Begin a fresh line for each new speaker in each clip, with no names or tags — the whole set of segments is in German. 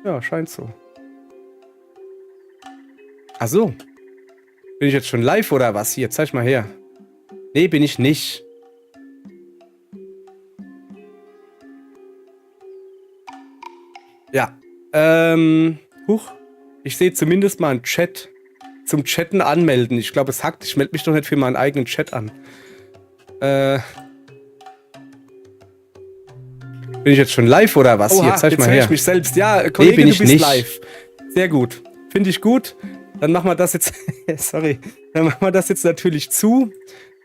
Ja, scheint so. Ach so. Bin ich jetzt schon live oder was? Hier, zeig mal her. Nee, bin ich nicht. Ja. Huch. Ich sehe zumindest mal einen Chat. Zum Chatten anmelden. Ich glaube, es hackt. Ich melde mich doch nicht für meinen eigenen Chat an. Bin ich jetzt schon live oder was?
Oha,
hier, zeig
jetzt
mal
höre
her.
ich mich selbst. Ja, Kollege,
bin
du
ich
bist
nicht.
live.
Sehr gut. Finde ich gut. Dann machen wir das jetzt. Sorry. Dann machen wir das jetzt natürlich zu.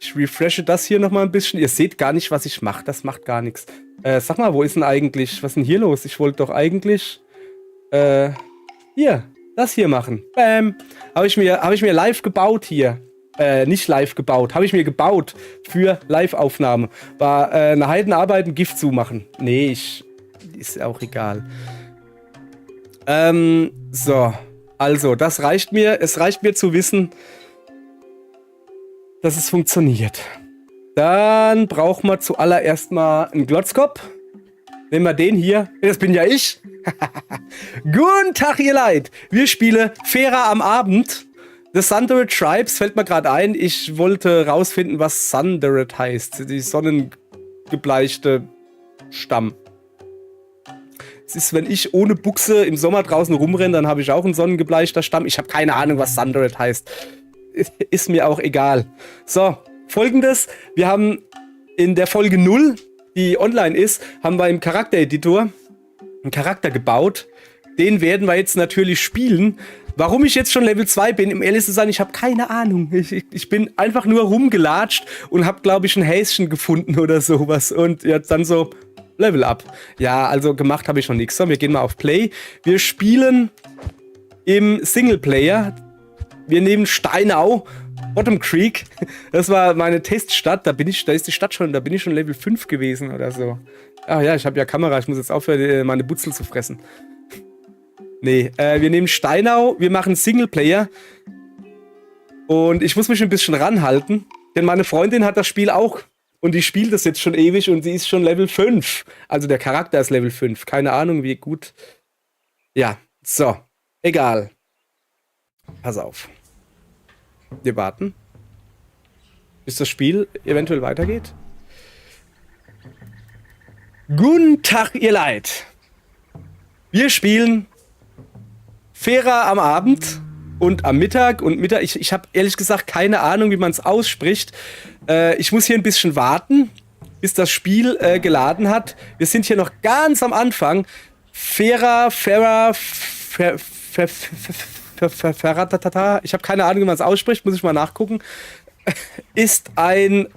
Ich refreshe das hier nochmal ein bisschen. Ihr seht gar nicht, was ich mache. Das macht gar nichts. Sag mal, wo ist denn eigentlich? Was ist denn hier los? Ich wollte doch eigentlich. Hier. Das hier machen. Bam. Habe ich mir live gebaut hier. Nicht live gebaut. Habe ich mir gebaut für Live-Aufnahme. War eine Heidenarbeit, ein Gift zumachen. Nee, ist auch egal. So. Also, das reicht mir. Es reicht mir zu wissen, dass es funktioniert. Dann brauchen wir zuallererst mal einen Glotzkopf. Nehmen wir den hier. Das bin ja ich. Guten Tag, ihr Leid. Wir spielen Fera am Abend. The Sundered Tribes fällt mir gerade ein. Ich wollte rausfinden, was Sundered heißt. Die sonnengebleichte Stamm. Es ist, wenn ich ohne Buchse im Sommer draußen rumrenne, dann habe ich auch einen sonnengebleichter Stamm. Ich habe keine Ahnung, was Sundered heißt. Ist mir auch egal. So, folgendes. Wir haben in der Folge 0, die online ist, haben wir im Charaktereditor einen Charakter gebaut. Den werden wir jetzt natürlich spielen. Warum ich jetzt schon Level 2 bin, um ehrlich zu sein, ich habe keine Ahnung. Ich bin einfach nur rumgelatscht und habe, glaube ich, ein Häschen gefunden oder sowas. Und jetzt dann so Level up. Ja, also gemacht habe ich noch nichts. So, wir gehen mal auf Play. Wir spielen im Singleplayer. Wir nehmen Steinau, Bottom Creek. Das war meine Teststadt. Da ist die Stadt schon, da bin ich schon Level 5 gewesen oder so. Ach ja, ich habe ja Kamera. Ich muss jetzt aufhören, meine Butzel zu fressen. Nee, wir nehmen Steinau. Wir machen Singleplayer. Und ich muss mich ein bisschen ranhalten. Denn meine Freundin hat das Spiel auch. Und die spielt das jetzt schon ewig und sie ist schon Level 5. Also der Charakter ist Level 5. Keine Ahnung, wie gut. Ja, so. Egal. Pass auf. Wir warten, bis das Spiel eventuell weitergeht. Guten Tag, ihr Leid. Wir spielen Fera am Abend und am Mittag. Und Mittag, ich habe ehrlich gesagt keine Ahnung, wie man es ausspricht. Ich muss hier ein bisschen warten, bis das Spiel geladen hat. Wir sind hier noch ganz am Anfang. Fera, ich habe keine Ahnung, wie man es ausspricht, muss ich mal nachgucken, ist ein,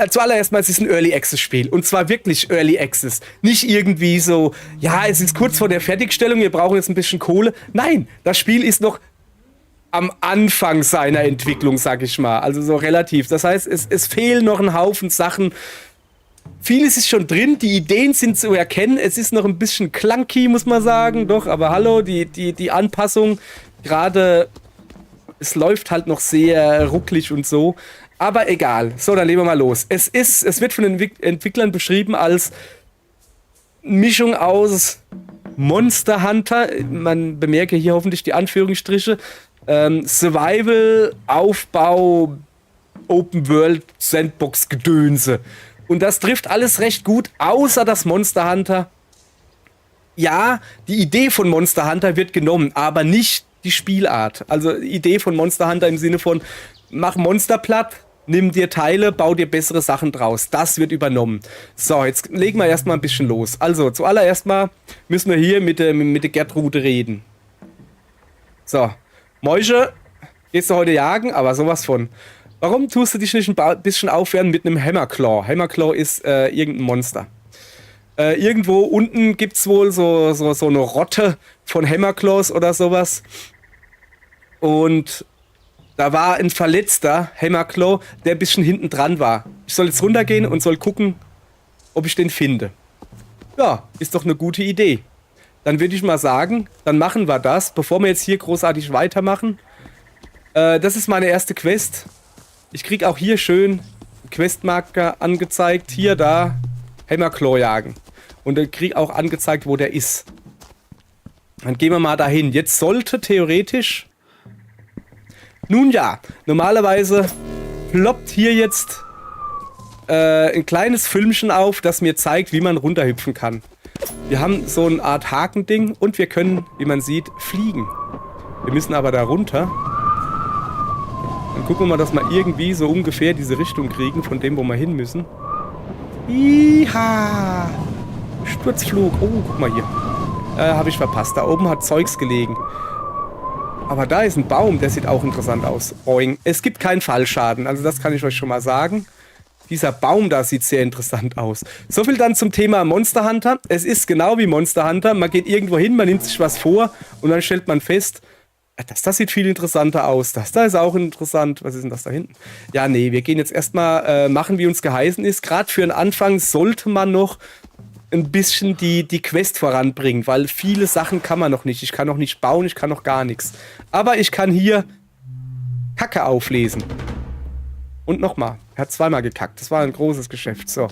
zuallererst mal, es ist ein Early Access Spiel. Und zwar wirklich Early Access. Nicht irgendwie so, ja, es ist kurz vor der Fertigstellung, wir brauchen jetzt ein bisschen Kohle. Nein, das Spiel ist noch am Anfang seiner Entwicklung, sag ich mal. Also so relativ. Das heißt, es fehlen noch ein Haufen Sachen. Vieles ist schon drin, die Ideen sind zu erkennen. Es ist noch ein bisschen clunky, muss man sagen. Doch, aber hallo, die Anpassung, gerade, es läuft halt noch sehr rucklig und so. Aber egal. So, dann legen wir mal los. Es wird von den Entwicklern beschrieben als Mischung aus Monster Hunter, man bemerke hier hoffentlich die Anführungsstriche, Survival, Aufbau, Open World, Sandbox, Gedönse. Und das trifft alles recht gut, außer das Monster Hunter. Ja, die Idee von Monster Hunter wird genommen, aber nicht die Spielart. Also die Idee von Monster Hunter im Sinne von, mach Monster platt, nimm dir Teile, bau dir bessere Sachen draus. Das wird übernommen. So, jetzt legen wir erstmal ein bisschen los. Also, zuallererst mal müssen wir hier mit der Gertrude reden. So, Mäusche, gehst du heute jagen? Aber sowas von. Warum tust du dich nicht ein bisschen aufwärmen mit einem Hammerclaw? Hammerclaw ist irgendein Monster. Irgendwo unten gibt's wohl so eine Rotte von Hammerclaws oder sowas. Und da war ein verletzter Hammerclaw, der ein bisschen hinten dran war. Ich soll jetzt runtergehen und soll gucken, ob ich den finde. Ja, ist doch eine gute Idee. Dann würde ich mal sagen, dann machen wir das, bevor wir jetzt hier großartig weitermachen. Das ist meine erste Quest. Ich krieg auch hier schön Questmarker angezeigt. Hier, da, Hammerclaw jagen. Und dann krieg auch angezeigt, wo der ist. Dann gehen wir mal dahin. Jetzt sollte theoretisch... Nun ja, normalerweise ploppt hier jetzt ein kleines Filmchen auf, das mir zeigt, wie man runterhüpfen kann. Wir haben so eine Art Hakending und wir können, wie man sieht, fliegen. Wir müssen aber da runter. Dann gucken wir mal, dass wir irgendwie so ungefähr diese Richtung kriegen, von dem, wo wir hin müssen. Iha! Sturzflug. Oh, guck mal hier. Habe ich verpasst. Da oben hat Zeugs gelegen. Aber da ist ein Baum, der sieht auch interessant aus. Boing. Es gibt keinen Fallschaden, also das kann ich euch schon mal sagen. Dieser Baum da sieht sehr interessant aus. So viel dann zum Thema Monster Hunter. Es ist genau wie Monster Hunter. Man geht irgendwo hin, man nimmt sich was vor und dann stellt man fest, das sieht viel interessanter aus. Das da ist auch interessant. Was ist denn das da hinten? Ja, nee, wir gehen jetzt erstmal machen, wie uns geheißen ist. Gerade für den Anfang sollte man noch ein bisschen die Quest voranbringen, weil viele Sachen kann man noch nicht. Ich kann noch nicht bauen, ich kann noch gar nichts. Aber ich kann hier Kacke auflesen. Und nochmal. Er hat zweimal gekackt. Das war ein großes Geschäft. So.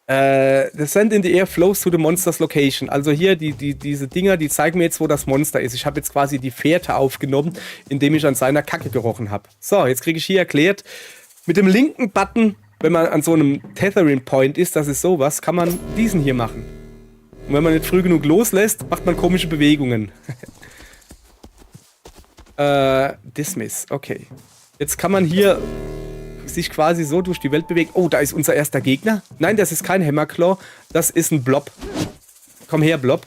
The sand in the air flows to the monster's location. Also hier, diese Dinger, die zeigen mir jetzt, wo das Monster ist. Ich habe jetzt quasi die Fährte aufgenommen, indem ich an seiner Kacke gerochen habe. So, jetzt kriege ich hier erklärt, mit dem linken Button, wenn man an so einem Tethering Point ist, das ist sowas, kann man diesen hier machen. Und wenn man nicht früh genug loslässt, macht man komische Bewegungen. Dismiss, okay. Jetzt kann man hier sich quasi so durch die Welt bewegen. Oh, da ist unser erster Gegner. Nein, das ist kein Hammerclaw, das ist ein Blob. Komm her, Blob.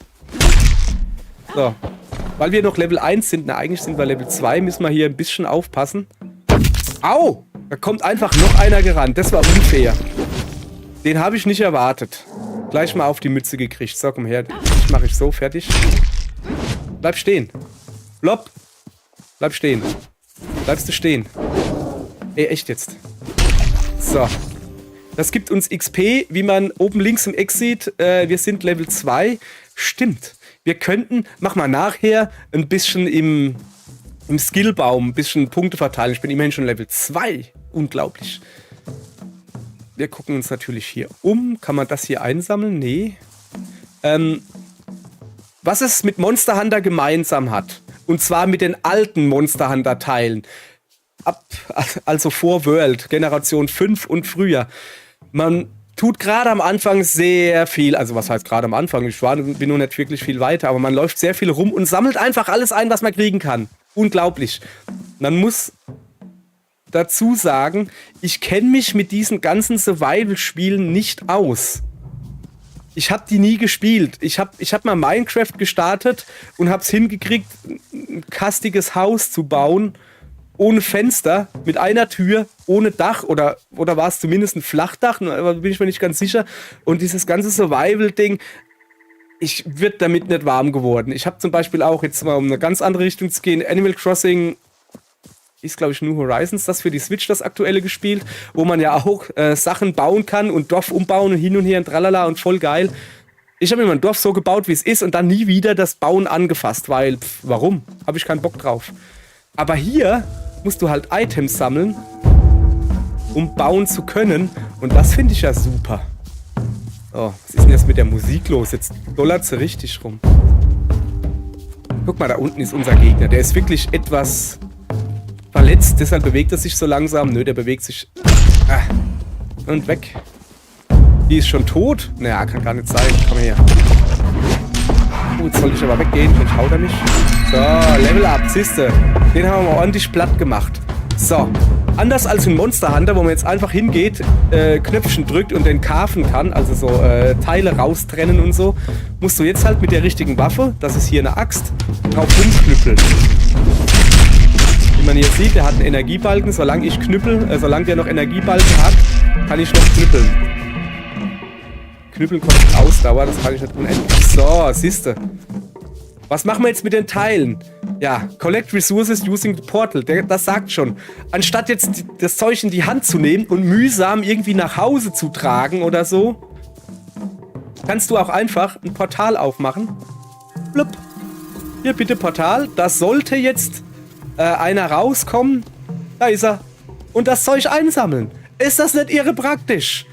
So. Weil wir noch Level 1 sind, na eigentlich sind wir Level 2, müssen wir hier ein bisschen aufpassen. Au! Da kommt einfach noch einer gerannt. Das war unfair. Den habe ich nicht erwartet. Gleich mal auf die Mütze gekriegt. So, komm her. Das mache ich so. Fertig. Bleib stehen. Blob. Bleib stehen. Bleibst du stehen. Ey, echt jetzt. So. Das gibt uns XP, wie man oben links im Eck sieht. Wir sind Level 2. Stimmt. Wir könnten, mach mal nachher, ein bisschen im Skillbaum ein bisschen Punkte verteilen. Ich bin immerhin schon Level 2. Unglaublich. Wir gucken uns natürlich hier um. Kann man das hier einsammeln? Nee. Was es mit Monster Hunter gemeinsam hat, und zwar mit den alten Monster Hunter Teilen, also vor World, Generation 5 und früher, man tut gerade am Anfang sehr viel, also was heißt gerade am Anfang, bin noch nicht wirklich viel weiter, aber man läuft sehr viel rum und sammelt einfach alles ein, was man kriegen kann. Unglaublich. Man muss dazu sagen, ich kenne mich mit diesen ganzen Survival-Spielen nicht aus. Ich habe die nie gespielt. Ich hab mal Minecraft gestartet und habe es hingekriegt, ein kastiges Haus zu bauen, ohne Fenster, mit einer Tür, ohne Dach, oder war es zumindest ein Flachdach, aber bin ich mir nicht ganz sicher. Und dieses ganze Survival-Ding, ich wird damit nicht warm geworden. Ich habe zum Beispiel auch, jetzt mal um eine ganz andere Richtung zu gehen, Animal Crossing ist, glaube ich, New Horizons, das für die Switch, das aktuelle gespielt, wo man ja auch Sachen bauen kann und Dorf umbauen und hin und her und tralala und voll geil. Ich habe mir mein Dorf so gebaut, wie es ist, und dann nie wieder das Bauen angefasst, weil, warum? Habe ich keinen Bock drauf. Aber hier musst du halt Items sammeln, um bauen zu können, und das finde ich ja super. Oh, was ist denn jetzt mit der Musik los? Jetzt dollert sie richtig rum. Guck mal, da unten ist unser Gegner. Der ist wirklich etwas verletzt, deshalb bewegt er sich so langsam. Nö, der bewegt sich. Und weg. Die ist schon tot? Naja, kann gar nicht sein. Komm her. Oh, jetzt soll ich aber weggehen, sonst haut er mich. So, Level up, siehste. Den haben wir mal ordentlich platt gemacht. So. Anders als in Monster Hunter, wo man jetzt einfach hingeht, Knöpfchen drückt und den carven kann, also so Teile raustrennen und so, musst du jetzt halt mit der richtigen Waffe, das ist hier eine Axt, drauf rumknüppeln. Wie man hier sieht, der hat einen Energiebalken. Solange ich solange der noch Energiebalken hat, kann ich noch knüppeln. Knüppeln kostet Ausdauer, das kann ich nicht unendlich. So, siehste. Was machen wir jetzt mit den Teilen? Ja, collect resources using the portal. Das sagt schon. Anstatt jetzt das Zeug in die Hand zu nehmen und mühsam irgendwie nach Hause zu tragen oder so, kannst du auch einfach ein Portal aufmachen. Blub. Hier, bitte Portal. Da sollte jetzt einer rauskommen. Da ist er. Und das Zeug einsammeln. Ist das nicht irre praktisch?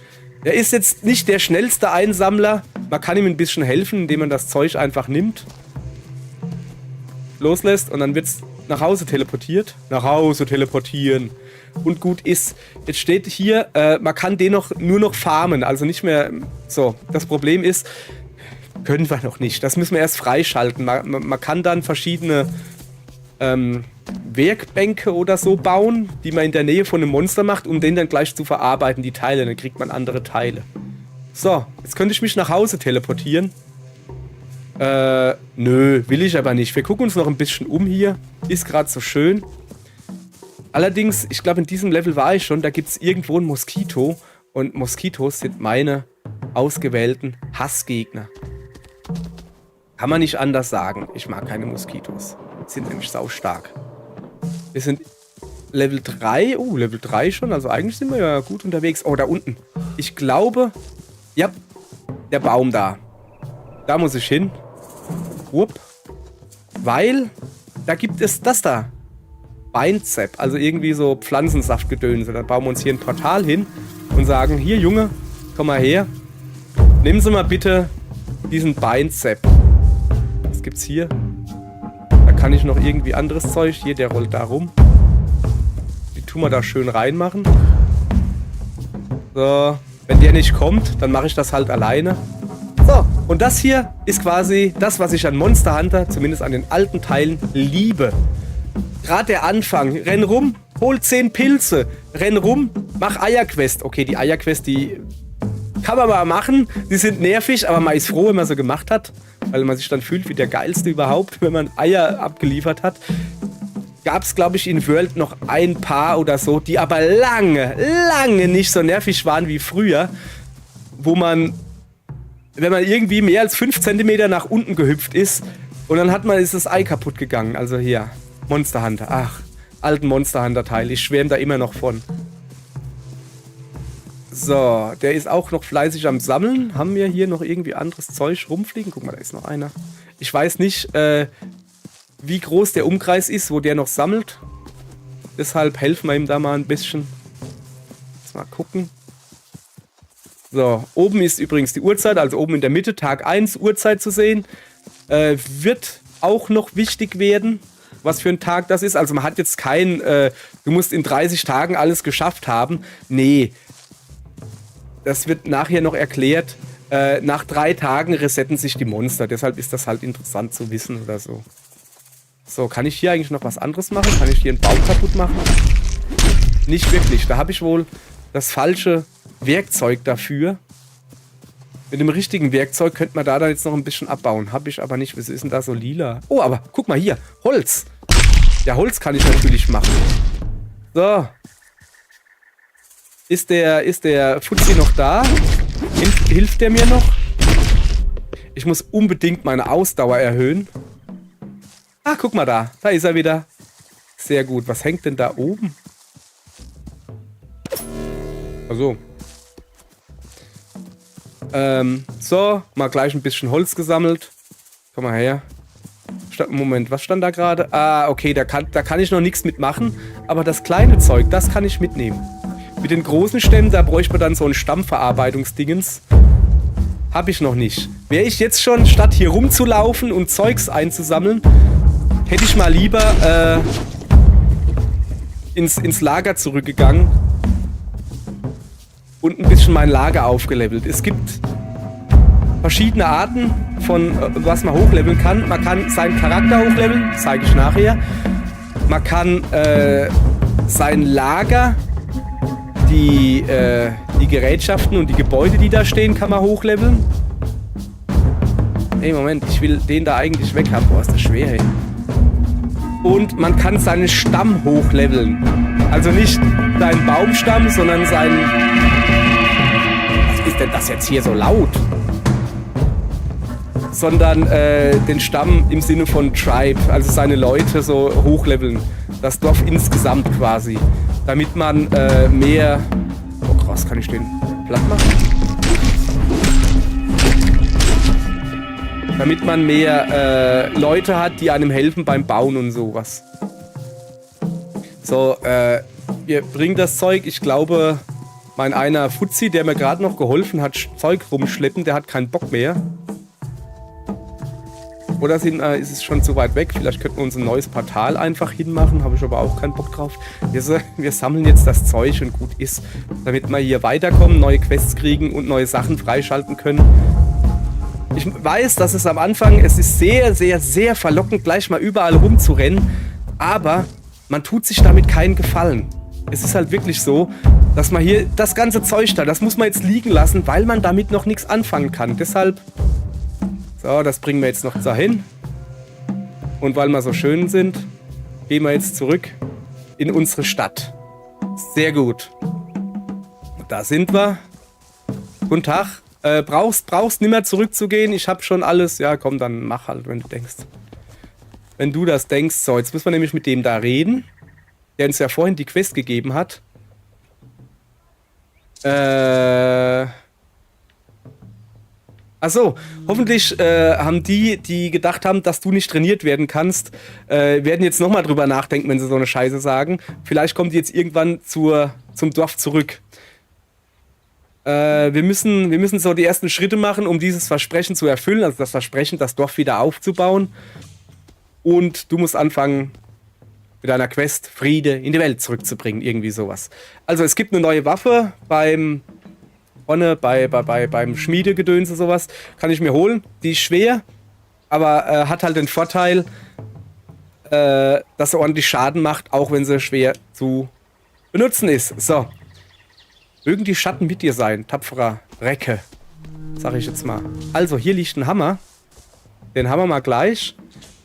Er ist jetzt nicht der schnellste Einsammler. Man kann ihm ein bisschen helfen, indem man das Zeug einfach nimmt, loslässt und dann wird es nach Hause teleportiert. Nach Hause teleportieren. Und gut ist. Jetzt steht hier, man kann den nur noch farmen. Also nicht mehr. So, das Problem ist, können wir noch nicht. Das müssen wir erst freischalten. Man kann dann verschiedene Werkbänke oder so bauen, die man in der Nähe von einem Monster macht, um den dann gleich zu verarbeiten, die Teile. Dann kriegt man andere Teile. So, jetzt könnte ich mich nach Hause teleportieren. Nö, will ich aber nicht. Wir gucken uns noch ein bisschen um hier. Ist gerade so schön. Allerdings, ich glaube, in diesem Level war ich schon, da gibt es irgendwo ein Moskito. Und Moskitos sind meine ausgewählten Hassgegner. Kann man nicht anders sagen. Ich mag keine Moskitos. Sind nämlich saustark. Wir sind Level 3. Oh, Level 3 schon. Also eigentlich sind wir ja gut unterwegs. Oh, da unten. Ich glaube, ja, der Baum da. Da muss ich hin. Wupp. Weil, da gibt es das da. Beinzepp, also irgendwie so Pflanzensaftgedönse. Dann bauen wir uns hier ein Portal hin und sagen, hier Junge, komm mal her. Nehmen Sie mal bitte diesen Beinzepp. Was gibt's hier? Da kann ich noch irgendwie anderes Zeug. Hier, der rollt da rum. Die tun wir da schön reinmachen. So, wenn der nicht kommt, dann mache ich das halt alleine. So, und das hier ist quasi das, was ich an Monster Hunter, zumindest an den alten Teilen, liebe. Gerade der Anfang. Renn rum, hol 10 Pilze. Renn rum, mach Eierquest. Okay, die Eierquest, die kann man mal machen. Die sind nervig, aber man ist froh, wenn man sie gemacht hat. Weil man sich dann fühlt wie der Geilste überhaupt, wenn man Eier abgeliefert hat. Gab es, glaube ich, in World noch ein paar oder so, die aber lange nicht so nervig waren wie früher. Wo man, wenn man irgendwie mehr als 5 cm nach unten gehüpft ist und dann ist das Ei kaputt gegangen. Also hier. Monster Hunter. Ach, alten Monster Hunter Teil. Ich schwärme da immer noch von. So, der ist auch noch fleißig am Sammeln. Haben wir hier noch irgendwie anderes Zeug rumfliegen? Guck mal, da ist noch einer. Ich weiß nicht, wie groß der Umkreis ist, wo der noch sammelt. Deshalb helfen wir ihm da mal ein bisschen. Mal gucken. So, oben ist übrigens die Uhrzeit, also oben in der Mitte, Tag 1, Uhrzeit zu sehen. Wird auch noch wichtig werden, was für ein Tag das ist. Also man hat jetzt kein, du musst in 30 Tagen alles geschafft haben. Nee. Das wird nachher noch erklärt. Nach 3 Tagen resetten sich die Monster. Deshalb ist das halt interessant zu wissen oder so. So, kann ich hier eigentlich noch was anderes machen? Kann ich hier einen Baum kaputt machen? Nicht wirklich. Da habe ich wohl das falsche Werkzeug dafür. Mit dem richtigen Werkzeug könnte man da dann jetzt noch ein bisschen abbauen. Habe ich aber nicht. Was ist denn da so lila? Oh, aber guck mal hier. Holz. Ja, Holz kann ich natürlich machen. So. Ist der Fuzzi noch da? Hilft der mir noch? Ich muss unbedingt meine Ausdauer erhöhen. Ah, guck mal da. Da ist er wieder. Sehr gut. Was hängt denn da oben? Also. So, mal gleich ein bisschen Holz gesammelt. Komm mal her. Moment, was stand da gerade? Ah, okay, da kann ich noch nichts mitmachen. Aber das kleine Zeug, das kann ich mitnehmen. Mit den großen Stämmen, da bräuchte man dann so ein Stammverarbeitungsdingens. Habe ich noch nicht. Wäre ich jetzt schon, statt hier rumzulaufen und Zeugs einzusammeln, hätte ich mal lieber ins Lager zurückgegangen und ein bisschen mein Lager aufgelevelt. Es gibt verschiedene Arten von, was man hochleveln kann. Man kann seinen Charakter hochleveln, zeige ich nachher. Man kann sein Lager, die Gerätschaften und die Gebäude, die da stehen, kann man hochleveln. Ey, Moment, ich will den da eigentlich weg haben. Boah, ist das schwer, ey. Und man kann seinen Stamm hochleveln. Also nicht seinen Baumstamm, sondern seinen... Was ist denn das jetzt hier so laut? Sondern den Stamm im Sinne von Tribe, also seine Leute so hochleveln. Das Dorf insgesamt quasi. Damit man mehr... Oh krass, kann ich den platt machen? Damit man mehr Leute hat, die einem helfen beim Bauen und sowas. So, wir bringen das Zeug. Ich glaube, Mein einer Fuzzi, der mir gerade noch geholfen hat, Zeug rumschleppen, der hat keinen Bock mehr. Oder ist es schon zu weit weg? Vielleicht könnten wir uns ein neues Portal einfach hinmachen. Habe ich aber auch keinen Bock drauf. Wir sammeln jetzt das Zeug und gut ist. Damit wir hier weiterkommen, neue Quests kriegen und neue Sachen freischalten können. Ich weiß, dass es am Anfang, es ist sehr, sehr, sehr verlockend, gleich mal überall rumzurennen. Aber man tut sich damit keinen Gefallen. Es ist halt wirklich so, dass man hier das ganze Zeug da, das muss man jetzt liegen lassen, weil man damit noch nichts anfangen kann. Deshalb... So, das bringen wir jetzt noch dahin. Und weil wir so schön sind, gehen wir jetzt zurück in unsere Stadt. Sehr gut. Da sind wir. Guten Tag. Brauchst nicht mehr zurückzugehen. Ich habe schon alles. Ja, komm, dann mach halt, wenn du denkst. Wenn du das denkst. So, jetzt müssen wir nämlich mit dem da reden, der uns ja vorhin die Quest gegeben hat. Achso, hoffentlich haben die gedacht haben, dass du nicht trainiert werden kannst, werden jetzt nochmal drüber nachdenken, wenn sie so eine Scheiße sagen. Vielleicht kommen die jetzt irgendwann zum Dorf zurück. Wir müssen so die ersten Schritte machen, um dieses Versprechen zu erfüllen, also das Versprechen, das Dorf wieder aufzubauen. Und du musst anfangen, mit deiner Quest Friede in die Welt zurückzubringen, irgendwie sowas. Also es gibt eine neue Waffe beim Schmiedegedöns und sowas, kann ich mir holen. Die ist schwer, aber hat halt den Vorteil, dass sie ordentlich Schaden macht, auch wenn sie schwer zu benutzen ist. So. Mögen die Schatten mit dir sein, tapferer Recke. Sag ich jetzt mal. Also, hier liegt ein Hammer. Den haben wir mal gleich.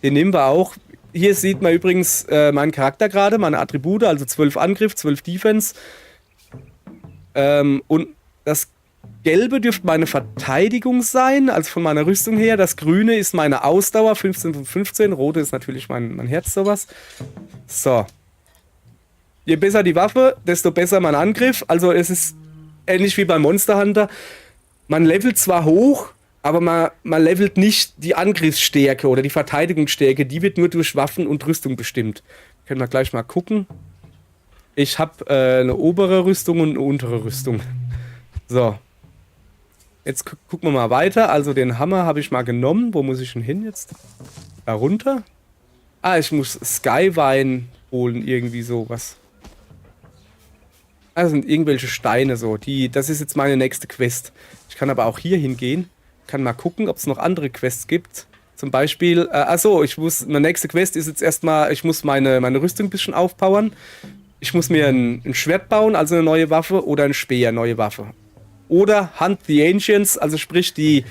Den nehmen wir auch. Hier sieht man übrigens meinen Charakter gerade, meine Attribute, also 12 Angriff, 12 Defense. Und das Gelbe dürfte meine Verteidigung sein, also von meiner Rüstung her. Das Grüne ist meine Ausdauer, 15 von 15. Rote ist natürlich mein Herz, sowas. So. Je besser die Waffe, desto besser mein Angriff. Also es ist ähnlich wie beim Monster Hunter. Man levelt zwar hoch, aber man levelt nicht die Angriffsstärke oder die Verteidigungsstärke. Die wird nur durch Waffen und Rüstung bestimmt. Können wir gleich mal gucken. Ich habe eine obere Rüstung und eine untere Rüstung. So. Jetzt gucken wir mal weiter. Also den Hammer habe ich mal genommen. Wo muss ich denn hin jetzt? Da runter? Ah, ich muss Skywine holen. Irgendwie sowas. Das sind irgendwelche Steine so. Das ist jetzt meine nächste Quest. Ich kann aber auch hier hingehen. Kann mal gucken, ob es noch andere Quests gibt. Zum Beispiel, meine nächste Quest ist jetzt erstmal, ich muss meine Rüstung ein bisschen aufpowern. Ich muss mir ein Schwert bauen, also eine neue Waffe, oder ein Speer, neue Waffe. Oder Hunt the Ancients, also sprich die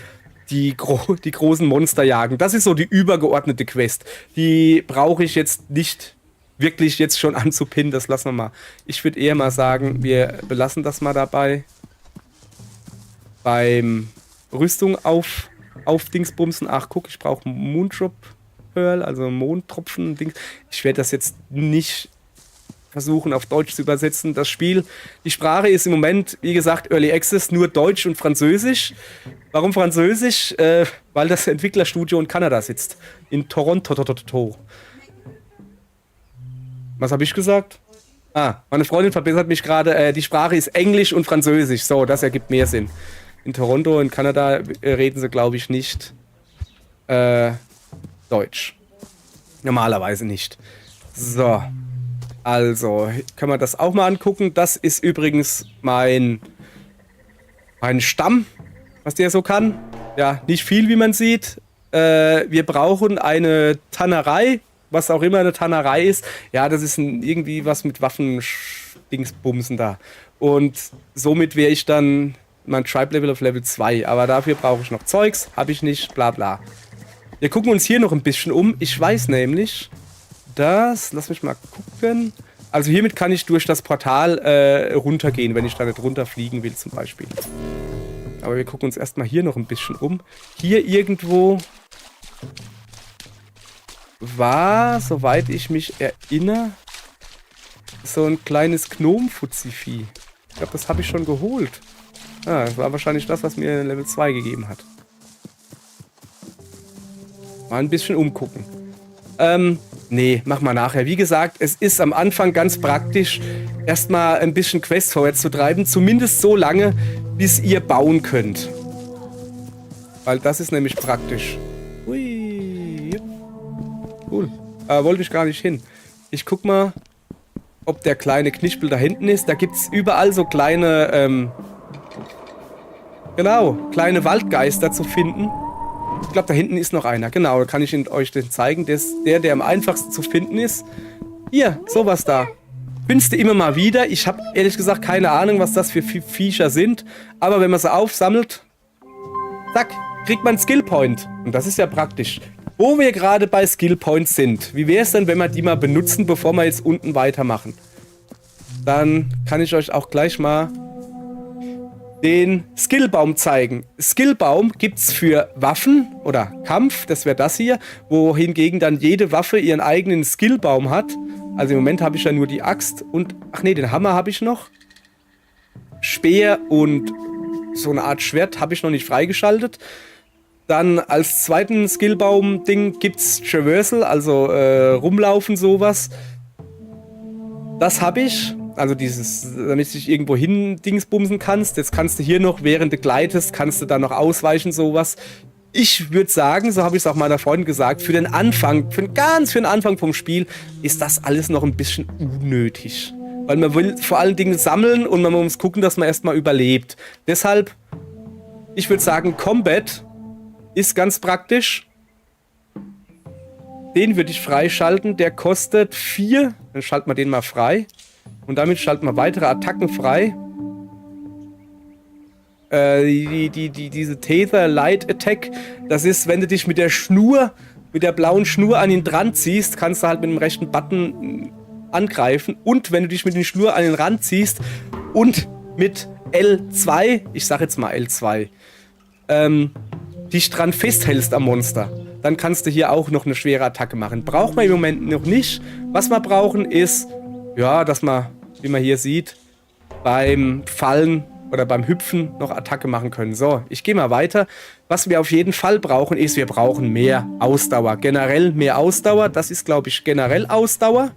großen Monster jagen. Das ist so die übergeordnete Quest. Die brauche ich jetzt nicht wirklich jetzt schon anzupinnen, das lassen wir mal. Ich würde eher mal sagen, wir belassen das mal dabei. Beim Rüstung auf Dingsbumsen. Ach, guck, ich brauche Moondrop Pearl, also Mondtropfen. Dings. Ich werde das jetzt nicht versuchen, auf Deutsch zu übersetzen. Das Spiel, die Sprache ist im Moment, wie gesagt, Early Access, nur Deutsch und Französisch. Warum Französisch? Weil das Entwicklerstudio in Kanada sitzt. In Toronto. Was habe ich gesagt? Ah, meine Freundin verbessert mich gerade. Die Sprache ist Englisch und Französisch. So, das ergibt mehr Sinn. In Toronto, in Kanada, reden sie, glaube ich, nicht Deutsch. Normalerweise nicht. So. Also, können wir das auch mal angucken. Das ist übrigens mein Stamm, was der so kann. Ja, nicht viel, wie man sieht. Wir brauchen eine Tannerei, was auch immer eine Tannerei ist. Ja, das ist irgendwie was mit Waffen-Dingsbumsen da. Und somit wäre ich dann mein Tribe-Level auf Level 2. Aber dafür brauche ich noch Zeugs, habe ich nicht, bla bla. Wir gucken uns hier noch ein bisschen um. Ich weiß nämlich, lass mich mal gucken. Also hiermit kann ich durch das Portal runtergehen, wenn ich da nicht runterfliegen will zum Beispiel. Aber wir gucken uns erstmal hier noch ein bisschen um. Hier irgendwo war, soweit ich mich erinnere, so ein kleines Gnom-Fuzzi-Vieh. Ich glaube, das habe ich schon geholt. Ah, das war wahrscheinlich das, was mir Level 2 gegeben hat. Mal ein bisschen umgucken. Nee, mach mal nachher. Wie gesagt, es ist am Anfang ganz praktisch, erstmal ein bisschen Quest vorwärts zu treiben. Zumindest so lange, bis ihr bauen könnt. Weil das ist nämlich praktisch. Ui. Cool. Wollte ich gar nicht hin. Ich guck mal, ob der kleine Knispel da hinten ist. Da gibt es überall so kleine, genau, kleine Waldgeister zu finden. Ich glaube, da hinten ist noch einer. Genau, da kann ich euch den zeigen. Der am einfachsten zu finden ist. Hier, sowas da. Findest du immer mal wieder. Ich habe ehrlich gesagt keine Ahnung, was das für Viecher sind. Aber wenn man sie aufsammelt, zack, kriegt man einen Skillpoint. Und das ist ja praktisch. Wo wir gerade bei Skillpoints sind, wie wäre es denn, wenn wir die mal benutzen, bevor wir jetzt unten weitermachen? Dann kann ich euch auch gleich mal den Skillbaum zeigen. Skillbaum gibt es für Waffen oder Kampf, das wäre das hier, wohingegen dann jede Waffe ihren eigenen Skillbaum hat. Also im Moment habe ich ja nur die Axt und, ach nee, den Hammer habe ich noch. Speer und so eine Art Schwert habe ich noch nicht freigeschaltet. Dann als zweiten Skillbaum-Ding gibt es Traversal, also rumlaufen, sowas. Das habe ich. Also dieses, damit du dich irgendwo hin Dingsbumsen kannst. Jetzt kannst du hier noch, während du gleitest, kannst du da noch ausweichen, sowas. Ich würde sagen, so habe ich es auch meiner Freundin gesagt, für den Anfang, für den Anfang vom Spiel, ist das alles noch ein bisschen unnötig. Weil man will vor allen Dingen sammeln und man muss gucken, dass man erstmal überlebt. Deshalb, ich würde sagen, Combat ist ganz praktisch. Den würde ich freischalten. Der kostet 4. Dann schalten wir den mal frei. Und damit schalten wir weitere Attacken frei. Diese Tether Light Attack, das ist, wenn du dich mit der Schnur, mit der blauen Schnur an ihn dran ziehst, kannst du halt mit dem rechten Button angreifen. Und wenn du dich mit der Schnur an den Rand ziehst und mit L2, ich sag jetzt mal L2, dich dran festhältst am Monster, dann kannst du hier auch noch eine schwere Attacke machen. Braucht man im Moment noch nicht. Was wir brauchen ist, ja, dass man, wie man hier sieht, beim Fallen oder beim Hüpfen noch Attacke machen können. So, ich gehe mal weiter. Was wir auf jeden Fall brauchen, ist, wir brauchen mehr Ausdauer. Generell mehr Ausdauer. Das ist, glaube ich, generell Ausdauer.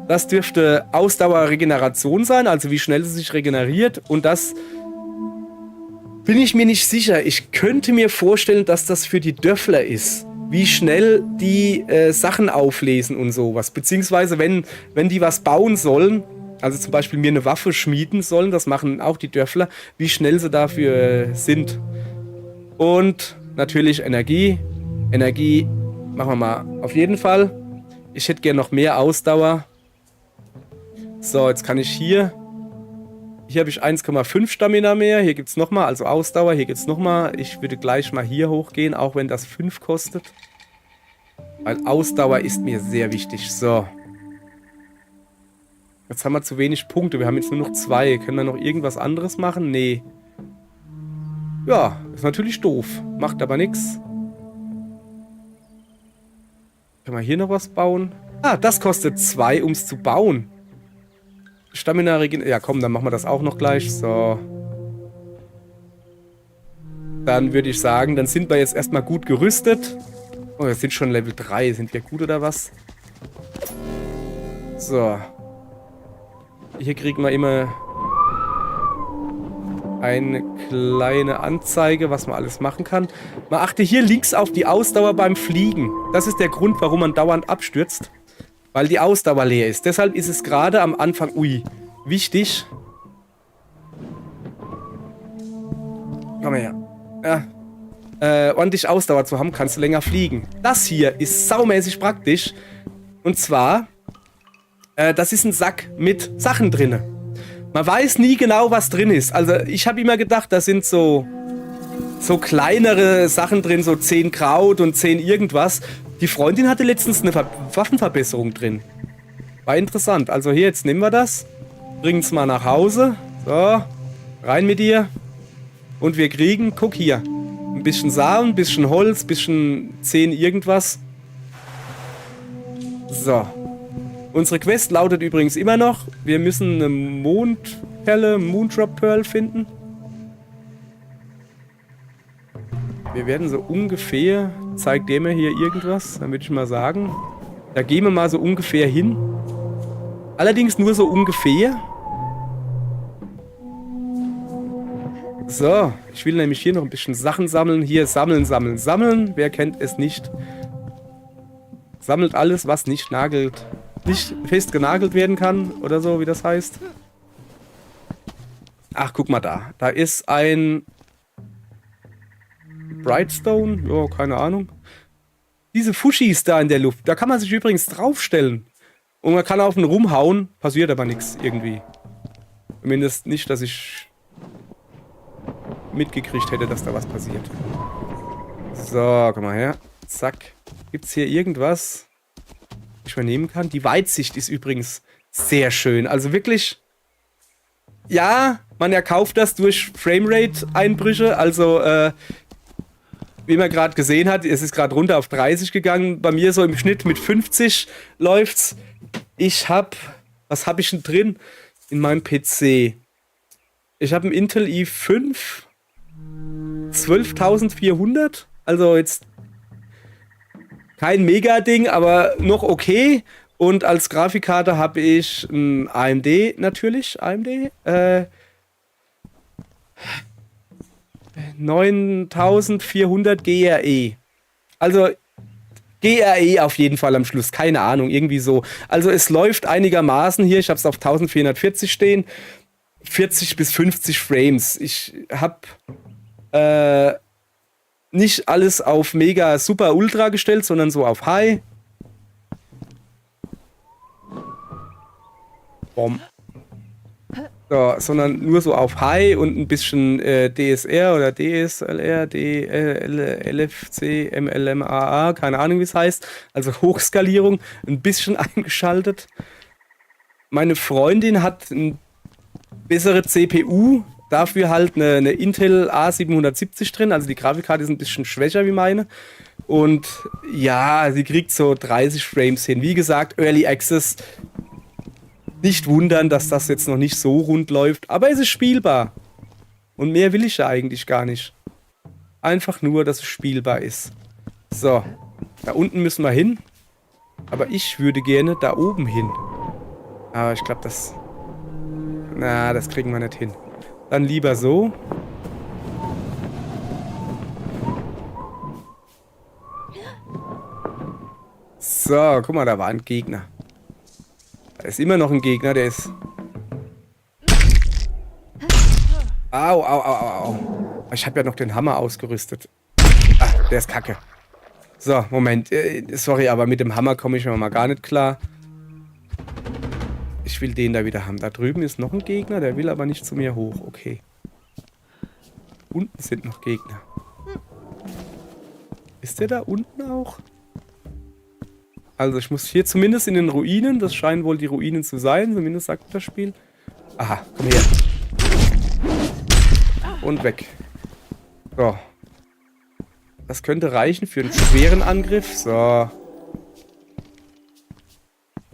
Das dürfte Ausdauerregeneration sein, also wie schnell sie sich regeneriert. Und das bin ich mir nicht sicher. Ich könnte mir vorstellen, dass das für die Döffler ist. Wie schnell die Sachen auflesen und sowas. Beziehungsweise, wenn die was bauen sollen, also zum Beispiel mir eine Waffe schmieden sollen, das machen auch die Dörfler, wie schnell sie dafür sind. Und natürlich Energie. Energie machen wir mal auf jeden Fall. Ich hätte gerne noch mehr Ausdauer. So, jetzt kann ich hier... Hier habe ich 1,5 Stamina mehr. Hier gibt es nochmal, also Ausdauer. Hier gibt es nochmal. Ich würde gleich mal hier hochgehen, auch wenn das 5 kostet. Weil Ausdauer ist mir sehr wichtig. So. Jetzt haben wir zu wenig Punkte. Wir haben jetzt nur noch 2. Können wir noch irgendwas anderes machen? Nee. Ja, ist natürlich doof. Macht aber nichts. Können wir hier noch was bauen? Ah, das kostet 2, um es zu bauen. Stamina regen. Ja, komm, dann machen wir das auch noch gleich. So. Dann würde ich sagen, dann sind wir jetzt erstmal gut gerüstet. Oh, wir sind schon Level 3. Sind wir gut oder was? So. Hier kriegen wir immer eine kleine Anzeige, was man alles machen kann. Man achte hier links auf die Ausdauer beim Fliegen. Das ist der Grund, warum man dauernd abstürzt. Weil die Ausdauer leer ist. Deshalb ist es gerade am Anfang, wichtig. Komm her. Ja. Ordentlich Ausdauer zu haben, kannst du länger fliegen. Das hier ist saumäßig praktisch. Und zwar, das ist ein Sack mit Sachen drin. Man weiß nie genau, was drin ist. Also ich habe immer gedacht, da sind so kleinere Sachen drin, so 10 Kraut und 10 irgendwas. Die Freundin hatte letztens eine Waffenverbesserung drin. War interessant. Also hier, jetzt nehmen wir das. Bringen es mal nach Hause. So, rein mit dir. Und wir kriegen, guck hier, ein bisschen Samen, ein bisschen Holz, ein bisschen 10 irgendwas. So. Unsere Quest lautet übrigens immer noch, wir müssen eine Mondperle, Moondrop Pearl finden. Wir werden so ungefähr, zeigt der mir hier irgendwas, dann würde ich mal sagen, Da gehen wir mal so ungefähr hin. Allerdings nur so ungefähr. So, ich will nämlich hier noch ein bisschen Sachen sammeln. Hier sammeln, sammeln, sammeln. Wer kennt es nicht? Sammelt alles, was nicht fest genagelt werden kann. Oder so, wie das heißt. Ach, guck mal da. Da ist ein Brightstone. Ja, keine Ahnung. Diese Fushis da in der Luft. Da kann man sich übrigens draufstellen. Und man kann auf den rumhauen. Passiert aber nichts irgendwie. Zumindest nicht, dass ich mitgekriegt hätte, dass da was passiert. So, komm mal her. Zack. Gibt's hier irgendwas, ich mal nehmen kann? Die Weitsicht ist übrigens sehr schön. Also wirklich, ja, man erkauft das durch Framerate-Einbrüche. Also, wie man gerade gesehen hat, es ist gerade runter auf 30 gegangen. Bei mir so im Schnitt mit 50 läuft's. Ich habe, was habe ich denn drin in meinem PC? Ich habe einen Intel i5 12400. Also jetzt kein Mega-Ding, aber noch okay. Und als Grafikkarte habe ich ein AMD natürlich. AMD. 9400 GRE. Also GRE auf jeden Fall am Schluss. Keine Ahnung, irgendwie so. Also es läuft einigermaßen hier. Ich habe es auf 1440 stehen. 40 bis 50 Frames. Ich habe nicht alles auf Mega Super Ultra gestellt, sondern so auf High. Bom. So, sondern nur so auf High und ein bisschen DSR oder DSLR, LFC, MLMAA, keine Ahnung wie es heißt. Also Hochskalierung, ein bisschen eingeschaltet. Meine Freundin hat eine bessere CPU, dafür halt eine Intel A770 drin, also die Grafikkarte ist ein bisschen schwächer wie meine. Und ja, sie kriegt so 30 Frames hin. Wie gesagt, Early Access. Nicht wundern, dass das jetzt noch nicht so rund läuft, aber es ist spielbar. Und mehr will ich ja eigentlich gar nicht. Einfach nur, dass es spielbar ist. So, da unten müssen wir hin. Aber ich würde gerne da oben hin. Aber ich glaube, das kriegen wir nicht hin. Dann lieber so. So, guck mal, da war ein Gegner. Da ist immer noch ein Gegner, der ist... Au, au, au, au, au. Ich habe ja noch den Hammer ausgerüstet. Ah, der ist kacke. So, Moment. Sorry, aber mit dem Hammer komme ich mal gar nicht klar. Ich will den da wieder haben. Da drüben ist noch ein Gegner, der will aber nicht zu mir hoch. Okay. Unten sind noch Gegner. Ist der da unten auch? Also ich muss hier zumindest in den Ruinen. Das scheinen wohl die Ruinen zu sein. Zumindest sagt das Spiel. Aha, komm her. Und weg. So. Das könnte reichen für einen schweren Angriff. So.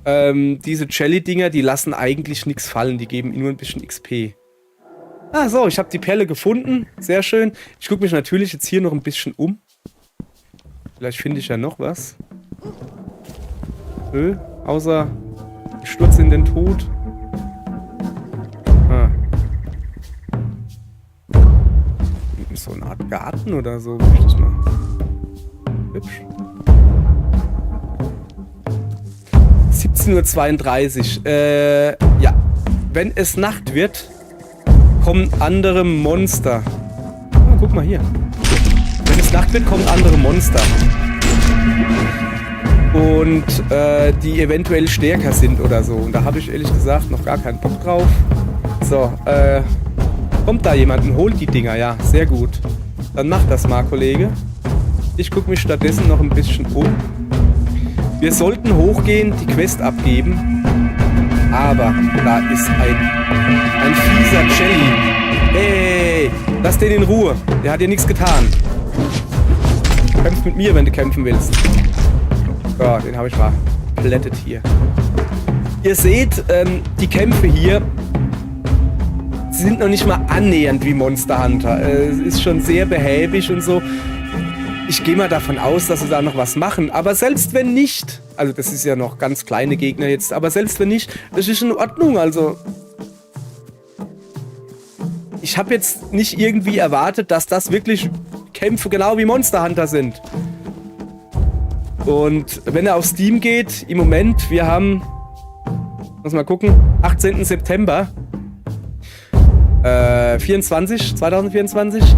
Diese Jelly-Dinger, die lassen eigentlich nichts fallen. Die geben nur ein bisschen XP. Ah, so, ich habe die Perle gefunden. Sehr schön. Ich gucke mich natürlich jetzt hier noch ein bisschen um. Vielleicht finde ich ja noch was. Nö, außer Sturz in den Tod. Ah. So eine Art Garten oder so. Will ich das mal. Hübsch. 17:32 Uhr. Ja. Wenn es Nacht wird, kommen andere Monster. Oh, guck mal hier. Wenn es Nacht wird, kommen andere Monster. Und die eventuell stärker sind oder so. Und da habe ich ehrlich gesagt noch gar keinen Bock drauf. So, kommt da jemand und holt die Dinger? Ja, sehr gut. Dann mach das mal, Kollege. Ich gucke mich stattdessen noch ein bisschen um. Wir sollten hochgehen, die Quest abgeben. Aber da ist ein fieser Jelly. Hey, lass den in Ruhe. Der hat dir nichts getan. Kämpf mit mir, wenn du kämpfen willst. So, den habe ich mal plättet hier. Ihr seht, die Kämpfe hier sind noch nicht mal annähernd wie Monster Hunter. Es ist schon sehr behäbig und so. Ich gehe mal davon aus, dass sie da noch was machen. Aber selbst wenn nicht, Also das ist ja noch ganz kleine Gegner jetzt. Aber selbst wenn nicht, das ist in Ordnung. Also ich habe jetzt nicht irgendwie erwartet, dass das wirklich Kämpfe genau wie Monster Hunter sind. Und wenn er auf Steam geht, im Moment, wir haben, muss mal gucken, 18. September 2024.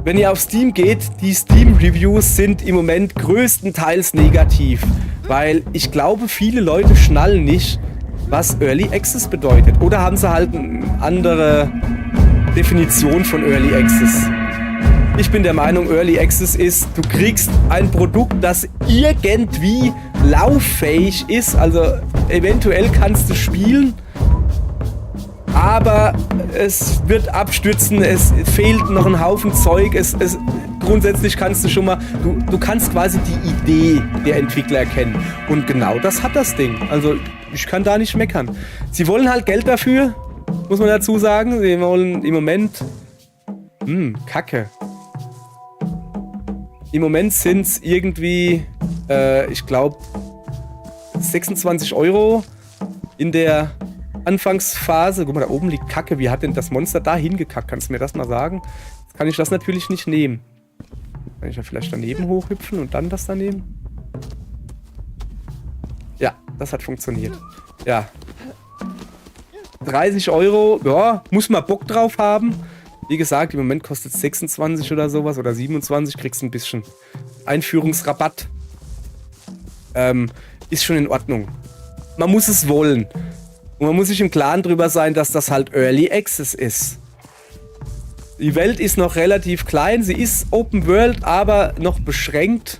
Wenn ihr auf Steam geht, die Steam-Reviews sind im Moment größtenteils negativ. Weil ich glaube, viele Leute schnallen nicht, was Early Access bedeutet. Oder haben sie halt eine andere Definition von Early Access. Ich bin der Meinung, Early Access ist, du kriegst ein Produkt, das irgendwie lauffähig ist. Also eventuell kannst du spielen, aber es wird abstürzen, es fehlt noch ein Haufen Zeug. Grundsätzlich kannst du schon mal, du kannst quasi die Idee der Entwickler erkennen. Und genau das hat das Ding. Also ich kann da nicht meckern. Sie wollen halt Geld dafür, muss man dazu sagen. Sie wollen im Moment... Kacke. Im Moment sind es irgendwie, ich glaube, 26 € in der Anfangsphase. Guck mal, da oben liegt Kacke. Wie hat denn das Monster da hingekackt? Kannst du mir das mal sagen? Jetzt kann ich das natürlich nicht nehmen. Kann ich ja vielleicht daneben hochhüpfen und dann das daneben? Ja, das hat funktioniert. Ja. 30 €, ja, muss man Bock drauf haben. Wie gesagt, im Moment kostet es 26 oder sowas oder 27, kriegst ein bisschen Einführungsrabatt. Ist schon in Ordnung. Man muss es wollen. Und man muss sich im Klaren drüber sein, dass das halt Early Access ist. Die Welt ist noch relativ klein, sie ist Open World, aber noch beschränkt.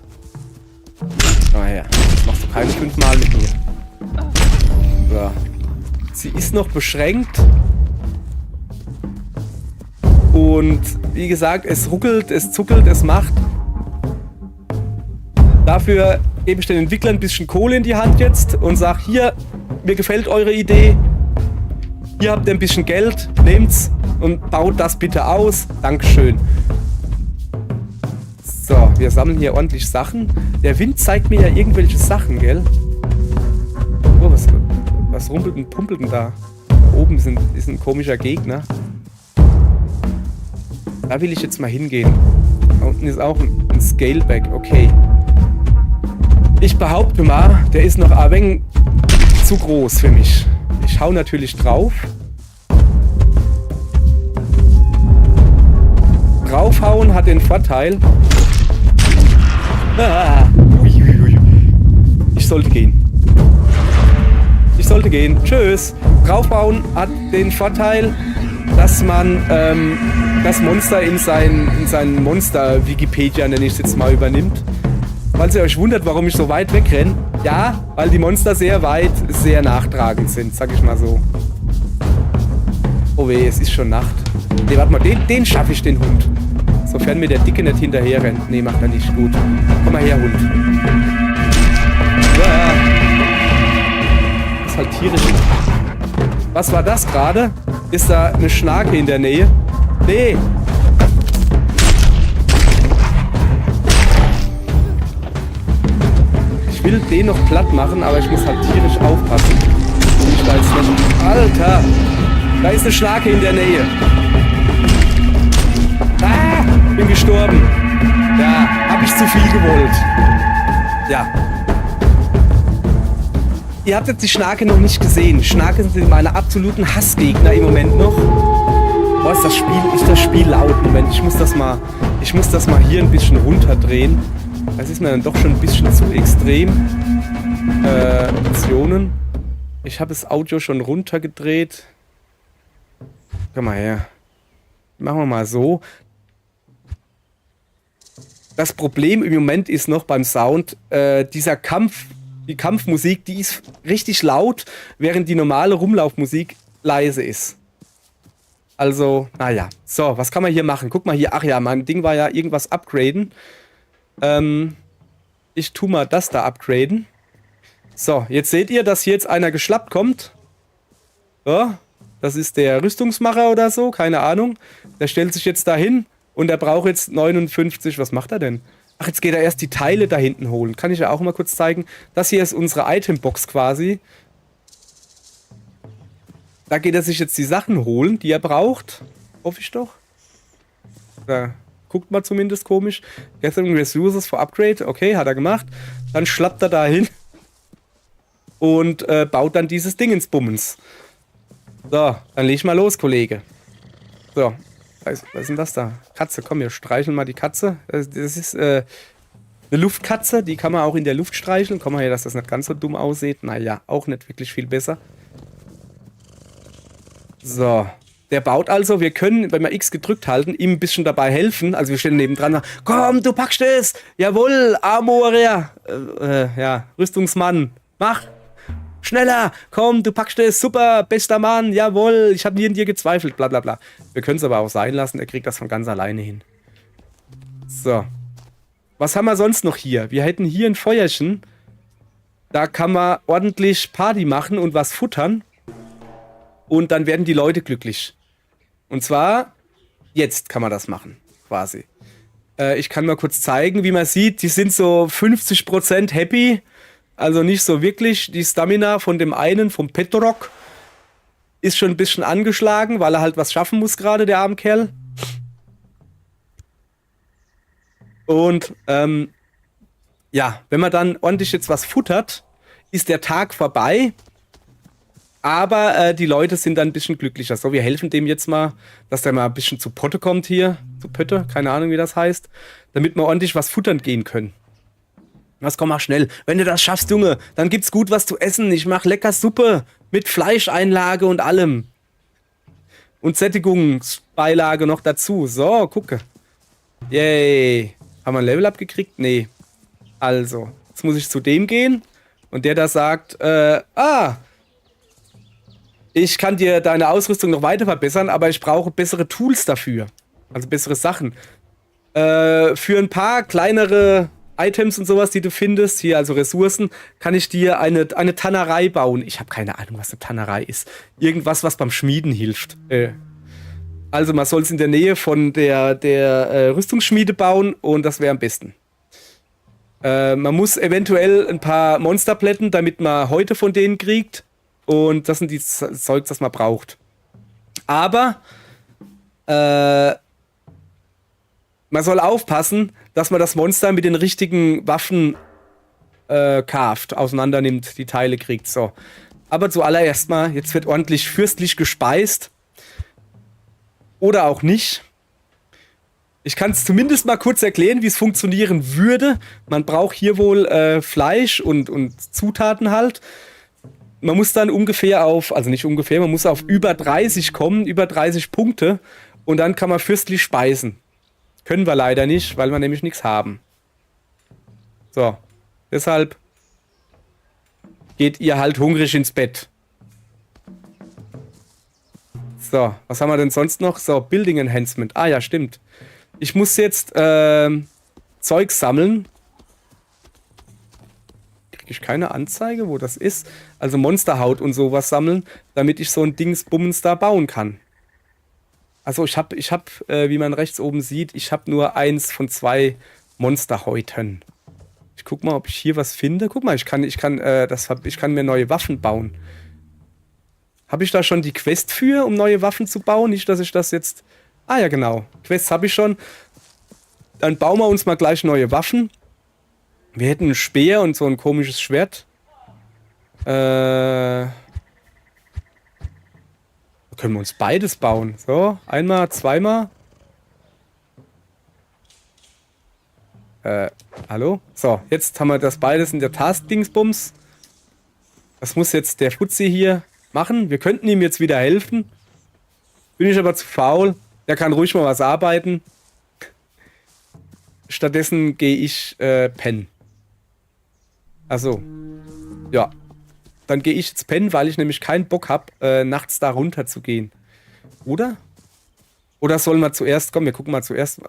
Naja, das machst du keine 5 Mal mit mir. So. Sie ist noch beschränkt. Und wie gesagt, es ruckelt, es zuckelt, es macht. Dafür gebe ich den Entwicklern ein bisschen Kohle in die Hand jetzt und sage, hier, mir gefällt eure Idee. Hier habt ihr ein bisschen Geld, nehmt's und baut das bitte aus. Dankeschön. So, wir sammeln hier ordentlich Sachen. Der Wind zeigt mir ja irgendwelche Sachen, gell? Oh, was rumpelt und pumpelt denn da? Da oben ist ein komischer Gegner. Da will ich jetzt mal hingehen. Da unten ist auch ein Scaleback. Okay. Ich behaupte mal, der ist noch ein wenig zu groß für mich. Ich hau natürlich drauf. Draufhauen hat den Vorteil. Ich sollte gehen. Ich sollte gehen. Tschüss. Draufhauen hat den Vorteil, dass man das Monster in sein Monster-Wikipedia, nenne ich es jetzt mal, übernimmt. Falls ihr euch wundert, warum ich so weit wegrenne. Ja, weil die Monster sehr nachtragend sind, sag ich mal so. Oh weh, es ist schon Nacht. Ne, warte mal, den schaffe ich, den Hund. Sofern mir der Dicke nicht hinterher rennt. Ne, macht er nicht. Gut. Komm mal her, Hund. Ja. Das ist halt tierisch. Was war das gerade? Ist da eine Schnake in der Nähe? Nee. Ich will den noch platt machen, aber ich muss halt tierisch aufpassen. Ich weiß nicht. Alter! Da ist eine Schnake in der Nähe. Ah! Bin gestorben. Ja, hab ich zu viel gewollt. Ja. Ihr habt jetzt die Schnake noch nicht gesehen. Schnaken sind meine absoluten Hassgegner im Moment noch. Boah, ist das Spiel laut. Moment, ich muss das mal hier ein bisschen runterdrehen. Das ist mir dann doch schon ein bisschen zu extrem. Optionen. Ich habe das Audio schon runtergedreht. Komm mal her. Machen wir mal so. Das Problem im Moment ist noch beim Sound, die Kampfmusik, die ist richtig laut, während die normale Rumlaufmusik leise ist. Also, naja. So, was kann man hier machen? Guck mal hier. Ach ja, mein Ding war ja irgendwas upgraden. Ich tu mal das da upgraden. So, jetzt seht ihr, dass hier jetzt einer geschlappt kommt. So, das ist der Rüstungsmacher oder so, keine Ahnung. Der stellt sich jetzt da hin und er braucht jetzt 59. Was macht er denn? Ach, jetzt geht er erst die Teile da hinten holen. Kann ich ja auch mal kurz zeigen. Das hier ist unsere Itembox quasi. Da geht er sich jetzt die Sachen holen, die er braucht. Hoffe ich doch. Da guckt man zumindest komisch. Gathering Resources for Upgrade. Okay, hat er gemacht. Dann schlappt er da hin. Und baut dann dieses Ding ins Bummens. So, dann leg ich mal los, Kollege. So. Was ist denn das da? Katze, komm, wir streicheln mal die Katze. Das ist eine Luftkatze, die kann man auch in der Luft streicheln. Komm mal her, dass das nicht ganz so dumm aussieht. Naja, auch nicht wirklich viel besser. So. Der baut also, wir können, wenn wir X gedrückt halten, ihm ein bisschen dabei helfen. Also wir stehen nebendran und sagen, komm, du packst es! Jawohl, Armorer! Ja, Rüstungsmann, mach! Schneller! Komm, du packst es! Super! Bester Mann! Jawohl! Ich habe nie in dir gezweifelt! Bla bla bla. Wir können es aber auch sein lassen, er kriegt das von ganz alleine hin. So. Was haben wir sonst noch hier? Wir hätten hier ein Feuerchen. Da kann man ordentlich Party machen und was futtern. Und dann werden die Leute glücklich. Und zwar, jetzt kann man das machen, quasi. Ich kann mal kurz zeigen, wie man sieht, die sind so 50% happy. Also nicht so wirklich. Die Stamina von dem einen, vom Petorok, ist schon ein bisschen angeschlagen, weil er halt was schaffen muss gerade, der arme Kerl. Und, ja, wenn man dann ordentlich jetzt was futtert, ist der Tag vorbei. Aber die Leute sind dann ein bisschen glücklicher. So, wir helfen dem jetzt mal, dass der mal ein bisschen zu Potte kommt hier. Zu Pötte, keine Ahnung, wie das heißt. Damit wir ordentlich was futtern gehen können. Was, komm mal schnell. Wenn du das schaffst, Junge, dann gibt's gut was zu essen. Ich mach lecker Suppe mit Fleischeinlage und allem. Und Sättigungsbeilage noch dazu. So, gucke. Yay. Haben wir ein Level-Up gekriegt? Nee. Also, jetzt muss ich zu dem gehen. Und der da sagt, ich kann dir deine Ausrüstung noch weiter verbessern, aber ich brauche bessere Tools dafür. Also bessere Sachen. Für ein paar kleinere Items und sowas, die du findest, hier also Ressourcen, kann ich dir eine Tannerei bauen. Ich habe keine Ahnung, was eine Tannerei ist. Irgendwas, was beim Schmieden hilft. Also man soll es in der Nähe von der Rüstungsschmiede bauen und das wäre am besten. Man muss eventuell ein paar Monster plätten, damit man Häute von denen kriegt. Und das sind die Zeugs, das man braucht. Aber man soll aufpassen, dass man das Monster mit den richtigen Waffen carved, auseinander nimmt, die Teile kriegt. So. Aber zuallererst mal, jetzt wird ordentlich fürstlich gespeist. Oder auch nicht. Ich kann es zumindest mal kurz erklären, wie es funktionieren würde. Man braucht hier wohl Fleisch und Zutaten halt. Man muss dann ungefähr also nicht ungefähr, man muss auf über 30 kommen, über 30 Punkte. Und dann kann man fürstlich speisen. Können wir leider nicht, weil wir nämlich nichts haben. So, deshalb geht ihr halt hungrig ins Bett. So, was haben wir denn sonst noch? So, Building Enhancement. Ah ja, stimmt. Ich muss jetzt Zeug sammeln. Kriege ich keine Anzeige, wo das ist. Also Monsterhaut und sowas sammeln, damit ich so ein Dingsbummens da bauen kann. Also ich hab, wie man rechts oben sieht, ich habe nur 1 von 2 Monsterhäuten. Ich guck mal, ob ich hier was finde. Guck mal, ich kann mir neue Waffen bauen. Habe ich da schon die Quest für, um neue Waffen zu bauen? Nicht, dass ich das jetzt... Ah ja, genau. Quests habe ich schon. Dann bauen wir uns mal gleich neue Waffen. Wir hätten einen Speer und so ein komisches Schwert. Können wir uns beides bauen. So, einmal, zweimal. Hallo? So, jetzt haben wir das beides in der Task-Dingsbums. Das muss jetzt der Fuzzi hier machen. Wir könnten ihm jetzt wieder helfen. Bin ich aber zu faul. Der kann ruhig mal was arbeiten. Stattdessen gehe ich pennen. Also, ja. Dann gehe ich jetzt pennen, weil ich nämlich keinen Bock habe, nachts da runter zu gehen. Oder? Oder sollen wir zuerst, komm, wir gucken mal zuerst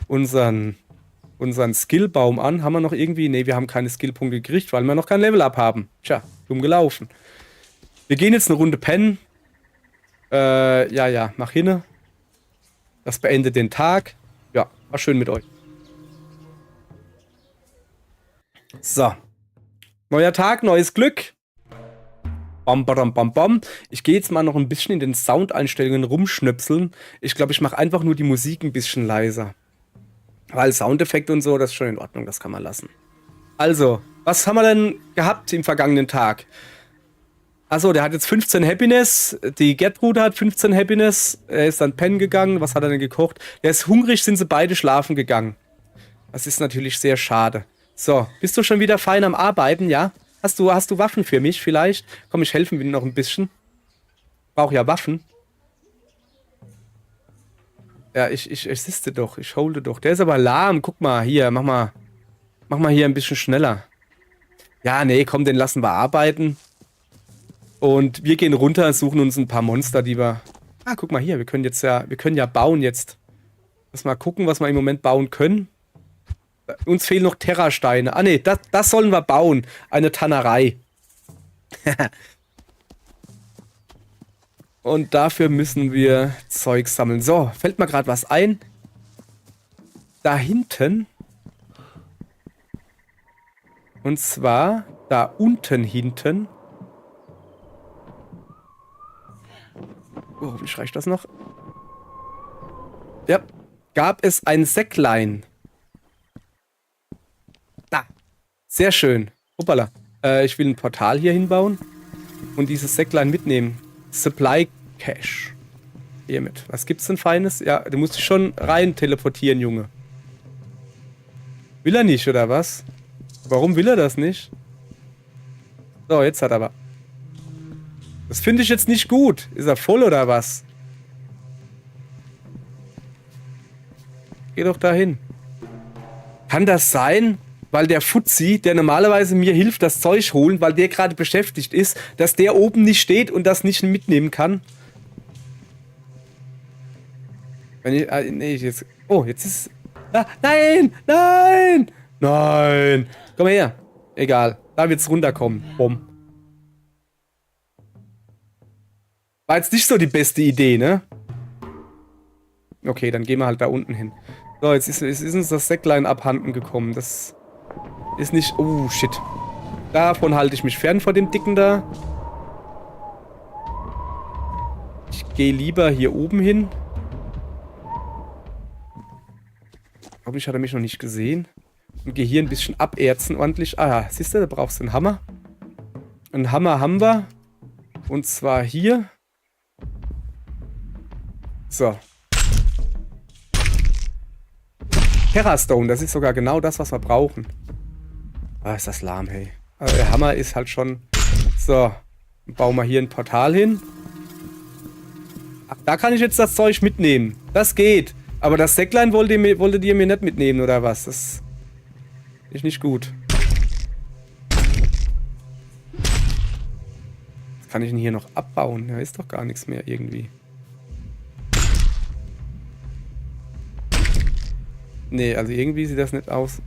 unseren Skillbaum an. Haben wir noch irgendwie? Ne, wir haben keine Skillpunkte gekriegt, weil wir noch kein Level-Up haben. Tja, dumm gelaufen. Wir gehen jetzt eine Runde pennen. Mach hinne. Das beendet den Tag. Ja, war schön mit euch. So. Neuer Tag, neues Glück. Bam, bam, bam, bam. Ich gehe jetzt mal noch ein bisschen in den Soundeinstellungen rumschnöpseln. Ich glaube, ich mache einfach nur die Musik ein bisschen leiser. Weil Soundeffekte und so, das ist schon in Ordnung, das kann man lassen. Also, was haben wir denn gehabt im vergangenen Tag? Achso, der hat jetzt 15 Happiness. Die Gertrude hat 15 Happiness. Er ist dann pennen gegangen. Was hat er denn gekocht? Der ist hungrig, sind sie beide schlafen gegangen. Das ist natürlich sehr schade. So, bist du schon wieder fein am Arbeiten, ja? Hast du Waffen für mich vielleicht? Komm, ich helfe mir noch ein bisschen. Brauche ja Waffen. Ja, ich assiste doch. Ich holde doch. Der ist aber lahm. Guck mal, hier, mach mal hier ein bisschen schneller. Ja, nee, komm, den lassen wir arbeiten. Und wir gehen runter, suchen uns ein paar Monster, die wir... Ah, guck mal hier, wir können ja bauen jetzt. Lass mal gucken, was wir im Moment bauen können. Uns fehlen noch Terrasteine. Ah, nee, das sollen wir bauen. Eine Tannerei. Und dafür müssen wir Zeug sammeln. So, fällt mir gerade was ein. Da hinten. Und zwar da unten hinten. Oh, hoffentlich reicht das noch. Ja, gab es ein Säcklein. Da. Sehr schön. Hoppala. Ich will ein Portal hier hinbauen und dieses Säcklein mitnehmen. Supply Cache. Hiermit. Was gibt's denn Feines? Ja, du musst dich schon rein teleportieren, Junge. Will er nicht, oder was? Warum will er das nicht? So, jetzt hat er aber. Das finde ich jetzt nicht gut. Ist er voll oder was? Geh doch dahin. Kann das sein, weil der Fuzzi, der normalerweise mir hilft, das Zeug holen, weil der gerade beschäftigt ist, dass der oben nicht steht und das nicht mitnehmen kann? Wenn ich, nee, jetzt... Oh, jetzt ist... Ah, nein! Nein! Nein! Komm her. Egal. Da wird's runterkommen. Bumm. War jetzt nicht so die beste Idee, ne? Okay, dann gehen wir halt da unten hin. So, jetzt ist uns das Säcklein abhanden gekommen. Das ist nicht... Oh, shit. Davon halte ich mich fern vor dem Dicken da. Ich gehe lieber hier oben hin. Hoffentlich hat er mich noch nicht gesehen. Und gehe hier ein bisschen aberzen ordentlich. Ah, siehst du, da brauchst du einen Hammer. Einen Hammer haben wir. Und zwar hier. So. Terrastone, das ist sogar genau das, was wir brauchen. Ah, ist das lahm, hey. Also der Hammer ist halt schon... So. Dann bauen wir hier ein Portal hin. Ach, da kann ich jetzt das Zeug mitnehmen. Das geht. Aber das Säcklein wolltet ihr mir nicht mitnehmen, oder was? Das ist nicht gut. Was kann ich denn hier noch abbauen? Da ist doch gar nichts mehr irgendwie. Nee, also irgendwie sieht das nicht aus.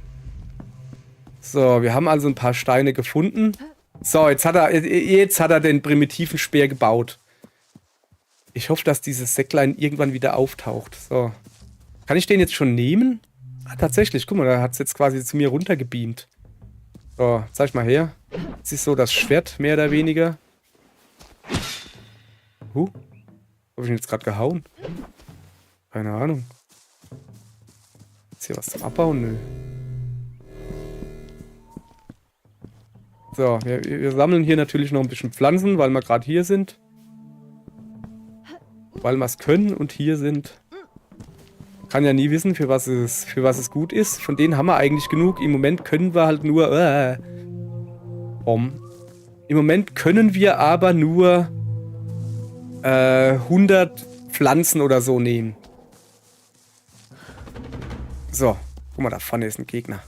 So, wir haben also ein paar Steine gefunden. So, jetzt hat er den primitiven Speer gebaut. Ich hoffe, dass dieses Säcklein irgendwann wieder auftaucht. So. Kann ich den jetzt schon nehmen? Ah, tatsächlich. Guck mal, da hat es jetzt quasi zu mir runtergebeamt. So, zeig mal her. Das ist so das Schwert, mehr oder weniger. Habe ich ihn jetzt gerade gehauen? Keine Ahnung. Ist hier was zum Abbauen? Nö. So, wir sammeln hier natürlich noch ein bisschen Pflanzen, weil wir gerade hier sind. Weil wir es können und hier sind. Kann ja nie wissen, für was es gut ist. Von denen haben wir eigentlich genug. Im Moment können wir halt nur... Im Moment können wir aber nur 100 Pflanzen oder so nehmen. So, guck mal, da vorne ist ein Gegner.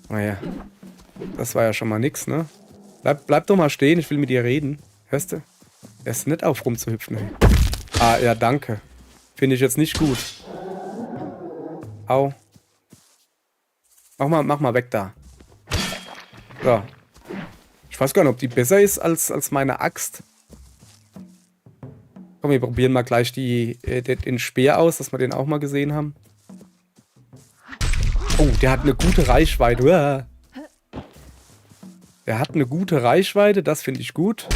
Naja, das war ja schon mal nix, ne? Bleib doch mal stehen, ich will mit dir reden. Hörst du? Er ist nicht auf rumzuhüpfen, ey. Ah, ja, danke. Finde ich jetzt nicht gut. Au. Mach mal weg da. So. Ich weiß gar nicht, ob die besser ist als meine Axt. Komm, wir probieren mal gleich den Speer aus, dass wir den auch mal gesehen haben. Oh, der hat eine gute Reichweite. Der hat eine gute Reichweite, das finde ich gut.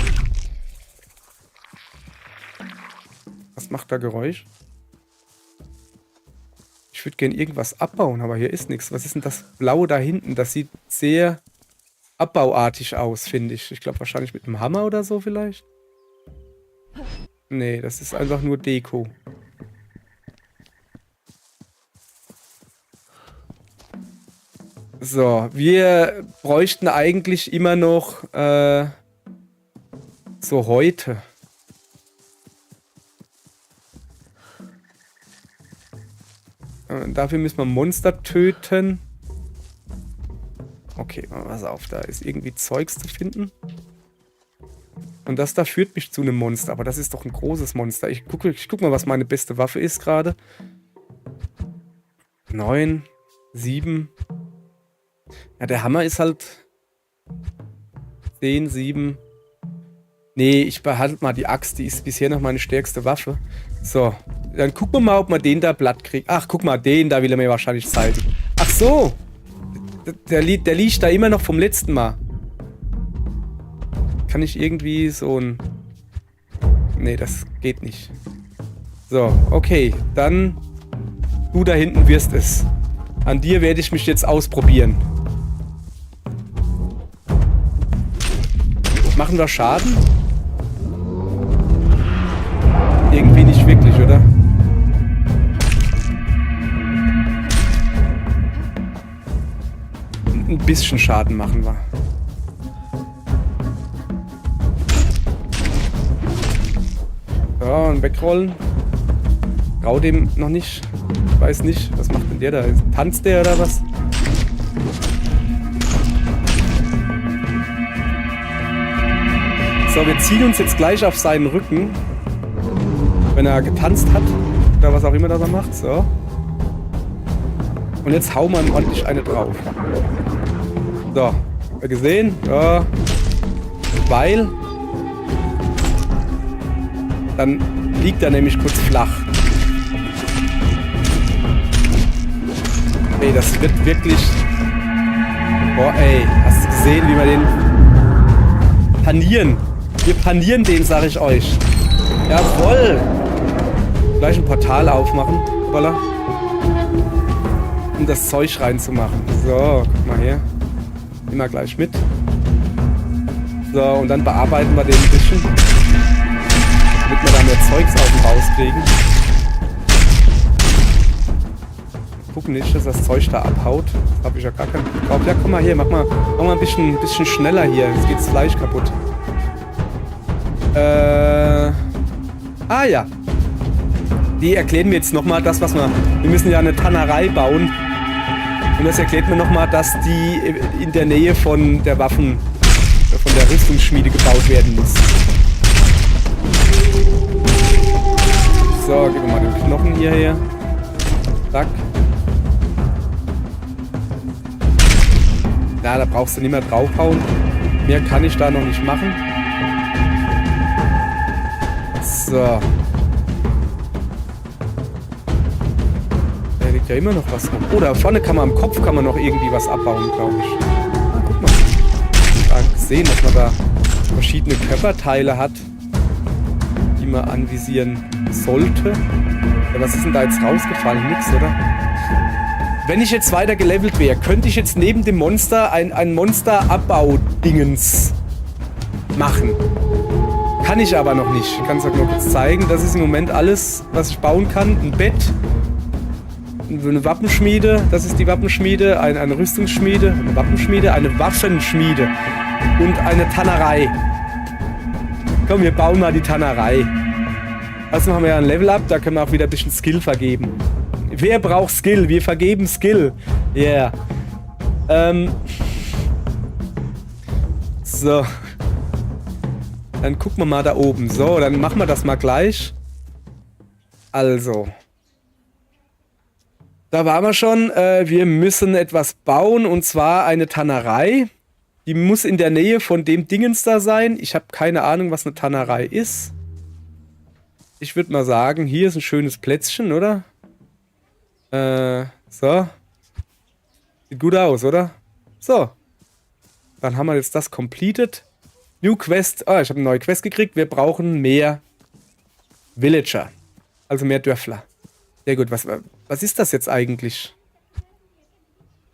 Was macht da Geräusch? Ich würde gerne irgendwas abbauen, aber hier ist nichts. Was ist denn das Blaue da hinten? Das sieht sehr abbauartig aus, finde ich. Ich glaube wahrscheinlich mit einem Hammer oder so vielleicht. Nee, das ist einfach nur Deko. So, wir bräuchten eigentlich immer noch so Häute. Dafür müssen wir Monster töten. Okay, pass auf, da ist irgendwie Zeugs zu finden. Und das da führt mich zu einem Monster. Aber das ist doch ein großes Monster. Ich guck mal, was meine beste Waffe ist gerade. 9, 7. Ja, der Hammer ist halt 10, 7. Nee, ich behalte mal die Axt. Die ist bisher noch meine stärkste Waffe. So, dann gucken wir mal, ob man den da platt kriegt. Ach, guck mal, den da will er mir wahrscheinlich zeigen. Ach so. Der liegt da immer noch vom letzten Mal. Kann ich irgendwie so ein... Nee, das geht nicht. So, okay. Dann du da hinten wirst es. An dir werde ich mich jetzt ausprobieren. Machen wir Schaden? Irgendwie nicht wirklich, oder? Ein bisschen Schaden machen wir. So, und wegrollen. Trau dem noch nicht. Ich weiß nicht. Was macht denn der da? Tanzt der oder was? So, wir ziehen uns jetzt gleich auf seinen Rücken. Wenn er getanzt hat. Oder was auch immer das er macht. So. Und jetzt hauen wir ihm ordentlich eine drauf. So. Habt ihr gesehen? Ja. Weil. Dann liegt er nämlich kurz flach. Ey, das wird wirklich... Boah, ey. Hast du gesehen, wie wir den panieren? Wir panieren den, sag ich euch. Jawoll. Gleich ein Portal aufmachen. Voila. Um das Zeug reinzumachen. So, guck mal hier. Nehmen wir gleich mit. So, und dann bearbeiten wir den ein bisschen. Damit wir da mehr Zeugs aus dem Haus kriegen. Gucken nicht, dass das Zeug da abhaut. Das habe ich ja gar keinen Bock drauf. Ja, guck mal hier, mach mal ein bisschen schneller hier. Jetzt geht das Fleisch kaputt. Ah ja. Die erklären mir jetzt nochmal das, was wir müssen ja eine Tannerei bauen. Und das erklärt mir nochmal, dass die in der Nähe von der Waffen, von der Rüstungsschmiede gebaut werden muss. So, geben wir mal den Knochen hierher. Zack. Na, da brauchst du nicht mehr draufhauen. Mehr kann ich da noch nicht machen. So. Da liegt ja immer noch was rum. Oh, da vorne kann man am Kopf noch irgendwie was abbauen, glaube ich. Ah, guck mal. Da gesehen, dass man da verschiedene Körperteile hat, die man anvisieren sollte. Ja, was ist denn da jetzt rausgefallen? Nix, oder? Wenn ich jetzt weiter gelevelt wäre, könnte ich jetzt neben dem Monster ein Monster-Abbau-Dingens machen. Kann ich aber noch nicht. Ich kann es euch nur kurz zeigen. Das ist im Moment alles, was ich bauen kann. Ein Bett, eine Wappenschmiede, das ist die Wappenschmiede, eine Rüstungsschmiede, eine Wappenschmiede, eine Waffenschmiede und eine Tannerei. Komm, wir bauen mal die Tannerei. Also machen wir ja ein Level-Up, da können wir auch wieder ein bisschen Skill vergeben. Wer braucht Skill? Wir vergeben Skill. Yeah. So. Dann gucken wir mal da oben. So, dann machen wir das mal gleich. Also. Da waren wir schon. Wir müssen etwas bauen, und zwar eine Tannerei. Die muss in der Nähe von dem Dingens da sein. Ich habe keine Ahnung, was eine Tannerei ist. Ich würde mal sagen, hier ist ein schönes Plätzchen, oder? So. Sieht gut aus, oder? So. dann haben wir jetzt das completed. New Quest. Ah, ich habe eine neue Quest gekriegt. Wir brauchen mehr Villager. Also mehr Dörfler. Sehr gut. Was ist das jetzt eigentlich?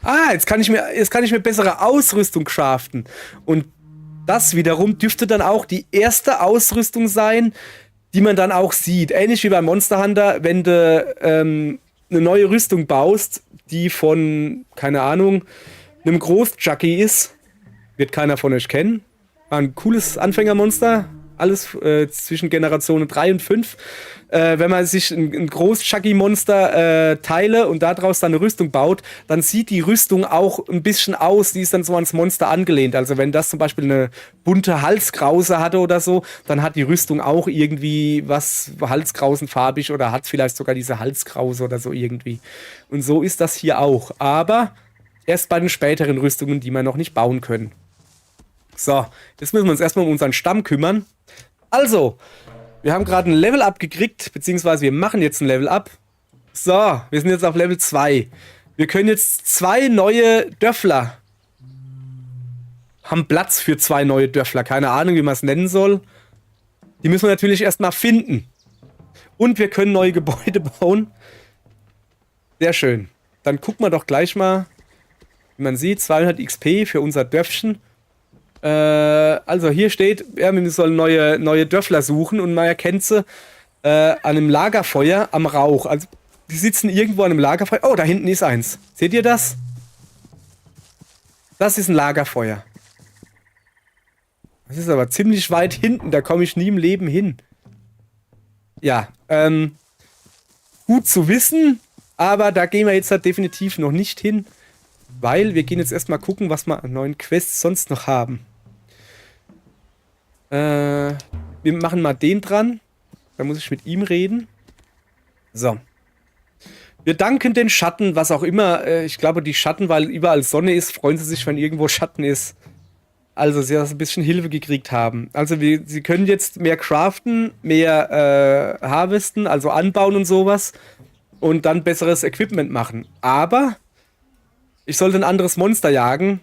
Ah, jetzt kann ich mir bessere Ausrüstung craften. Und das wiederum dürfte dann auch die erste Ausrüstung sein, die man dann auch sieht. Ähnlich wie bei Monster Hunter, wenn du eine neue Rüstung baust, die von, keine Ahnung, einem Großjucky ist. Wird keiner von euch kennen. War ein cooles Anfängermonster. Alles zwischen Generationen 3 und 5. Wenn man sich ein Groß-Chucky-Monster teile und daraus dann eine Rüstung baut, dann sieht die Rüstung auch ein bisschen aus, die ist dann so ans Monster angelehnt. Also wenn das zum Beispiel eine bunte Halskrause hatte oder so, dann hat die Rüstung auch irgendwie was halskrausenfarbig oder hat vielleicht sogar diese Halskrause oder so irgendwie. Und so ist das hier auch. Aber erst bei den späteren Rüstungen, die wir noch nicht bauen können. So, jetzt müssen wir uns erstmal um unseren Stamm kümmern. Also, wir haben gerade ein Level-Up gekriegt, beziehungsweise wir machen jetzt ein Level-Up. So, wir sind jetzt auf Level 2. Wir können jetzt 2 neue Dörfler. Haben Platz für 2 neue Dörfler. Keine Ahnung, wie man es nennen soll. Die müssen wir natürlich erstmal finden. Und wir können neue Gebäude bauen. Sehr schön. Dann gucken wir doch gleich mal, wie man sieht, 200 XP für unser Dörfchen. Also hier steht, ja, wir sollen neue Dörfler suchen und man erkennt sie an einem Lagerfeuer am Rauch. Also die sitzen irgendwo an einem Lagerfeuer. Oh, da hinten ist eins. Seht ihr das? Das ist ein Lagerfeuer. Das ist aber ziemlich weit hinten, da komme ich nie im Leben hin. Ja, gut zu wissen, aber da gehen wir jetzt halt definitiv noch nicht hin, weil wir gehen jetzt erstmal gucken, was wir an neuen Quests sonst noch haben. Wir machen mal den dran. Da muss ich mit ihm reden. So. Wir danken den Schatten, was auch immer. Ich glaube, die Schatten, weil überall Sonne ist, freuen sie sich, wenn irgendwo Schatten ist. Also, sie ein bisschen Hilfe gekriegt haben. Also, sie können jetzt mehr craften, mehr harvesten, also anbauen und sowas. Und dann besseres Equipment machen. Aber ich sollte ein anderes Monster jagen,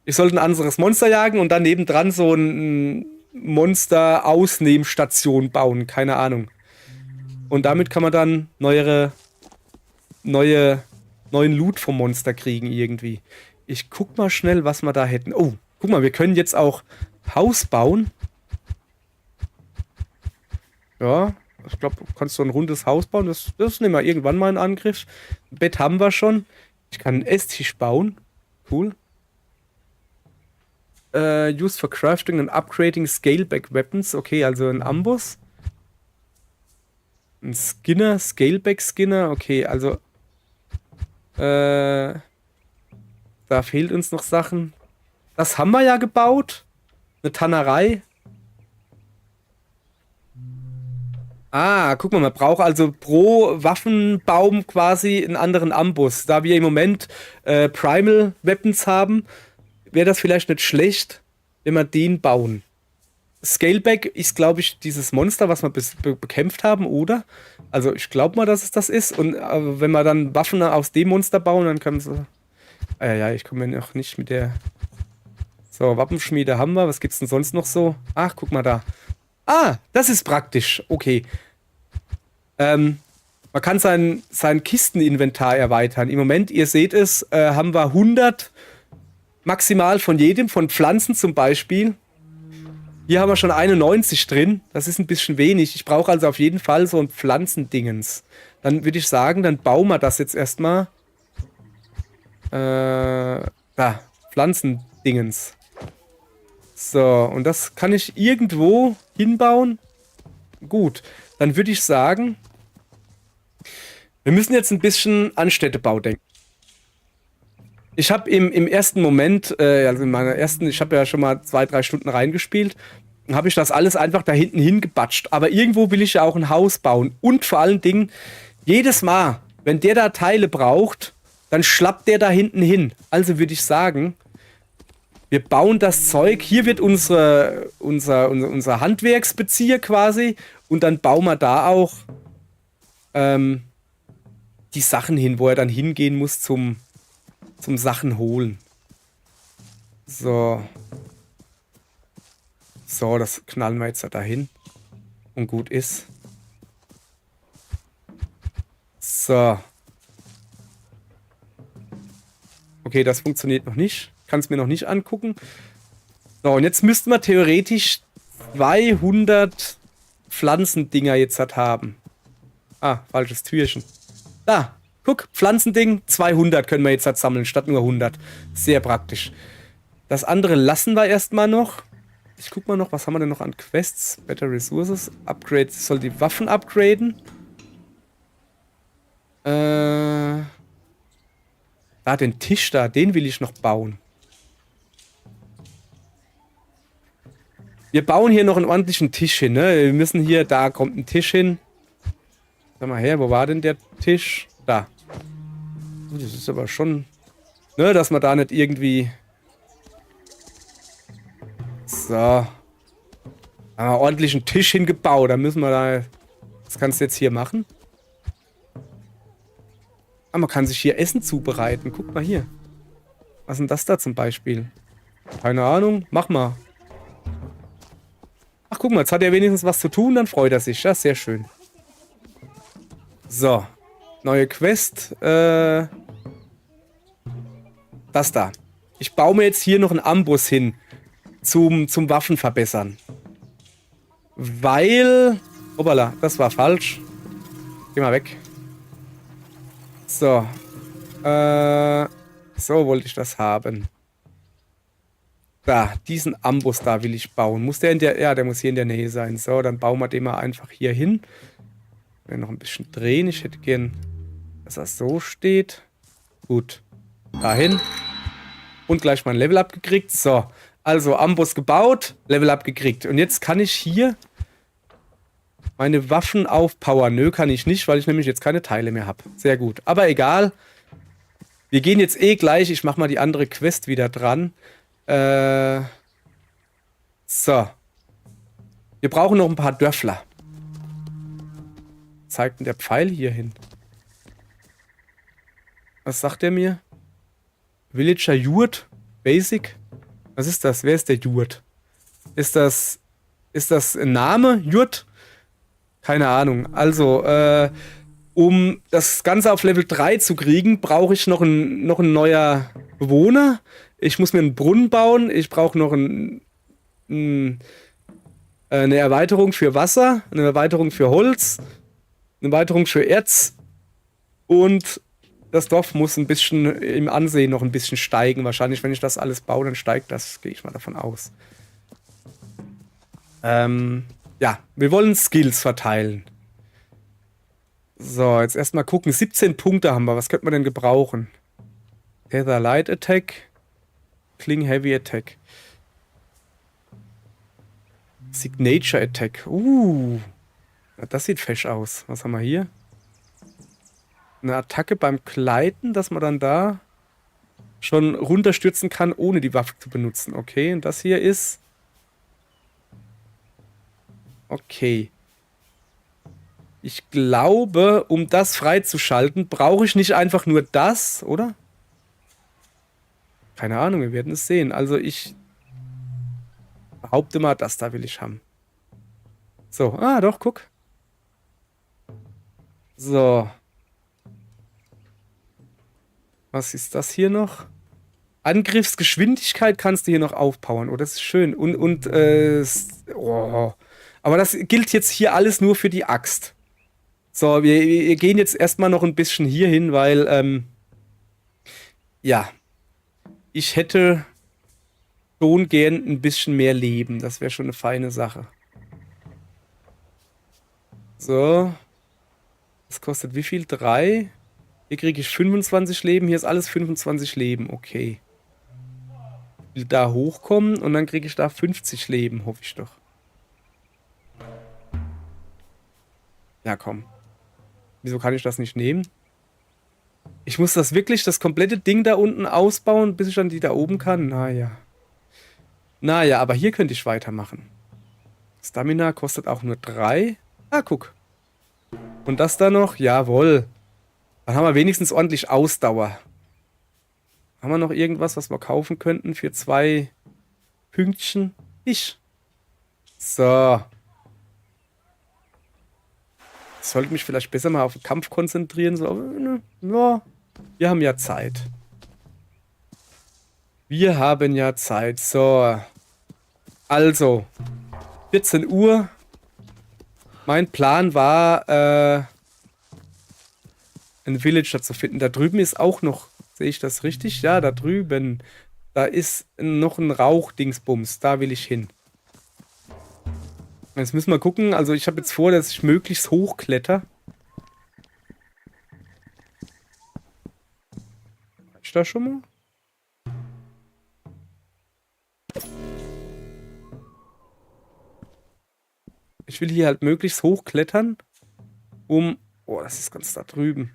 ich sollte ein anderes Monster jagen und dann nebendran so ein Monster-Ausnehmstation bauen. Keine Ahnung. Und damit kann man dann neuen Loot vom Monster kriegen irgendwie. Ich guck mal schnell, was wir da hätten. Oh, guck mal, wir können jetzt auch Haus bauen. Ja, ich glaube, du kannst so ein rundes Haus bauen. Das nehmen wir irgendwann mal in Angriff. Ein Bett haben wir schon. Ich kann einen Esstisch bauen. Cool. Used for crafting and upgrading scaleback weapons. Okay, also ein Amboss. Ein Skinner, Scaleback Skinner. Okay, also da fehlt uns noch Sachen. Das haben wir ja gebaut. Eine Tannerei. Ah, guck mal, man braucht also pro Waffenbaum quasi einen anderen Amboss. Da wir im Moment Primal Weapons haben, wäre das vielleicht nicht schlecht, wenn wir den bauen. Scaleback ist, glaube ich, dieses Monster, was wir bekämpft haben, oder? Also ich glaube mal, dass es das ist. Und wenn wir dann Waffen aus dem Monster bauen, dann können sie... ja, ich komme ja noch nicht mit der... So, Wappenschmiede haben wir. Was gibt's denn sonst noch so? Ach, guck mal da. Ah, das ist praktisch. Okay. Man kann sein Kisteninventar erweitern. Im Moment, ihr seht es, haben wir 100 maximal von jedem, von Pflanzen zum Beispiel. Hier haben wir schon 91 drin. Das ist ein bisschen wenig. Ich brauche also auf jeden Fall so ein Pflanzendingens. Dann würde ich sagen, dann bauen wir das jetzt erstmal. Da, Pflanzendingens. So, und das kann ich irgendwo hinbauen. Gut, dann würde ich sagen, wir müssen jetzt ein bisschen an Städtebau denken. Ich habe im ersten Moment, also in meiner ersten, ich habe ja schon mal 2-3 Stunden reingespielt, habe ich das alles einfach da hinten hingebatscht. Aber irgendwo will ich ja auch ein Haus bauen. Und vor allen Dingen, jedes Mal, wenn der da Teile braucht, dann schlappt der da hinten hin. Also würde ich sagen, wir bauen das Zeug. Hier wird unser Handwerksbezirk quasi. Und dann bauen wir da auch die Sachen hin, wo er dann hingehen muss zum zum Sachen holen. So. So, das knallen wir jetzt da dahin. Und gut ist. So. Okay, das funktioniert noch nicht. Kann es mir noch nicht angucken. So, und jetzt müssten wir theoretisch 200 Pflanzendinger jetzt haben. Ah, falsches Türchen. Da, guck, Pflanzending, 200 können wir jetzt sammeln, statt nur 100. Sehr praktisch. Das andere lassen wir erstmal noch. Ich guck mal noch, was haben wir denn noch an Quests? Better Resources, Upgrade, soll die Waffen upgraden. Da, den Tisch da, den will ich noch bauen. Wir bauen hier noch einen ordentlichen Tisch hin, ne? Wir müssen hier, da kommt ein Tisch hin. Sag mal her, wo war denn der Tisch? Da. Das ist aber schon, ne, dass man da nicht irgendwie... So. Haben wir ordentlich einen Tisch hingebaut. Da müssen wir da... Was kannst du jetzt hier machen? Ah, man kann sich hier Essen zubereiten. Guck mal hier. Was ist denn das da zum Beispiel? Keine Ahnung. Mach mal. Ach, guck mal, jetzt hat er wenigstens was zu tun, dann freut er sich. Ja, sehr schön. So. Neue Quest. Das da. Ich baue mir jetzt hier noch einen Amboss hin. Zum Waffen verbessern. Weil... Hoppala, das war falsch. Geh mal weg. So. So wollte ich das haben. Da, diesen Amboss da will ich bauen. Muss der in der... Ja, der muss hier in der Nähe sein. So, dann bauen wir den mal einfach hier hin. Wir noch ein bisschen drehen. Ich hätte gern, dass das so steht. Gut. Dahin. Und gleich mal ein Level up gekriegt. So. Also, Amboss gebaut, Level up gekriegt. Und jetzt kann ich hier meine Waffen aufpowern. Nö, kann ich nicht, weil ich nämlich jetzt keine Teile mehr habe. Sehr gut. Aber egal. Wir gehen jetzt eh gleich. Ich mache mal die andere Quest wieder dran. So. Wir brauchen noch ein paar Dörfler. Zeigt denn der Pfeil hier hin? Was sagt er mir? Villager Jurt? Basic? Was ist das? Wer ist der Jurt? Ist das ein Name? Jurt? Keine Ahnung. Also, um das Ganze auf Level 3 zu kriegen, brauche ich noch ein neuer Bewohner. Ich muss mir einen Brunnen bauen. Ich brauche noch eine Erweiterung für Wasser, eine Erweiterung für Holz, eine Erweiterung für Erz. Und das Dorf muss ein bisschen im Ansehen noch ein bisschen steigen. Wahrscheinlich, wenn ich das alles baue, dann steigt das. Gehe ich mal davon aus. Ja, wir wollen Skills verteilen. So, jetzt erstmal gucken. 17 Punkte haben wir. Was könnte man denn gebrauchen? Tether Light Attack. Kling Heavy Attack. Signature Attack. Das sieht fesch aus. Was haben wir hier? Eine Attacke beim Gleiten, dass man dann da schon runterstürzen kann, ohne die Waffe zu benutzen. Okay, und das hier ist... Okay. Ich glaube, um das freizuschalten, brauche ich nicht einfach nur das, oder? Keine Ahnung, wir werden es sehen. Also ich behaupte mal, das da will ich haben. So, doch, guck. So. Was ist das hier noch? Angriffsgeschwindigkeit kannst du hier noch aufpowern. Oh, das ist schön. Aber das gilt jetzt hier alles nur für die Axt. So, wir gehen jetzt erstmal noch ein bisschen hier hin, weil, ja. Ich hätte schon gern ein bisschen mehr Leben. Das wäre schon eine feine Sache. So. Das kostet wie viel? 3? Hier kriege ich 25 Leben. Hier ist alles 25 Leben. Okay. Ich will da hochkommen und dann kriege ich da 50 Leben, hoffe ich doch. Ja, komm. Wieso kann ich das nicht nehmen? Ich muss das wirklich, das komplette Ding da unten ausbauen, bis ich dann die da oben kann? Naja. Naja, aber hier könnte ich weitermachen. Stamina kostet auch nur 3. Ah, guck. Und das da noch? Jawohl. Dann haben wir wenigstens ordentlich Ausdauer. Haben wir noch irgendwas, was wir kaufen könnten für 2 Pünktchen? So. Ich sollte mich vielleicht besser mal auf den Kampf konzentrieren. So. Ja, wir haben ja Zeit. Wir haben ja Zeit. So. Also. 14 Uhr. Mein Plan war, einen Villager zu finden. Da drüben ist auch noch, sehe ich das richtig? Ja, da drüben. Da ist noch ein Rauchdingsbums. Da will ich hin. Jetzt müssen wir gucken. Also ich habe jetzt vor, dass ich möglichst hochkletter. Reicht da schon mal? Ich will hier halt möglichst hochklettern, um... Oh, das ist ganz da drüben.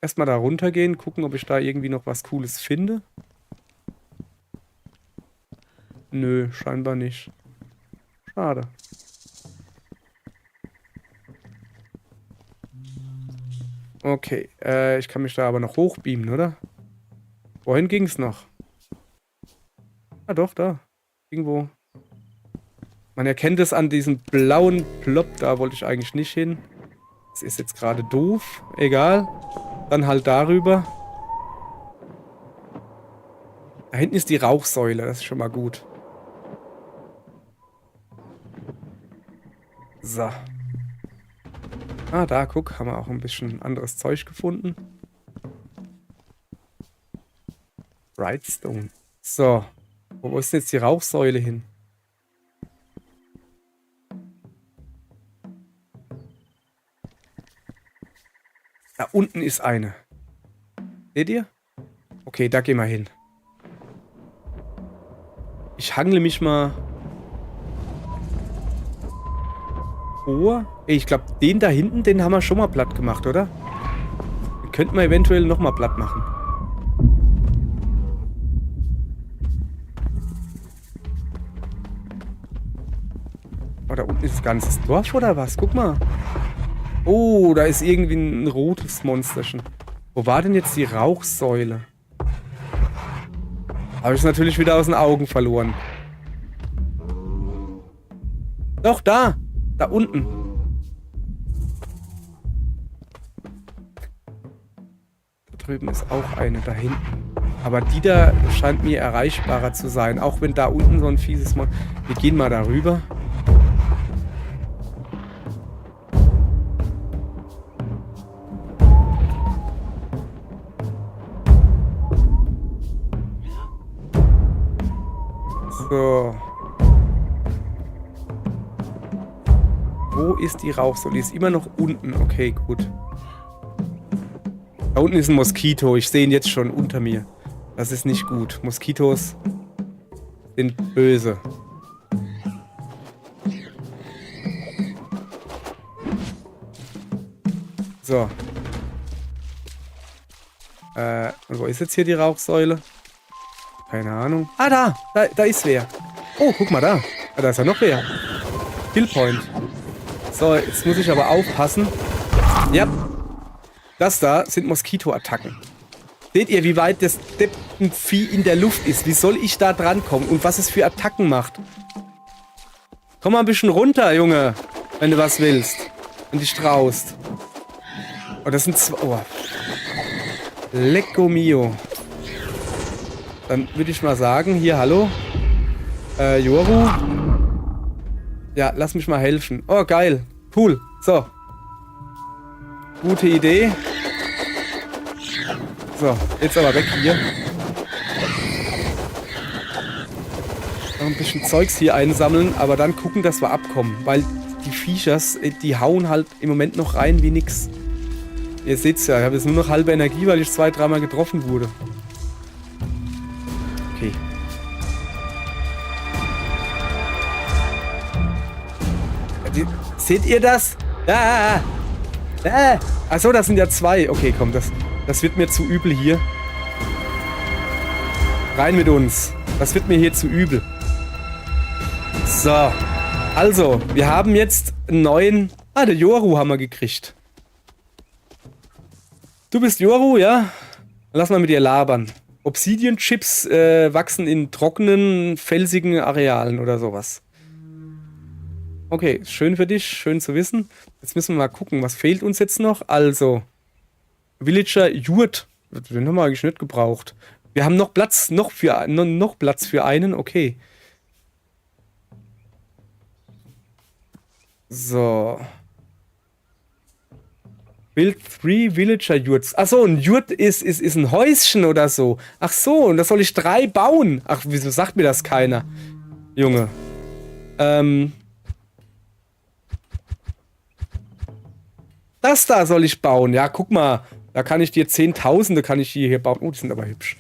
Erstmal da runtergehen, gucken, ob ich da irgendwie noch was Cooles finde. Nö, scheinbar nicht. Schade. Okay, ich kann mich da aber noch hochbeamen, oder? Wohin ging's noch? Ah doch, da. Irgendwo. Man erkennt es an diesem blauen Plop, da wollte ich eigentlich nicht hin. Das ist jetzt gerade doof. Egal. Dann halt darüber. Da hinten ist die Rauchsäule, das ist schon mal gut. So. Ah, da, guck, haben wir auch ein bisschen anderes Zeug gefunden. Brightstone. So. Wo ist denn jetzt die Rauchsäule hin? Da unten ist eine. Seht ihr? Okay, da gehen wir hin. Ich hangle mich mal vor. Ey, ich glaube, den da hinten, den haben wir schon mal platt gemacht, oder? Den könnten wir eventuell nochmal platt machen. Oh, da unten ist das ganze Dorf, oder was? Guck mal. Oh, da ist irgendwie ein rotes Monsterchen. Wo war denn jetzt die Rauchsäule? Habe ich es natürlich wieder aus den Augen verloren. Doch, da. Da unten. Da drüben ist auch eine, da hinten. Aber die da scheint mir erreichbarer zu sein. Auch wenn da unten so ein fieses Monster... Wir gehen mal darüber. So. Wo ist die Rauchsäule? Die ist immer noch unten. Okay, gut. Da unten ist ein Moskito. Ich sehe ihn jetzt schon unter mir. Das ist nicht gut. Moskitos sind böse. So. Und wo ist jetzt hier die Rauchsäule? Keine Ahnung. Ah, da ist wer. Oh, guck mal da. Ah, da ist ja noch wer. Killpoint. So, jetzt muss ich aber aufpassen. Ja. Das da sind Moskito-Attacken. Seht ihr, wie weit das Vieh in der Luft ist? Wie soll ich da drankommen? Und was es für Attacken macht? Komm mal ein bisschen runter, Junge. Wenn du was willst. Wenn du dich traust. Oh, das sind zwei... Oh. Lecco mio. Dann würde ich mal sagen, hier, hallo. Yoru. Ja, lass mich mal helfen. Oh, geil. Cool. So. Gute Idee. So, jetzt aber weg hier. Noch ein bisschen Zeugs hier einsammeln, aber dann gucken, dass wir abkommen. Weil die Viechers, die hauen halt im Moment noch rein wie nix. Ihr seht's ja, ich habe jetzt nur noch halbe Energie, weil ich 2-3 Mal getroffen wurde. Okay. Seht ihr das? Achso, das sind ja 2. Okay, komm, das wird mir zu übel hier. Rein mit uns. Das wird mir hier zu übel. So. Also, wir haben jetzt einen neuen... Ah, der Yoru haben wir gekriegt. Du bist Yoru, ja? Lass mal mit dir labern. Obsidian-Chips wachsen in trockenen, felsigen Arealen oder sowas. Okay, schön für dich, schön zu wissen. Jetzt müssen wir mal gucken, was fehlt uns jetzt noch? Also, Villager Jurt. Den haben wir eigentlich nicht gebraucht. Wir haben noch Platz, noch Platz für einen, okay. So. Build 3 Villager Yurts. Achso, ein Jurt ist ein Häuschen oder so. Ach so, und da soll ich 3 bauen. Ach, wieso sagt mir das keiner? Junge. Das da soll ich bauen. Ja, guck mal. Da kann ich dir Zehntausende kann ich hier bauen. Oh, die sind aber hübsch.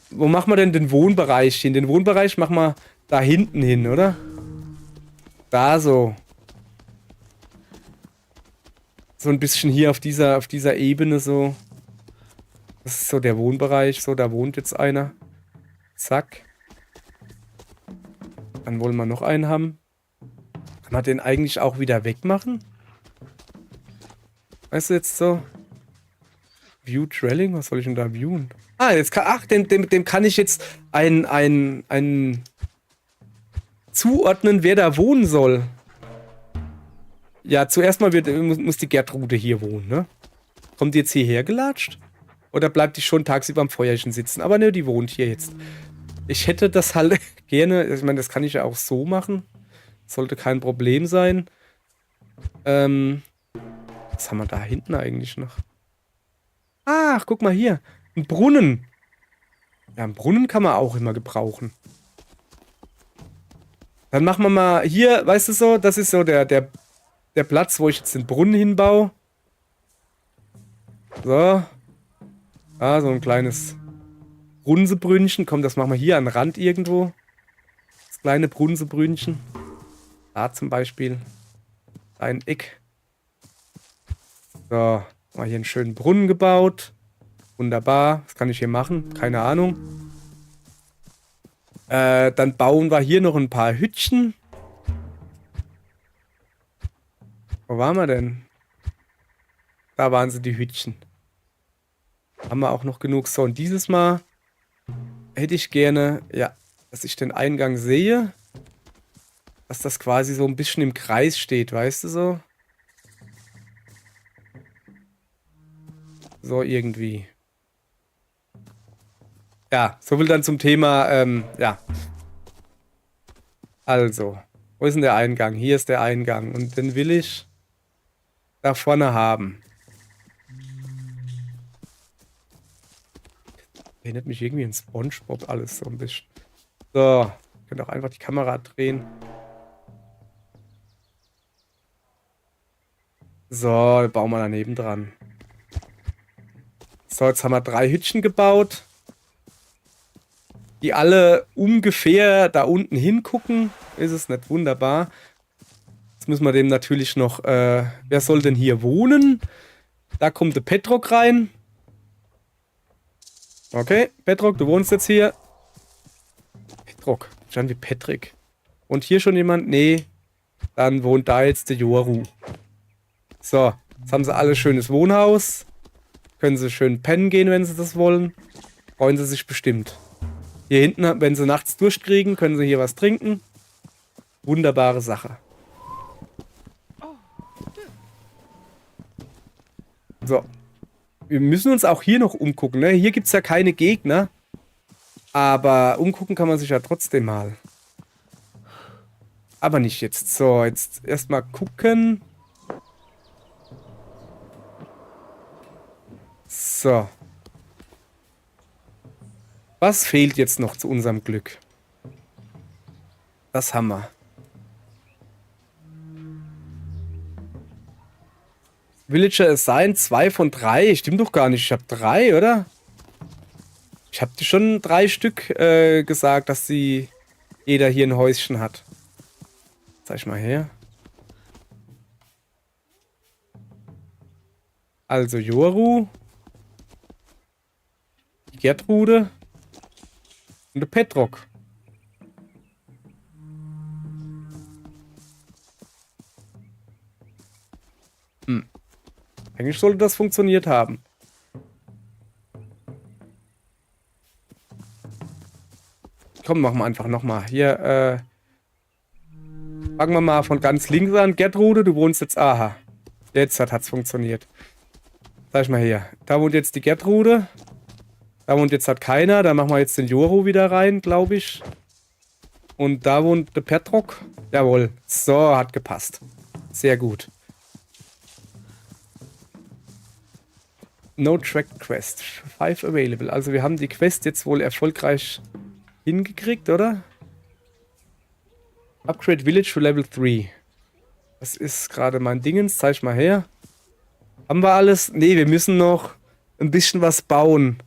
Wo machen wir denn den Wohnbereich hin? Den Wohnbereich machen wir da hinten hin, oder? Da so. So ein bisschen hier auf dieser Ebene so. Das ist so der Wohnbereich. So, da wohnt jetzt einer. Zack. Dann wollen wir noch einen haben. Kann man den eigentlich auch wieder wegmachen? Weißt du jetzt so? View Trailing? Was soll ich denn da viewen? Ah, jetzt kann. Ach, dem kann ich jetzt ein zuordnen, wer da wohnen soll. Ja, zuerst mal muss die Gertrude hier wohnen, ne? Kommt die jetzt hierher gelatscht? Oder bleibt die schon tagsüber am Feuerchen sitzen? Aber ne, die wohnt hier jetzt. Ich hätte das halt gerne. Ich meine, das kann ich ja auch so machen. Sollte kein Problem sein. Was haben wir da hinten eigentlich noch? Ach, guck mal hier. Ein Brunnen. Ja, einen Brunnen kann man auch immer gebrauchen. Dann machen wir mal hier, weißt du so, das ist so der Platz, wo ich jetzt den Brunnen hinbaue. So. Ah, so ein kleines Brunsebrünnchen. Komm, das machen wir hier an den Rand irgendwo. Das kleine Brunsebrünnchen. Da zum Beispiel. Ein Eck. So. Mal hier einen schönen Brunnen gebaut. Wunderbar. Was kann ich hier machen? Keine Ahnung. Dann bauen wir hier noch ein paar Hütchen. Wo waren wir denn? Da waren sie, die Hütchen. Haben wir auch noch genug. So, und dieses Mal hätte ich gerne, ja, dass ich den Eingang sehe. Dass das quasi so ein bisschen im Kreis steht, weißt du so? So irgendwie. Ja, so viel dann zum Thema, ja. Also, wo ist denn der Eingang? Hier ist der Eingang. Und den will ich da vorne haben. Erinnert mich irgendwie an SpongeBob alles so ein bisschen. So, ich könnte auch einfach die Kamera drehen. So, bauen wir daneben dran. So, jetzt haben wir 3 Hütchen gebaut. Die alle ungefähr da unten hingucken. Ist es nicht wunderbar? Jetzt müssen wir dem natürlich noch, wer soll denn hier wohnen? Da kommt der Petrok rein. Okay, Petrok, du wohnst jetzt hier. Petrok, schon wie Patrick. Und hier schon jemand? Nee. Dann wohnt da jetzt der Joru. So, jetzt haben sie alle schönes Wohnhaus. Können sie schön pennen gehen, wenn sie das wollen. Freuen sie sich bestimmt. Hier hinten, wenn sie nachts durchkriegen, können sie hier was trinken. Wunderbare Sache. So. Wir müssen uns auch hier noch umgucken, ne? Hier gibt es ja keine Gegner. Aber umgucken kann man sich ja trotzdem mal. Aber nicht jetzt. So, jetzt erstmal gucken. So. Was fehlt jetzt noch zu unserem Glück? Das haben wir. Villager Assign 2 von 3. Stimmt doch gar nicht. Ich habe 3, oder? Ich habe dir schon 3 Stück gesagt, dass jeder hier ein Häuschen hat. Zeig ich mal her. Also Joru. Die Gertrude. Und der Petrok. Eigentlich sollte das funktioniert haben. Komm, machen wir einfach nochmal. Hier, fangen wir mal von ganz links an. Gertrude, du wohnst jetzt... Aha. Jetzt hat's funktioniert. Sag ich mal hier. Da wohnt jetzt die Gertrude. Da wohnt jetzt halt keiner. Da machen wir jetzt den Joro wieder rein, glaube ich. Und da wohnt der Petrok. Jawohl. So, hat gepasst. Sehr gut. No Track Quest. 5 available. Also wir haben die Quest jetzt wohl erfolgreich hingekriegt, oder? Upgrade Village to Level 3. Das ist gerade mein Dingens. Zeig ich mal her. Haben wir alles? Ne, wir müssen noch ein bisschen was bauen.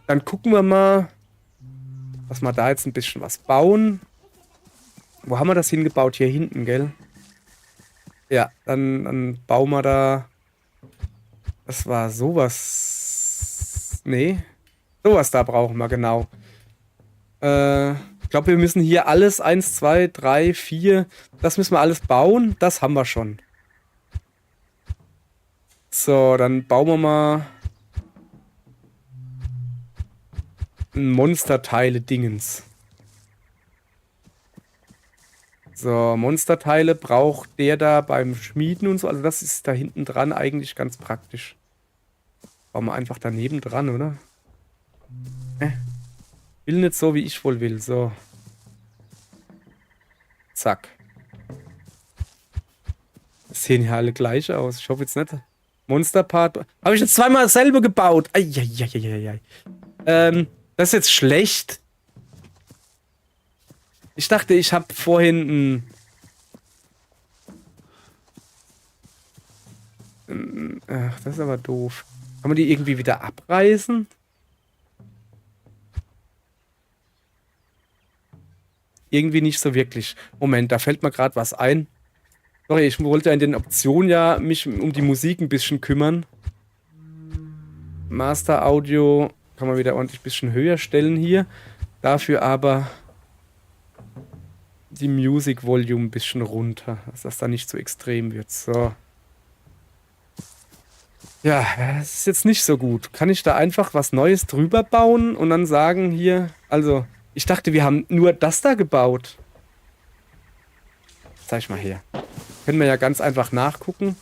Dann gucken wir mal, dass wir da jetzt ein bisschen was bauen. Wo haben wir das hingebaut? Hier hinten, gell? Ja, dann bauen wir da... Das war sowas... Nee. Sowas da brauchen wir, genau. Ich glaube, wir müssen hier alles 1, 2, 3, 4... Das müssen wir alles bauen. Das haben wir schon. So, dann bauen wir mal... ein Monsterteile-Dingens. So, Monsterteile braucht der da beim Schmieden und so. Also das ist da hinten dran eigentlich ganz praktisch. Bauen wir einfach daneben dran, oder? Will nicht so, wie ich wohl will. So. Zack. Das sehen ja alle gleich aus. Ich hoffe jetzt nicht. Monsterpart. Habe ich jetzt zweimal dasselbe gebaut. Eieieiei. Das ist jetzt schlecht. Ich dachte, ich habe vorhin ach, das ist aber doof. Kann man die irgendwie wieder abreißen? Irgendwie nicht so wirklich. Moment, da fällt mir gerade was ein. Sorry, ich wollte in den Optionen ja mich um die Musik ein bisschen kümmern. Master Audio kann man wieder ordentlich ein bisschen höher stellen hier. Dafür aber die Music Volume ein bisschen runter, dass das da nicht so extrem wird. So. Ja, das ist jetzt nicht so gut. Kann ich da einfach was Neues drüber bauen und dann sagen hier, also, ich dachte, wir haben nur das da gebaut. Zeig ich mal her. Können wir ja ganz einfach nachgucken.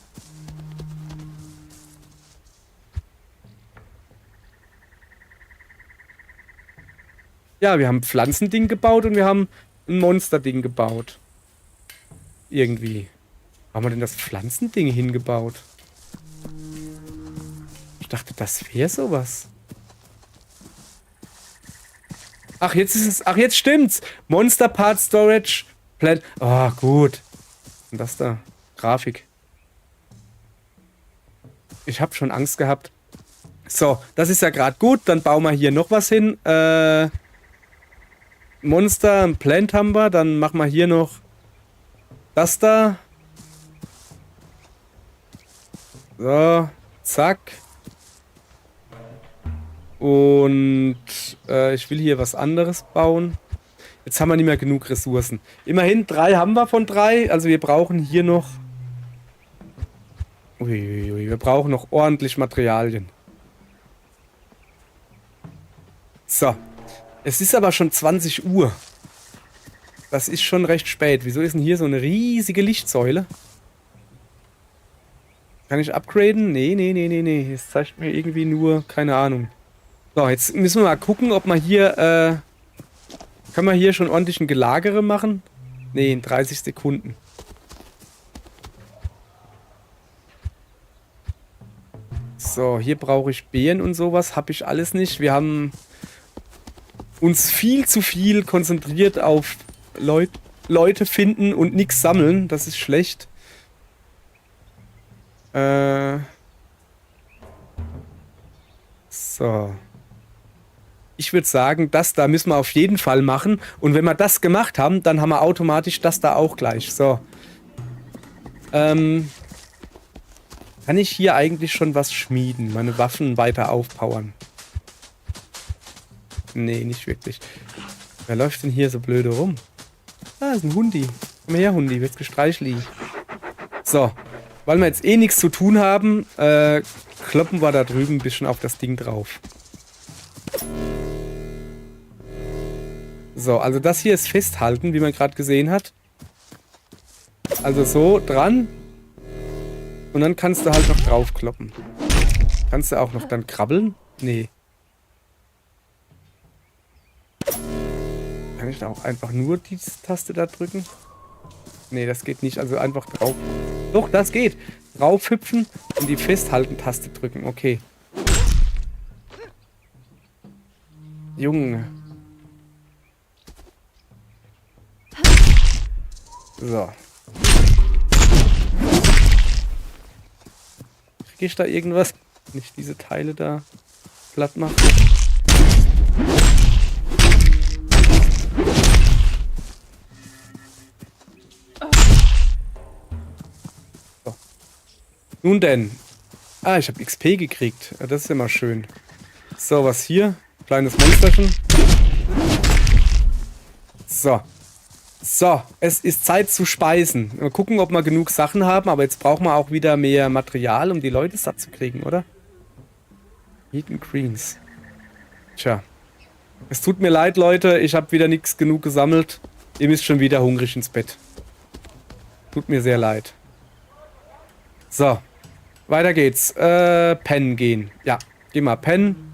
Ja, wir haben ein Pflanzending gebaut und wir haben ein Monsterding gebaut. Irgendwie. Wo haben wir denn das Pflanzending hingebaut? Ich dachte, das wäre sowas. Ach, jetzt ist es. Ach, jetzt stimmt's. Monster Part Storage. Plan. Oh, gut. Und das da. Grafik. Ich habe schon Angst gehabt. So, das ist ja gerade gut. Dann bauen wir hier noch was hin. Monster, ein Plant haben wir. Dann machen wir hier noch das da. So, zack. Und ich will hier was anderes bauen. Jetzt haben wir nicht mehr genug Ressourcen. Immerhin 3 haben wir von 3. Also wir brauchen hier noch... Uiuiui, wir brauchen noch ordentlich Materialien. So. Es ist aber schon 20 Uhr. Das ist schon recht spät. Wieso ist denn hier so eine riesige Lichtsäule? Kann ich upgraden? Nee. Es zeigt mir irgendwie nur, keine Ahnung. So, jetzt müssen wir mal gucken, ob wir hier, können wir hier schon ordentlich ein Gelagere machen? Nee, in 30 Sekunden. So, hier brauche ich Beeren und sowas. Habe ich alles nicht. Wir haben uns viel zu viel konzentriert auf Leute finden und nichts sammeln. Das ist schlecht. So. Ich würde sagen, das da müssen wir auf jeden Fall machen. Und wenn wir das gemacht haben, dann haben wir automatisch das da auch gleich. So. Kann ich hier eigentlich schon was schmieden? Meine Waffen weiter aufpowern? Nee, nicht wirklich. Wer läuft denn hier so blöde rum? Ah, ist ein Hundi. Komm her, Hundi, wird's gestreichelt. So. Weil wir jetzt eh nichts zu tun haben, kloppen wir da drüben ein bisschen auf das Ding drauf. So, also das hier ist Festhalten, wie man gerade gesehen hat. Also so dran. Und dann kannst du halt noch draufkloppen. Kannst du auch noch dann krabbeln? Nee. Kann ich da auch einfach nur die Taste da drücken? Nee, das geht nicht. Also einfach drauf. Doch, das geht. Draufhüpfen und die Festhalten-Taste drücken. Okay. Junge. So. Kriege ich da irgendwas? Nicht diese Teile da platt machen. So. Nun denn. Ah, ich habe XP gekriegt. Ja, das ist immer schön. So, was hier? Kleines Monsterchen. So. So, es ist Zeit zu speisen. Mal gucken, ob wir genug Sachen haben, aber jetzt brauchen wir auch wieder mehr Material, um die Leute satt zu kriegen, oder? Eaten Greens. Tja. Es tut mir leid, Leute, ich habe wieder nichts genug gesammelt. Ihr müsst schon wieder hungrig ins Bett. Tut mir sehr leid. So. Weiter geht's. Pennen gehen. Ja, geh mal pennen.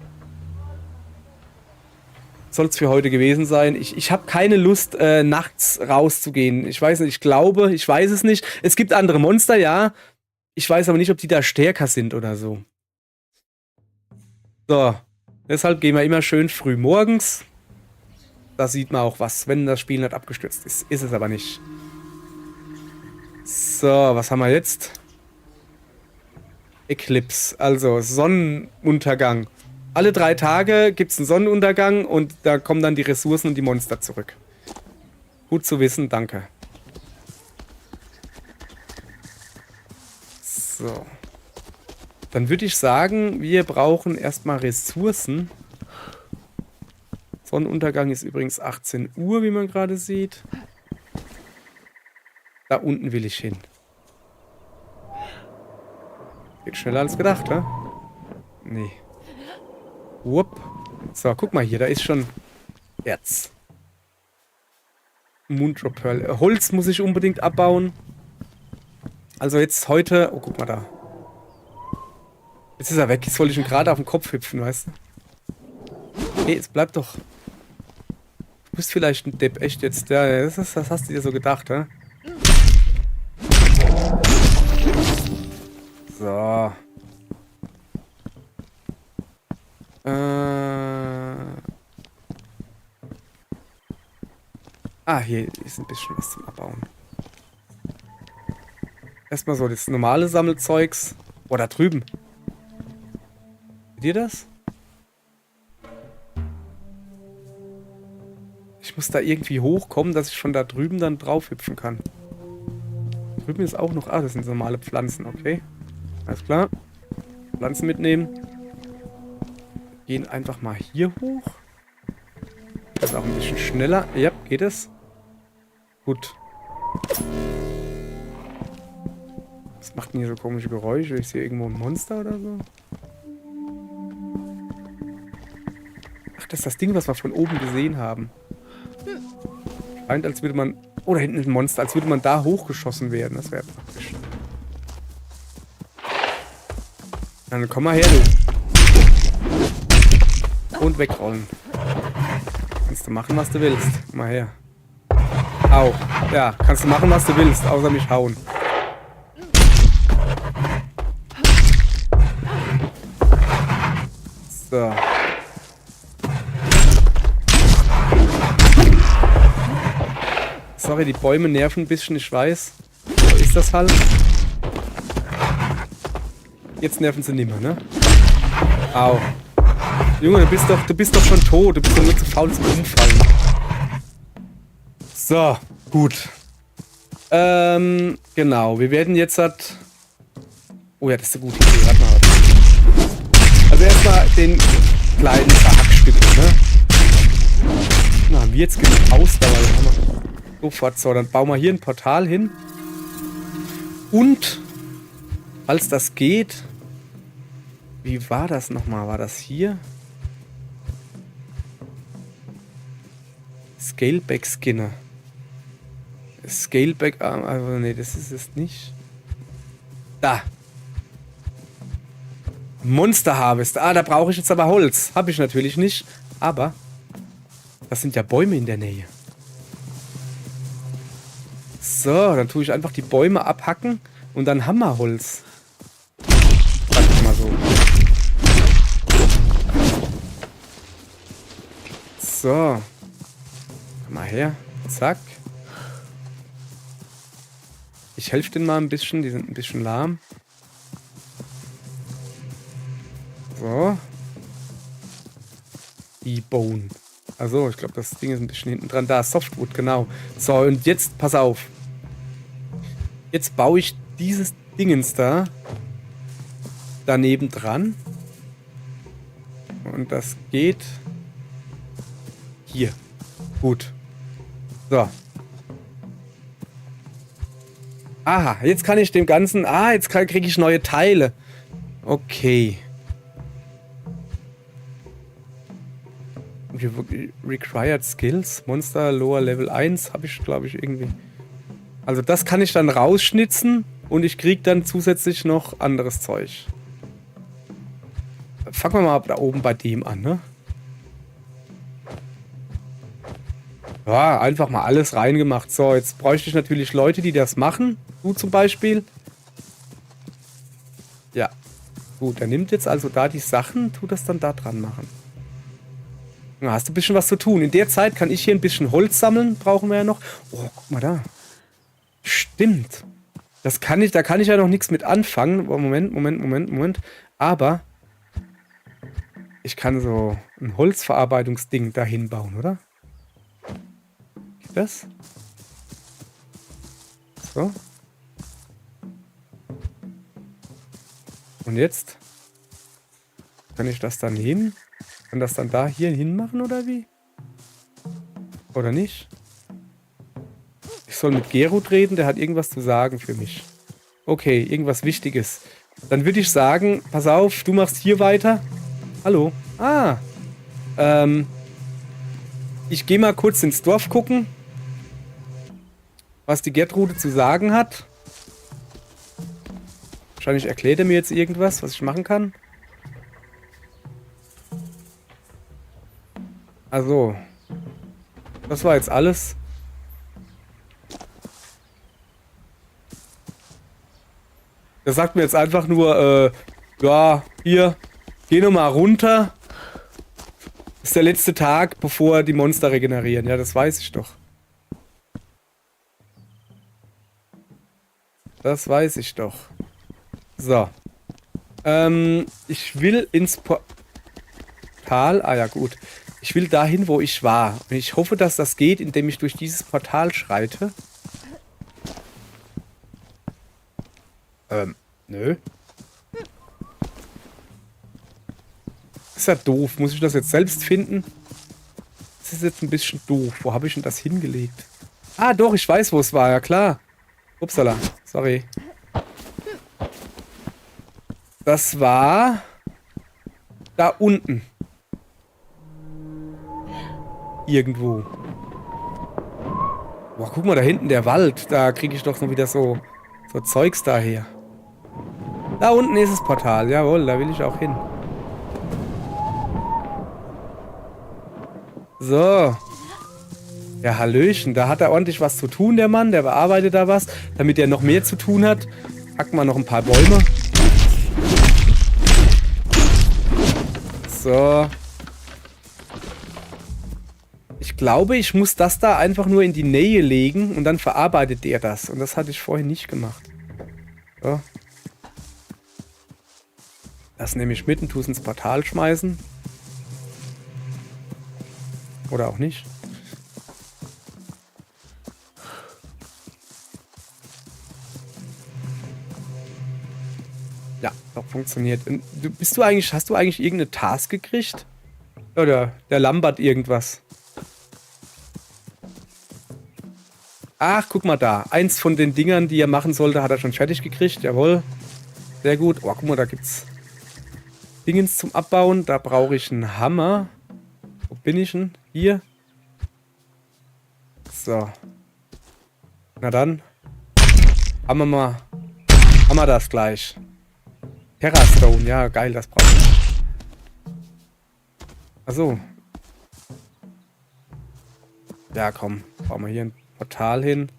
Soll es für heute gewesen sein. Ich habe keine Lust, nachts rauszugehen. Ich weiß nicht, ich glaube, ich weiß es nicht. Es gibt andere Monster, ja. Ich weiß aber nicht, ob die da stärker sind oder so. So. Deshalb gehen wir immer schön früh morgens. Da sieht man auch was, wenn das Spiel nicht abgestürzt ist. Ist es aber nicht. So, was haben wir jetzt? Eclipse, also Sonnenuntergang. Alle 3 Tage gibt es einen Sonnenuntergang und da kommen dann die Ressourcen und die Monster zurück. Gut zu wissen, danke. So. Dann würde ich sagen, wir brauchen erstmal Ressourcen. Sonnenuntergang ist übrigens 18 Uhr, wie man gerade sieht. Da unten will ich hin. Geht schneller als gedacht, ne? Nee. Wupp. So, guck mal hier, da ist schon Erz. Moondrop Pearl. Holz muss ich unbedingt abbauen. Also jetzt heute... Oh, guck mal da. Jetzt ist er weg. Jetzt wollte ich ihn gerade auf den Kopf hüpfen, weißt du? Hey, es bleibt doch... Du bist vielleicht ein Depp, echt jetzt. Ja, das hast du dir so gedacht, hä? So. Ah, hier ist ein bisschen was zum Abbauen. Erstmal so das normale Sammelzeugs. Oh, da drüben. Seht ihr das? Ich muss da irgendwie hochkommen, dass ich von da drüben dann drauf hüpfen kann. Da drüben ist auch noch... Ah, das sind normale Pflanzen, okay. Alles klar. Pflanzen mitnehmen. Gehen einfach mal hier hoch. Das ist auch ein bisschen schneller. Ja, geht es? Gut. Was macht denn hier so komische Geräusche? Ist hier irgendwo ein Monster oder so? Ach, das ist das Ding, was wir von oben gesehen haben. Scheint, als würde man... Oh, da hinten ist ein Monster. Als würde man da hochgeschossen werden. Das wäre praktisch. Dann komm mal her, du. Und wegrollen. Kannst du machen, was du willst. Komm mal her. Au. Ja, kannst du machen, was du willst, außer mich hauen. So. Sorry, die Bäume nerven ein bisschen, ich weiß. So ist das halt. Jetzt nerven sie nicht mehr, ne? Au. Junge, du bist doch schon tot. Du bist doch nur zu faul zum Umfallen. So, gut. Genau. Wir werden jetzt halt... Oh ja, das ist eine gute Idee. Warte mal. Also erstmal den kleinen Verhackstück, ne? Na, haben wir jetzt genug Ausdauer. Sofort so, dann bauen wir hier ein Portal hin. Und, falls das geht... Wie war das nochmal? War das hier? Scaleback-Skinner. Scaleback, aber nee, das ist es nicht. Da. Monster Harvest. Ah, da brauche ich jetzt aber Holz. Habe ich natürlich nicht. Aber das sind ja Bäume in der Nähe. So, dann tue ich einfach die Bäume abhacken und dann Hammerholz. Sag ich mal so. So. Komm mal her. Zack. Ich helfe denen mal ein bisschen. Die sind ein bisschen lahm. So. Die Bone. Also, ich glaube, das Ding ist ein bisschen hinten dran. Da, Softwood, genau. So, und jetzt, pass auf. Jetzt baue ich dieses Dingens da daneben dran. Und das geht hier. Gut. So. Aha, jetzt kann ich dem Ganzen... Ah, jetzt kriege ich neue Teile. Okay. Required Skills. Monster Lower Level 1 habe ich, glaube ich, irgendwie... Also das kann ich dann rausschnitzen und ich kriege dann zusätzlich noch anderes Zeug. Fangen wir mal da oben bei dem an, ne? Ja, einfach mal alles reingemacht. So, jetzt bräuchte ich natürlich Leute, die das machen. Du zum Beispiel. Ja. Gut, er nimmt jetzt also da die Sachen, tut das dann da dran machen. Na, hast du ein bisschen was zu tun. In der Zeit kann ich hier ein bisschen Holz sammeln. Brauchen wir ja noch. Oh, guck mal da. Stimmt. Das kann ich, da kann ich ja noch nichts mit anfangen. Oh, Moment. Aber ich kann so ein Holzverarbeitungsding dahin bauen, oder? Geht das? So. Und jetzt kann ich das dann nehmen? Kann das dann da hier hin machen, oder wie? Oder nicht? Ich soll mit Gerut reden, der hat irgendwas zu sagen für mich. Okay, irgendwas Wichtiges. Dann würde ich sagen, pass auf, du machst hier weiter. Hallo. Ah. Ich gehe mal kurz ins Dorf gucken, was die Gertrude zu sagen hat. Wahrscheinlich erklärt er mir jetzt irgendwas, was ich machen kann. Also, das war jetzt alles. Der sagt mir jetzt einfach nur, ja, hier, geh nochmal runter. Das ist der letzte Tag, bevor die Monster regenerieren. Ja, das weiß ich doch. Das weiß ich doch. So. Ich will ins Portal. Ah ja, gut. Ich will dahin, wo ich war. Und ich hoffe, dass das geht, indem ich durch dieses Portal schreite. Nö. Ist ja doof. Muss ich das jetzt selbst finden? Das ist jetzt ein bisschen doof. Wo habe ich denn das hingelegt? Ah, doch, ich weiß, wo es war. Ja, klar. Upsala. Sorry. Das war da unten. Irgendwo. Boah, guck mal, da hinten der Wald. Da kriege ich doch noch wieder so Zeugs daher. Da unten ist das Portal. Jawohl, da will ich auch hin. So. Ja, Hallöchen. Da hat er ordentlich was zu tun, der Mann. Der bearbeitet da was. Damit er noch mehr zu tun hat, packen wir noch ein paar Bäume. So. Ich glaube, ich muss das da einfach nur in die Nähe legen und dann verarbeitet der das. Und das hatte ich vorhin nicht gemacht. So. Das nehme ich mit und tue es ins Portal schmeißen. Oder auch nicht. Ja, doch funktioniert. Und hast du eigentlich irgendeine Task gekriegt? Oder der Lambert irgendwas? Ach, guck mal da. Eins von den Dingern, die er machen sollte, hat er schon fertig gekriegt. Jawohl. Sehr gut. Oh, guck mal, da gibt's Dingens zum Abbauen. Da brauche ich einen Hammer. Wo bin ich denn? Hier. So. Na dann. Haben wir das gleich. Terrastone, ja, geil, das brauchen wir. Achso. Ja, komm. Bauen wir hier ein Portal hin.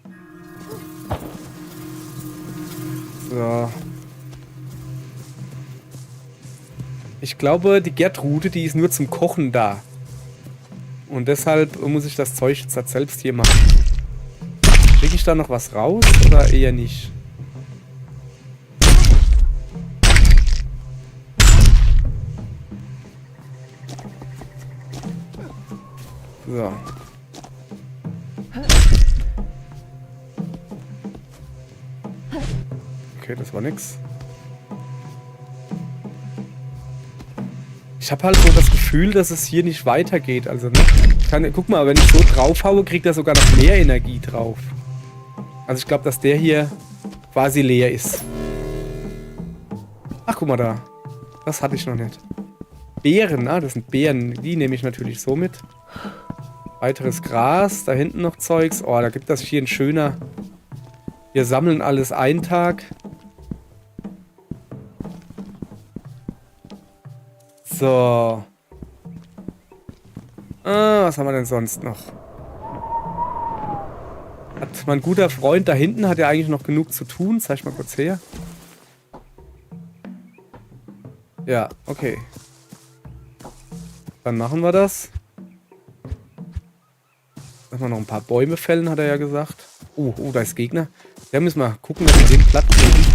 So. Ich glaube, die Gertrude, die ist nur zum Kochen da. Und deshalb muss ich das Zeug jetzt selbst hier machen. Kriege ich da noch was raus oder eher nicht? So. Okay, das war nix. Ich habe halt so das Gefühl, dass es hier nicht weitergeht. Also, ne? Guck mal, wenn ich so draufhaue, kriegt er sogar noch mehr Energie drauf. Also ich glaube, dass der hier quasi leer ist. Ach, guck mal da. Das hatte ich noch nicht. Beeren, ah, das sind Beeren. Die nehme ich natürlich so mit. Weiteres Gras, da hinten noch Zeugs. Oh, da gibt das hier ein schöner... Wir sammeln alles einen Tag. So. Was haben wir denn sonst noch? Hat mein guter Freund da hinten, hat ja eigentlich noch genug zu tun. Zeig ich mal kurz her. Ja, okay. Dann machen wir das. Lass mal noch ein paar Bäume fällen, hat er ja gesagt. Oh, da ist Gegner. Da müssen wir gucken, dass wir den platt kriegen.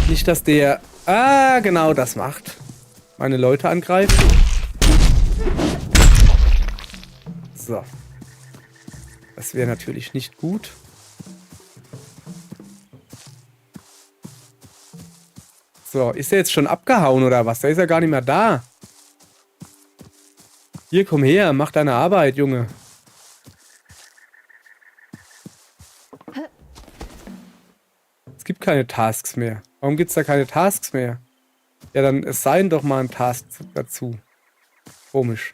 Nicht, dass der... Ah, genau das macht. Meine Leute angreift. So. Das wäre natürlich nicht gut. So, ist er jetzt schon abgehauen oder was? Der ist ja gar nicht mehr da. Hier, komm her, mach deine Arbeit, Junge. Es gibt keine Tasks mehr. Warum gibt es da keine Tasks mehr? Ja, dann es seien doch mal ein Task dazu. Komisch.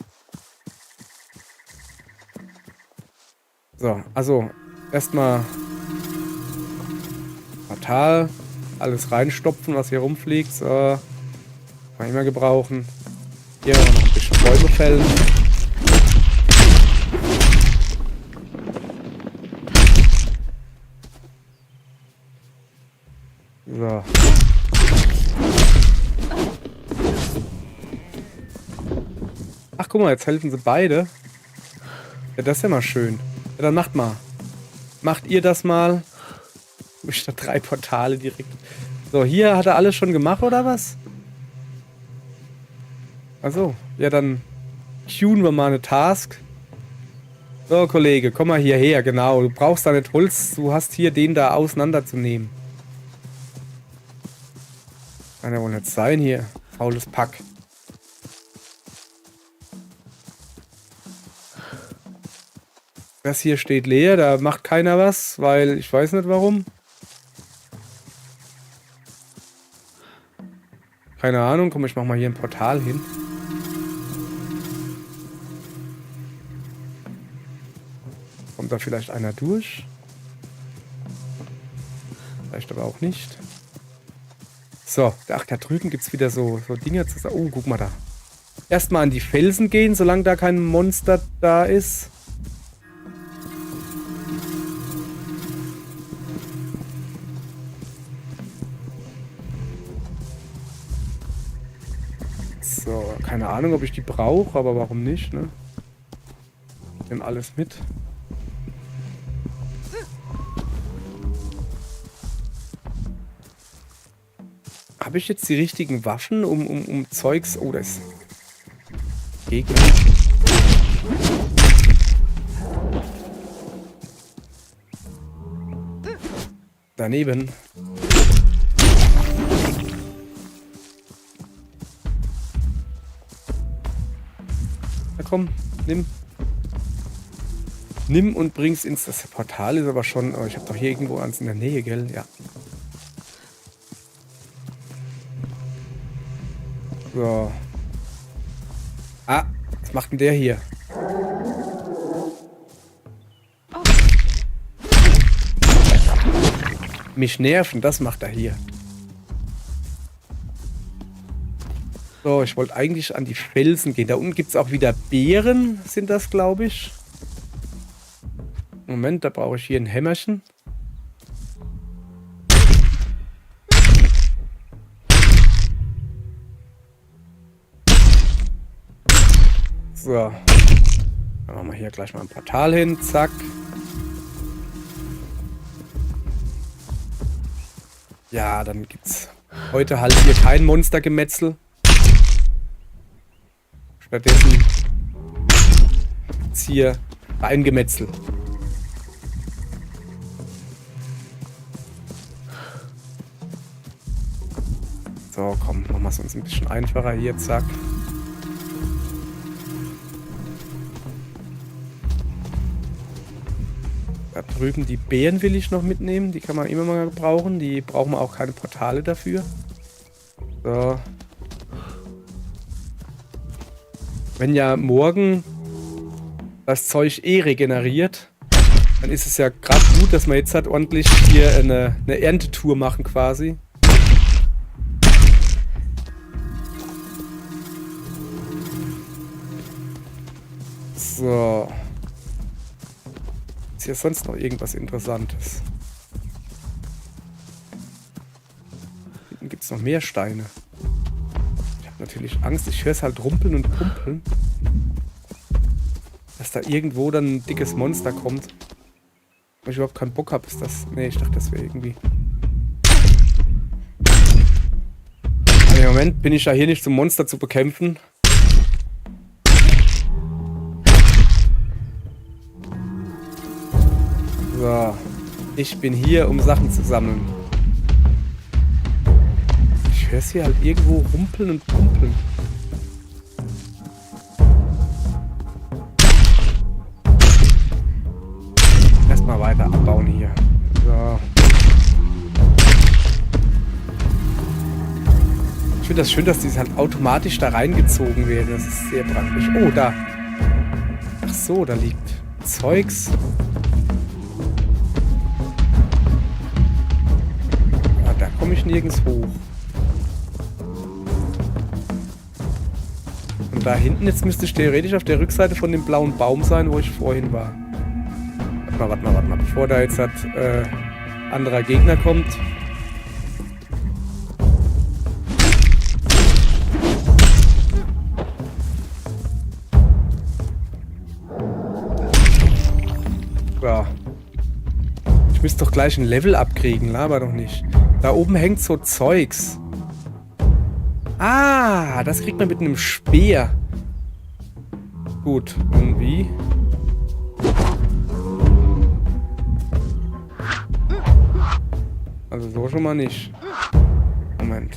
So, also erstmal Portal, alles reinstopfen, was hier rumfliegt. So, kann ich mal gebrauchen. Hier noch ein bisschen Bäume fällen. So. Ach, guck mal, jetzt helfen sie beide. Ja, das ist ja mal schön. Ja, dann macht mal. Macht ihr das mal? Statt 3 Portale direkt. So, hier hat er alles schon gemacht, oder was? Achso, ja, dann queuen wir mal eine Task. So, Kollege, komm mal hierher, genau. Du brauchst da nicht Holz, du hast hier den da auseinanderzunehmen. Kann ja wohl nicht sein hier. Faules Pack. Das hier steht leer, da macht keiner was, weil ich weiß nicht warum. Keine Ahnung, komm, ich mach mal hier ein Portal hin. Kommt da vielleicht einer durch? Vielleicht aber auch nicht. So, ach, da drüben gibt es wieder so Dinge zu sagen. Oh, guck mal da. Erstmal an die Felsen gehen, solange da kein Monster da ist. So, keine Ahnung, ob ich die brauche, aber warum nicht, ne? Ich nehme alles mit. Habe ich jetzt die richtigen Waffen, um Zeugs... Oh, das ist... Gegner. Daneben. Na komm, nimm. Nimm und bring's ins... Das Portal ist aber schon... Oh, ich habe doch hier irgendwo eins in der Nähe, gell? Ja. So. Ah, was macht denn der hier? Mich nerven, das macht er hier. So, ich wollte eigentlich an die Felsen gehen. Da unten gibt es auch wieder Beeren, sind das, glaube ich. Moment, da brauche ich hier ein Hämmerchen. So. Dann machen wir hier gleich mal ein Portal hin. Zack. Ja, dann gibt's heute halt hier kein Monstergemetzel. Stattdessen gibt's hier ein Gemetzel. So, komm, machen wir es uns ein bisschen einfacher hier. Zack. Da drüben die Beeren will ich noch mitnehmen. Die kann man immer mal brauchen. Die brauchen wir auch keine Portale dafür. So. Wenn ja morgen das Zeug eh regeneriert, dann ist es ja gerade gut, dass wir jetzt halt ordentlich hier eine Erntetour machen quasi. So. Ist hier sonst noch irgendwas Interessantes? Hinten gibt es noch mehr Steine. Ich habe natürlich Angst, ich höre es halt rumpeln und pumpeln. Dass da irgendwo dann ein dickes Monster kommt. Weil ich überhaupt keinen Bock habe, ist das... Nee, ich dachte, das wäre irgendwie... Aber im Moment bin ich ja hier nicht zum Monster zu bekämpfen. So. Ich bin hier, um Sachen zu sammeln. Ich höre es hier halt irgendwo rumpeln und pumpeln. Erstmal weiter abbauen hier. So. Ich finde das schön, dass die halt automatisch da reingezogen werden. Das ist sehr praktisch. Oh, da. Ach so, da liegt Zeugs. Ja, da komme ich nirgends hoch. Und da hinten, jetzt müsste ich theoretisch auf der Rückseite von dem blauen Baum sein, wo ich vorhin war. Warte mal. Bevor da jetzt anderer Gegner kommt. Ja. Ich müsste doch gleich ein Level abkriegen, laber doch nicht. Da oben hängt so Zeugs. Ah, das kriegt man mit einem Speer. Gut, und wie? Also so schon mal nicht. Moment.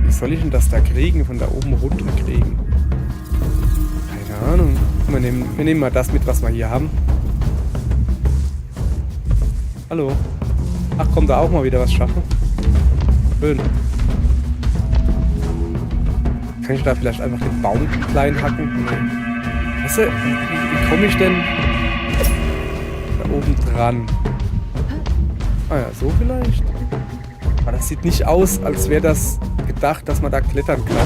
Wie soll ich denn das da kriegen? Von da oben runter kriegen? Keine Ahnung. Wir nehmen mal das mit, was wir hier haben. Hallo. Ach, kommt da auch mal wieder was schaffen? Schön. Kann ich da vielleicht einfach den Baum klein hacken? Nee. Weißt du, wie komme ich denn da oben dran? Ah ja, so vielleicht. Aber das sieht nicht aus, als wäre das gedacht, dass man da klettern kann.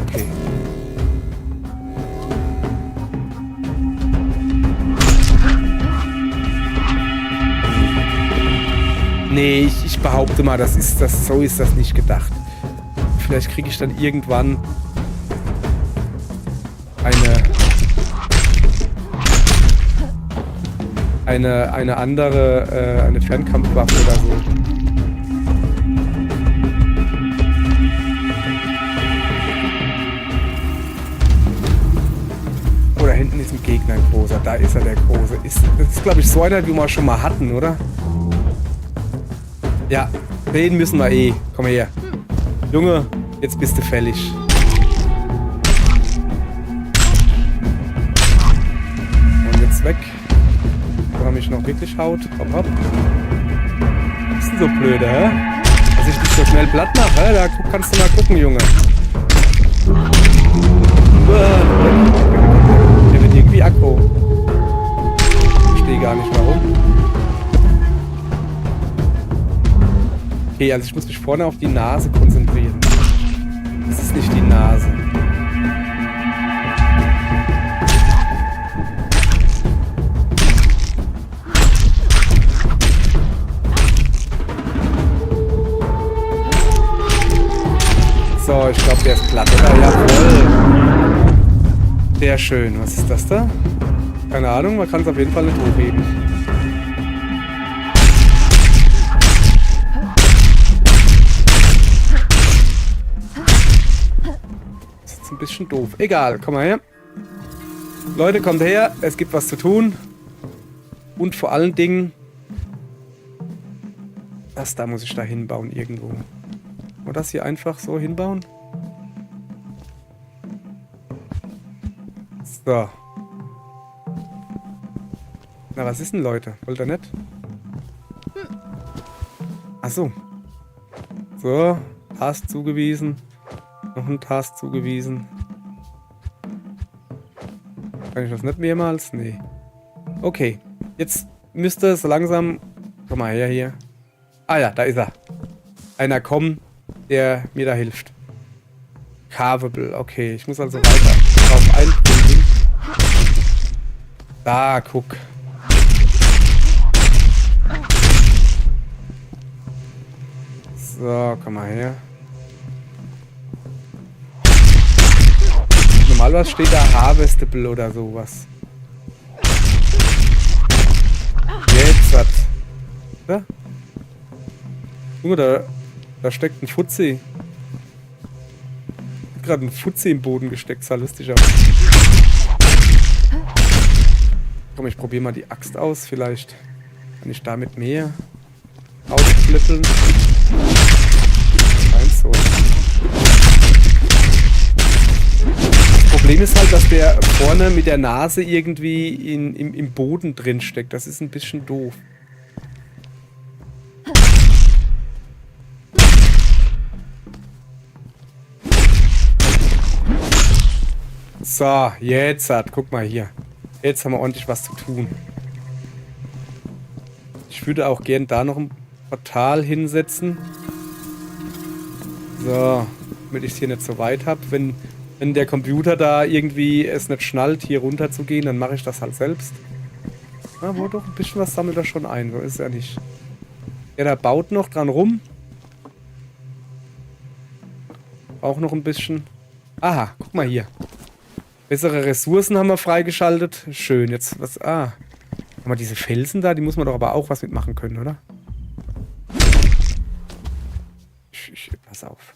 Okay. Nee, ich behaupte mal, so ist das nicht gedacht. Vielleicht kriege ich dann irgendwann eine andere, eine Fernkampfwaffe oder so. Oh, da hinten ist ein Gegner, ein großer. Da ist er, der große. Das ist, glaube ich, so einer, wie wir schon mal hatten, oder? Ja, den müssen wir eh. Komm her. Junge, jetzt bist du fällig. Und jetzt weg. Wo er mich noch wirklich haut. Hopp, hopp. Was ist denn so blöde, hä? Dass ich dich so schnell platt mache. Da kannst du mal gucken, Junge. Der wird irgendwie aggro. Ich verstehe gar nicht warum. Okay, also ich muss mich vorne auf die Nase konzentrieren. Das ist nicht die Nase. So, ich glaube, der ist platt, oder? Jawohl. Sehr schön. Was ist das da? Keine Ahnung, man kann es auf jeden Fall nicht hochheben. Das ist jetzt ein bisschen doof. Egal, komm mal her. Leute, kommt her. Es gibt was zu tun. Und vor allen Dingen... Das da muss ich da hinbauen irgendwo. Oder das hier einfach so hinbauen? So. Na, was ist denn, Leute? Wollt ihr nicht? Ach so. So. Task zugewiesen. Noch ein Task zugewiesen. Kann ich das nicht mehrmals? Nee. Okay. Jetzt müsste es langsam... Komm mal her hier. Ah ja, da ist er. Einer kommen, der mir da hilft. Carvable. Okay, ich muss also weiter drauf einbringen. Da, guck. So, komm mal her. Normalerweise steht da Harvestable oder sowas. Jetzt was. Da? Junge, da steckt ein Fuzzi. Gerade ein Fuzzi im Boden gesteckt, sah lustig aus. Komm, ich probiere mal die Axt aus, vielleicht kann ich damit mehr ausflippeln. Eins so. Das Problem ist halt, dass der vorne mit der Nase irgendwie im Boden drin steckt. Das ist ein bisschen doof. So, jetzt guck mal hier. Jetzt haben wir ordentlich was zu tun. Ich würde auch gern da noch ein Portal hinsetzen. So, damit ich es hier nicht so weit habe. Wenn der Computer da irgendwie es nicht schnallt, hier runter zu gehen, dann mache ich das halt selbst. Aber doch, ein bisschen was sammelt er schon ein. So ist es ja nicht. Ja, der baut noch dran rum. Auch noch ein bisschen. Aha, guck mal hier. Bessere Ressourcen haben wir freigeschaltet. Schön, jetzt was... Ah. Haben wir diese Felsen da? Die muss man doch aber auch was mitmachen können, oder? Pass auf.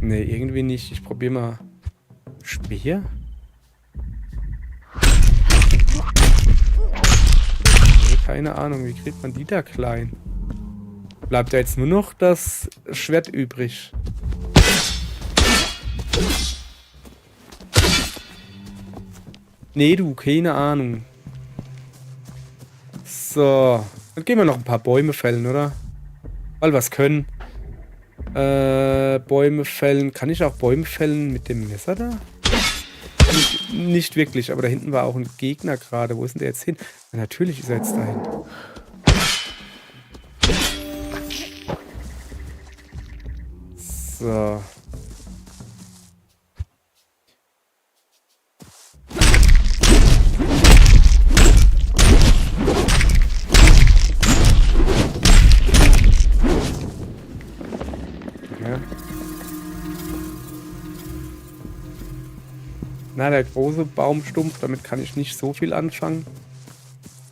Nee, irgendwie nicht. Ich probiere mal... Speer? Nee, keine Ahnung. Wie kriegt man die da klein? Bleibt da jetzt nur noch das Schwert übrig. Nee, du, keine Ahnung. So. Dann gehen wir noch ein paar Bäume fällen, oder? Weil wir es können. Bäume fällen. Kann ich auch Bäume fällen mit dem Messer da? Nicht wirklich, aber da hinten war auch ein Gegner gerade. Wo ist denn der jetzt hin? Na, natürlich ist er jetzt dahin. So. Ja. Na, der große Baumstumpf, damit kann ich nicht so viel anfangen.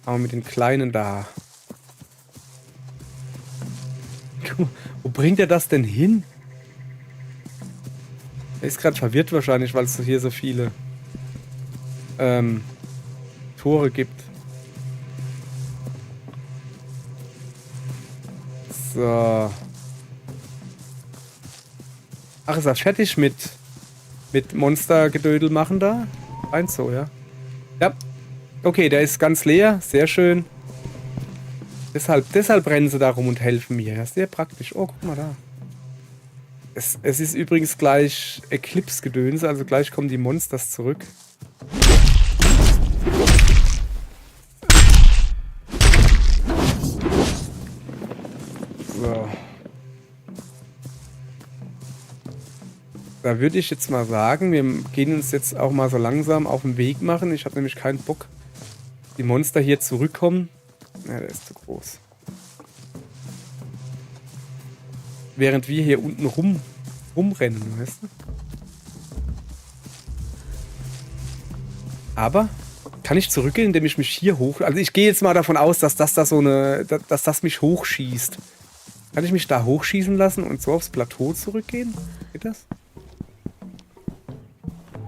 Aber mit den kleinen da. Wo bringt er das denn hin? Er ist gerade verwirrt wahrscheinlich, weil es hier so viele Tore gibt. So. Ach, ist er fertig mit Monstergedödel machen da? Eins so, ja. Ja. Okay, der ist ganz leer. Sehr schön. Deshalb rennen sie da rum und helfen mir. Das ist sehr praktisch. Oh, guck mal da. Es ist übrigens gleich Eclipse-Gedönse, also gleich kommen die Monsters zurück. So. Da würde ich jetzt mal sagen, wir gehen uns jetzt auch mal so langsam auf den Weg machen. Ich habe nämlich keinen Bock, die Monster hier zurückkommen. Ja, der ist zu groß. Während wir hier unten rumrennen, weißt du? Aber kann ich zurückgehen, indem ich mich hier hoch... Also ich gehe jetzt mal davon aus, dass das da so eine... dass das mich hochschießt. Kann ich mich da hochschießen lassen und so aufs Plateau zurückgehen? Geht das?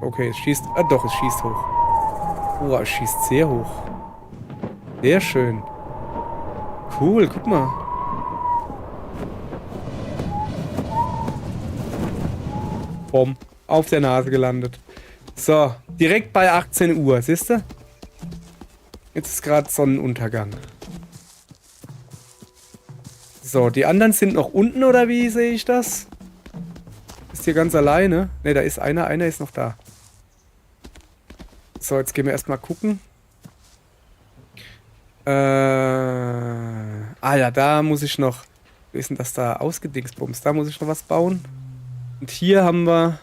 Okay, es schießt... Ah doch, es schießt hoch. Oh, es schießt sehr hoch. Sehr schön. Cool, guck mal. Bumm, auf der Nase gelandet. So, direkt bei 18 Uhr, siehst du? Jetzt ist gerade Sonnenuntergang. So, die anderen sind noch unten, oder wie sehe ich das? Ist hier ganz alleine? Ne, da ist einer ist noch da. So, jetzt gehen wir erstmal gucken. Ah ja, da muss ich noch... Wie ist denn das da ausgedingsbums? Da muss ich noch was bauen. Und hier haben wir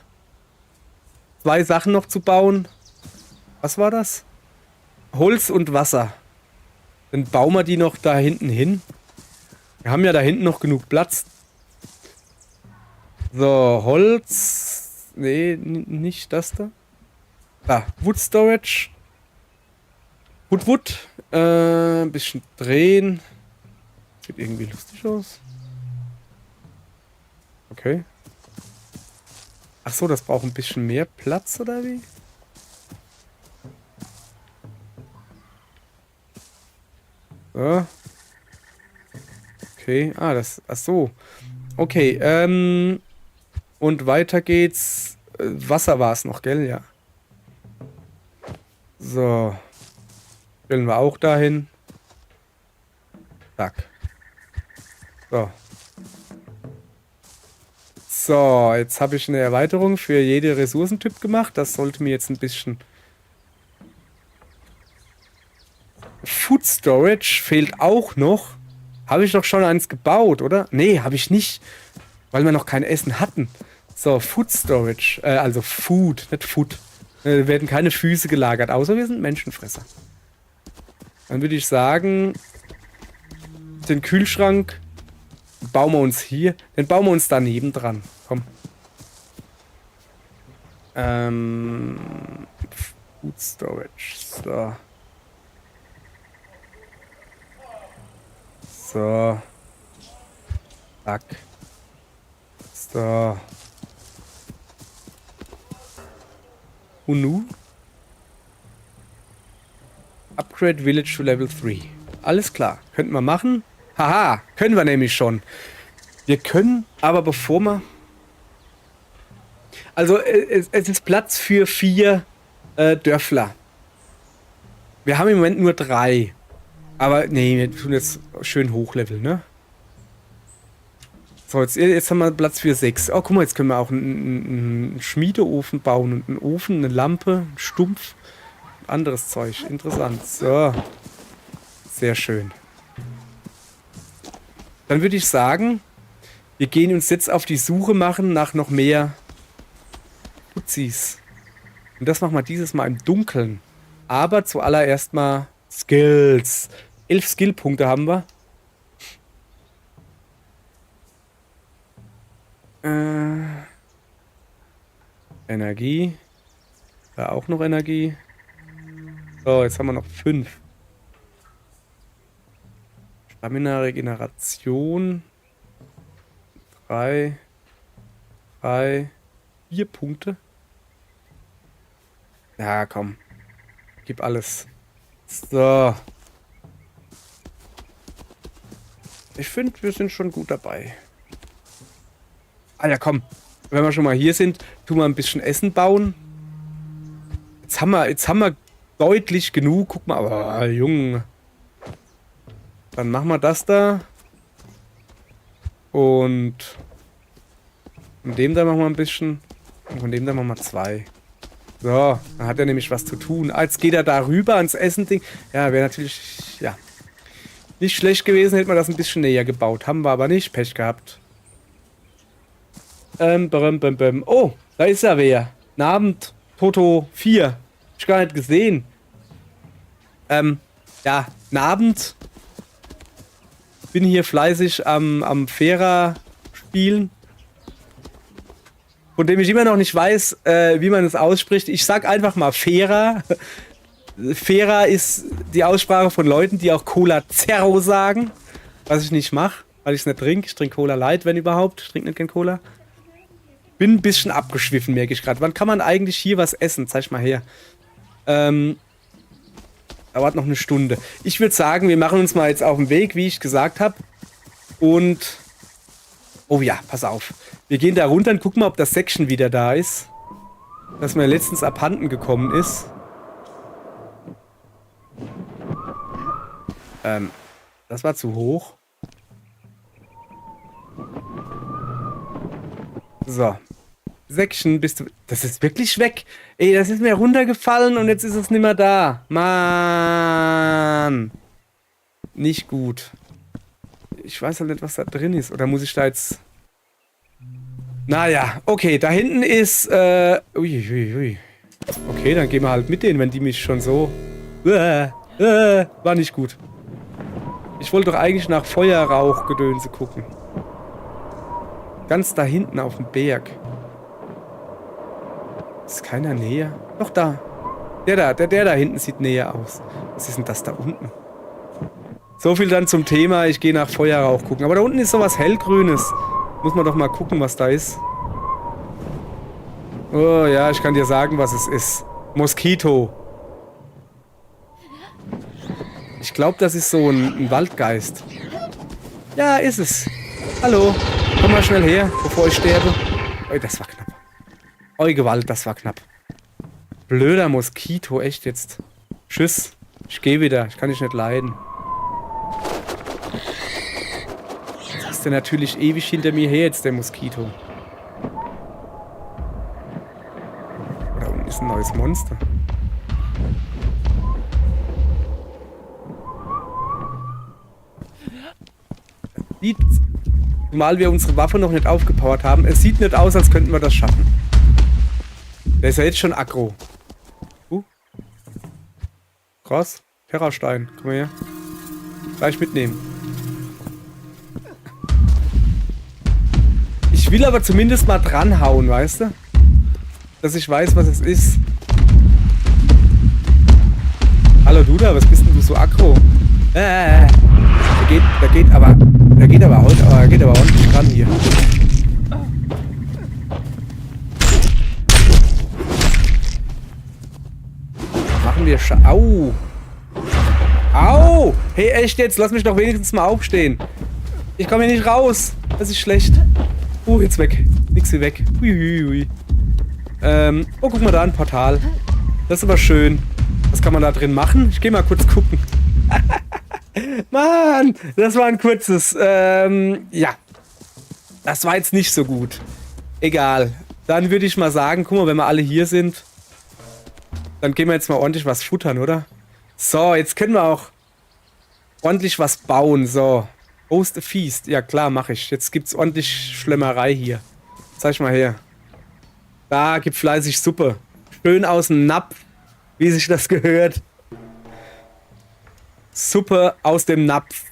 2 Sachen noch zu bauen. Was war das? Holz und Wasser. Dann bauen wir die noch da hinten hin. Wir haben ja da hinten noch genug Platz. So, Holz. Nee, nicht das da. Da, Wood Storage. Wood. Ein bisschen drehen. Sieht irgendwie lustig aus. Okay. Ach so, das braucht ein bisschen mehr Platz, oder wie? So. Okay, ach so. Okay, und weiter geht's. Wasser war es noch, gell? Ja. So. Stellen wir auch dahin. Zack. So. So, jetzt habe ich eine Erweiterung für jede Ressourcentyp gemacht. Das sollte mir jetzt ein bisschen... Food Storage fehlt auch noch. Habe ich doch schon eins gebaut, oder? Nee, habe ich nicht. Weil wir noch kein Essen hatten. So, Food Storage. Also Food, nicht Food. Werden keine Füße gelagert, außer wir sind Menschenfresser. Dann würde ich sagen, den Kühlschrank bauen wir uns hier. Den bauen wir uns daneben dran. Komm. Food Storage. So. So. Zack. So. Und nu? Upgrade Village to Level 3. Alles klar. Könnten wir machen. Haha, können wir nämlich schon. Wir können, aber bevor wir... Also, es ist Platz für 4 Dörfler. Wir haben im Moment nur 3. Aber, nee, wir tun jetzt schön hochleveln, ne? So, jetzt haben wir Platz für 6. Oh, guck mal, jetzt können wir auch einen Schmiedeofen bauen und einen Ofen, eine Lampe, einen Stumpf, anderes Zeug. Interessant. So. Sehr schön. Dann würde ich sagen, wir gehen uns jetzt auf die Suche machen nach noch mehr Fuzis. Und das machen wir dieses Mal im Dunkeln. Aber zuallererst mal Skills. 11 Skillpunkte haben wir. Energie. Da auch noch Energie. So, jetzt haben wir noch 5. Stamina, Regeneration. 3, 4 Punkte. Ja, komm. Gib alles. So. Ich finde, wir sind schon gut dabei. Ah ja, komm. Wenn wir schon mal hier sind, tun wir ein bisschen Essen bauen. Jetzt haben wir deutlich genug. Guck mal, aber Junge. Dann machen wir das da. Und von dem da machen wir ein bisschen. Und von dem da machen wir 2. So, dann hat er nämlich was zu tun. Jetzt geht er da rüber ans Essen-Ding. Ja, wäre natürlich, ja, nicht schlecht gewesen, hätte man das ein bisschen näher gebaut. Haben wir aber nicht. Pech gehabt. Oh, da ist er wer. Guten Abend, Toto 4. Hab ich gar nicht gesehen. Ja, guten Abend. Bin hier fleißig am Fera spielen. Von dem ich immer noch nicht weiß, wie man es ausspricht. Ich sag einfach mal Fera. Fera ist die Aussprache von Leuten, die auch Cola Zero sagen. Was ich nicht mache, weil ich es nicht trinke. Ich trinke Cola Light, wenn überhaupt. Ich trinke nicht gern Cola. Bin ein bisschen abgeschwiffen, merke ich gerade. Wann kann man eigentlich hier was essen? Zeig mal her. Dauert noch eine Stunde. Ich würde sagen, wir machen uns mal jetzt auf den Weg, wie ich gesagt habe. Und... Oh ja, pass auf. Wir gehen da runter und gucken mal, ob das Section wieder da ist. Das mir letztens abhanden gekommen ist. Das war zu hoch. So. Section, bist du... Das ist wirklich weg. Ey, das ist mir runtergefallen und jetzt ist es nicht mehr da. Mann. Nicht gut. Ich weiß halt nicht, was da drin ist. Oder muss ich da jetzt... Naja, okay, da hinten ist... Okay, dann gehen wir halt mit denen, wenn die mich schon so... War nicht gut. Ich wollte doch eigentlich nach Feuerrauchgedönse gucken. Ganz da hinten auf dem Berg. Ist keiner näher? Doch, da. Der da hinten sieht näher aus. Was ist denn das da unten? So viel dann zum Thema, ich gehe nach Feuerrauch gucken. Aber da unten ist sowas hellgrünes. Muss man doch mal gucken, was da ist. Oh ja, ich kann dir sagen, was es ist. Moskito. Ich glaube, das ist so ein Waldgeist. Ja, ist es. Hallo. Komm mal schnell her, bevor ich sterbe. Oh, das war knapp. Oh, Gewalt, das war knapp. Blöder Moskito, echt jetzt. Tschüss. Ich gehe wieder. Ich kann dich nicht leiden. Jetzt ist der natürlich ewig hinter mir her, jetzt der Moskito. Da unten ist ein neues Monster. Sieht, zumal wir unsere Waffe noch nicht aufgepowert haben, es sieht nicht aus, als könnten wir das schaffen. Der ist ja jetzt schon aggro. Krass. Terrastein. Komm mal her. Gleich mitnehmen. Ich will aber zumindest mal dranhauen, weißt du? Dass ich weiß, was es ist. Hallo du da, was bist denn du so aggro? Der geht aber ordentlich dran hier. Machen wir Au! Au! Hey, echt jetzt? Lass mich doch wenigstens mal aufstehen. Ich komme hier nicht raus. Das ist schlecht. Jetzt weg. Nix wie weg. Hui. Oh, guck mal da, ein Portal. Das ist aber schön. Was kann man da drin machen? Ich gehe mal kurz gucken. Mann, das war ein kurzes. Ja. Das war jetzt nicht so gut. Egal. Dann würde ich mal sagen, guck mal, wenn wir alle hier sind, dann gehen wir jetzt mal ordentlich was futtern, oder? So, jetzt können wir auch ordentlich was bauen. So. Host a Feast. Ja, klar, mache ich. Jetzt gibt's ordentlich Schlemmerei hier. Zeig mal her. Da gibt fleißig Suppe. Schön aus dem Napf, wie sich das gehört. Suppe aus dem Napf.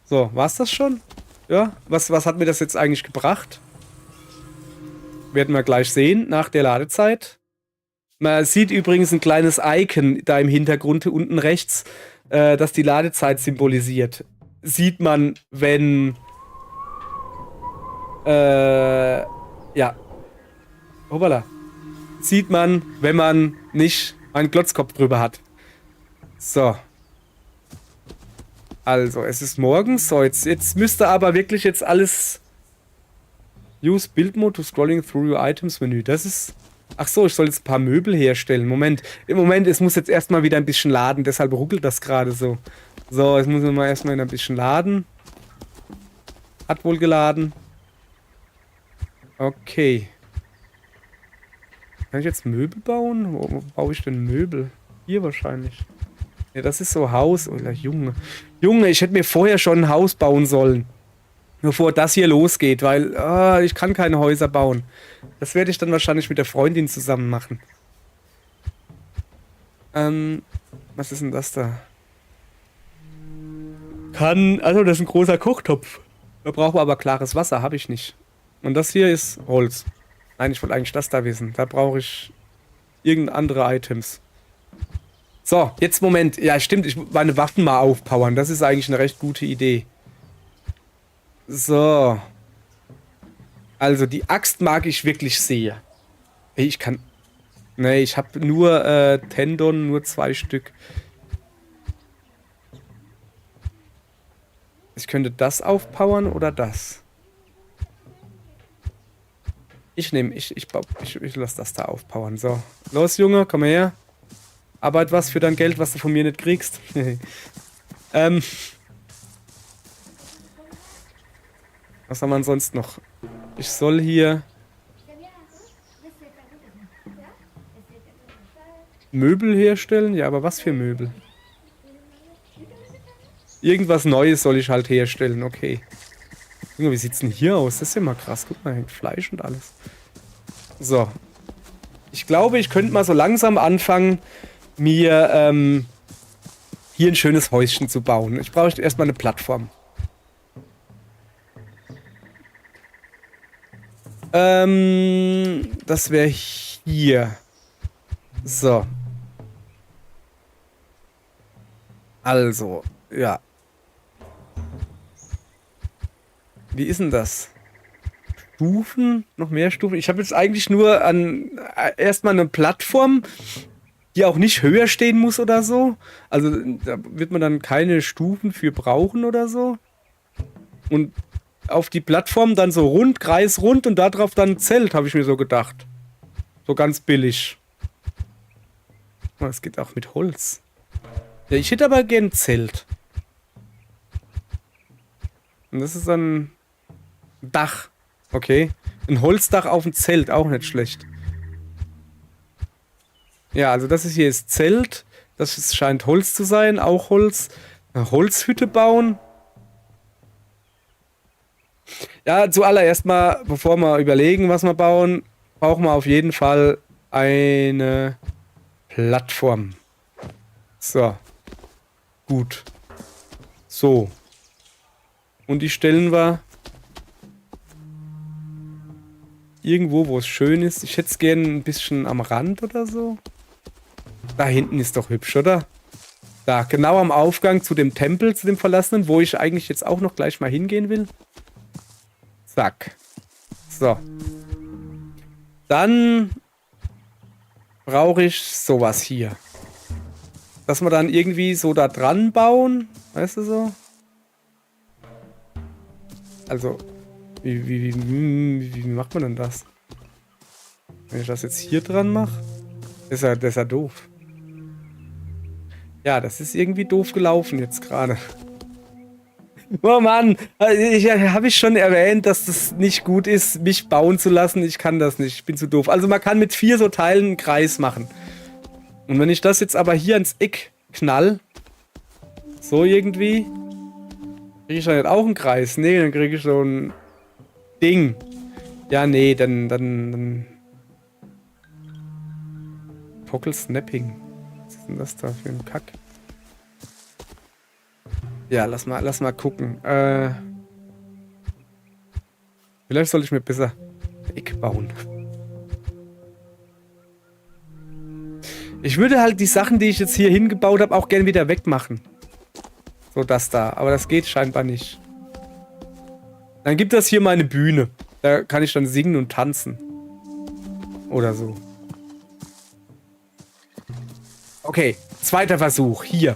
So, war's das schon? Ja, was hat mir das jetzt eigentlich gebracht? Werden wir gleich sehen, nach der Ladezeit. Man sieht übrigens ein kleines Icon da im Hintergrund, unten rechts, das die Ladezeit symbolisiert. Sieht man, wenn... ja. Hoppala. Sieht man, wenn man nicht einen Glotzkopf drüber hat. So. Also, es ist morgens. So, jetzt müsste aber wirklich jetzt alles... Use Build Mode to scrolling through your items Menü. Das ist Ach so, ich soll jetzt ein paar Möbel herstellen. Moment. Im Moment, es muss jetzt erstmal wieder ein bisschen laden, deshalb ruckelt das gerade so. So, jetzt muss man mal erstmal wieder ein bisschen laden. Hat wohl geladen. Okay. Kann ich jetzt Möbel bauen? Wo baue ich denn Möbel? Hier wahrscheinlich. Ja, das ist so Haus. Oder Junge. Junge, ich hätte mir vorher schon ein Haus bauen sollen. Bevor das hier losgeht, weil ich kann keine Häuser bauen. Das werde ich dann wahrscheinlich mit der Freundin zusammen machen. Was ist denn das da? Also das ist ein großer Kochtopf. Da brauchen wir aber klares Wasser, habe ich nicht. Und das hier ist Holz. Nein, ich wollte eigentlich das da wissen. Da brauche ich irgendeine andere Items. So, jetzt Moment. Ja, stimmt, ich meine Waffen mal aufpowern. Das ist eigentlich eine recht gute Idee. So. Also, die Axt mag ich wirklich sehr. Hey, ich kann... Nee, ich habe nur Tendon, nur 2 Stück. Ich könnte das aufpowern oder das. Ich lasse das da aufpowern. So. Los, Junge, komm her. Arbeit was für dein Geld, was du von mir nicht kriegst. Was haben wir sonst noch? Ich soll hier Möbel herstellen? Ja, aber was für Möbel? Irgendwas Neues soll ich halt herstellen, okay. Junge, wie sieht's denn hier aus? Das ist ja mal krass. Guck mal, hängt Fleisch und alles. So. Ich glaube, ich könnte mal so langsam anfangen, mir hier ein schönes Häuschen zu bauen. Ich brauche erstmal eine Plattform. Das wäre hier. So. Also, ja. Wie ist denn das? Stufen? Noch mehr Stufen? Ich habe jetzt eigentlich nur erstmal eine Plattform, die auch nicht höher stehen muss oder so. Also da wird man dann keine Stufen für brauchen oder so. Und auf die Plattform dann so rund, kreisrund und da drauf dann ein Zelt, habe ich mir so gedacht. So ganz billig. Oh, das geht auch mit Holz. Ja, ich hätte aber gern ein Zelt. Und das ist dann ein Dach. Okay. Ein Holzdach auf dem Zelt, auch nicht schlecht. Ja, also das ist hier das Zelt. Das scheint Holz zu sein, auch Holz. Eine Holzhütte bauen. Ja, zuallererst mal, bevor wir überlegen, was wir bauen, brauchen wir auf jeden Fall eine Plattform. So. Gut. So. Und die stellen wir irgendwo, wo es schön ist. Ich hätte es gerne ein bisschen am Rand oder so. Da hinten ist doch hübsch, oder? Da, genau am Aufgang zu dem Tempel, zu dem Verlassenen, wo ich eigentlich jetzt auch noch gleich mal hingehen will. Zack. So. Dann brauche ich sowas hier. Dass wir dann irgendwie so da dran bauen. Weißt du so? Also, wie macht man denn das? Wenn ich das jetzt hier dran mache, ist ja doof. Ja, das ist irgendwie doof gelaufen jetzt gerade. Oh Mann, habe ich schon erwähnt, dass das nicht gut ist, mich bauen zu lassen. Ich kann das nicht, ich bin zu doof. Also man kann mit 4 so Teilen einen Kreis machen. Und wenn ich das jetzt aber hier ans Eck knall, so irgendwie, kriege ich dann nicht auch einen Kreis? Nee, dann kriege ich so ein Ding. Ja, nee, dann Toggle Snapping. Was ist denn das da für ein Kack? Ja, lass mal gucken. Vielleicht soll ich mir besser Eck bauen. Ich würde halt die Sachen, die ich jetzt hier hingebaut habe, auch gerne wieder wegmachen. So das da. Aber das geht scheinbar nicht. Dann gibt das hier meine Bühne. Da kann ich dann singen und tanzen. Oder so. Okay, zweiter Versuch. Hier.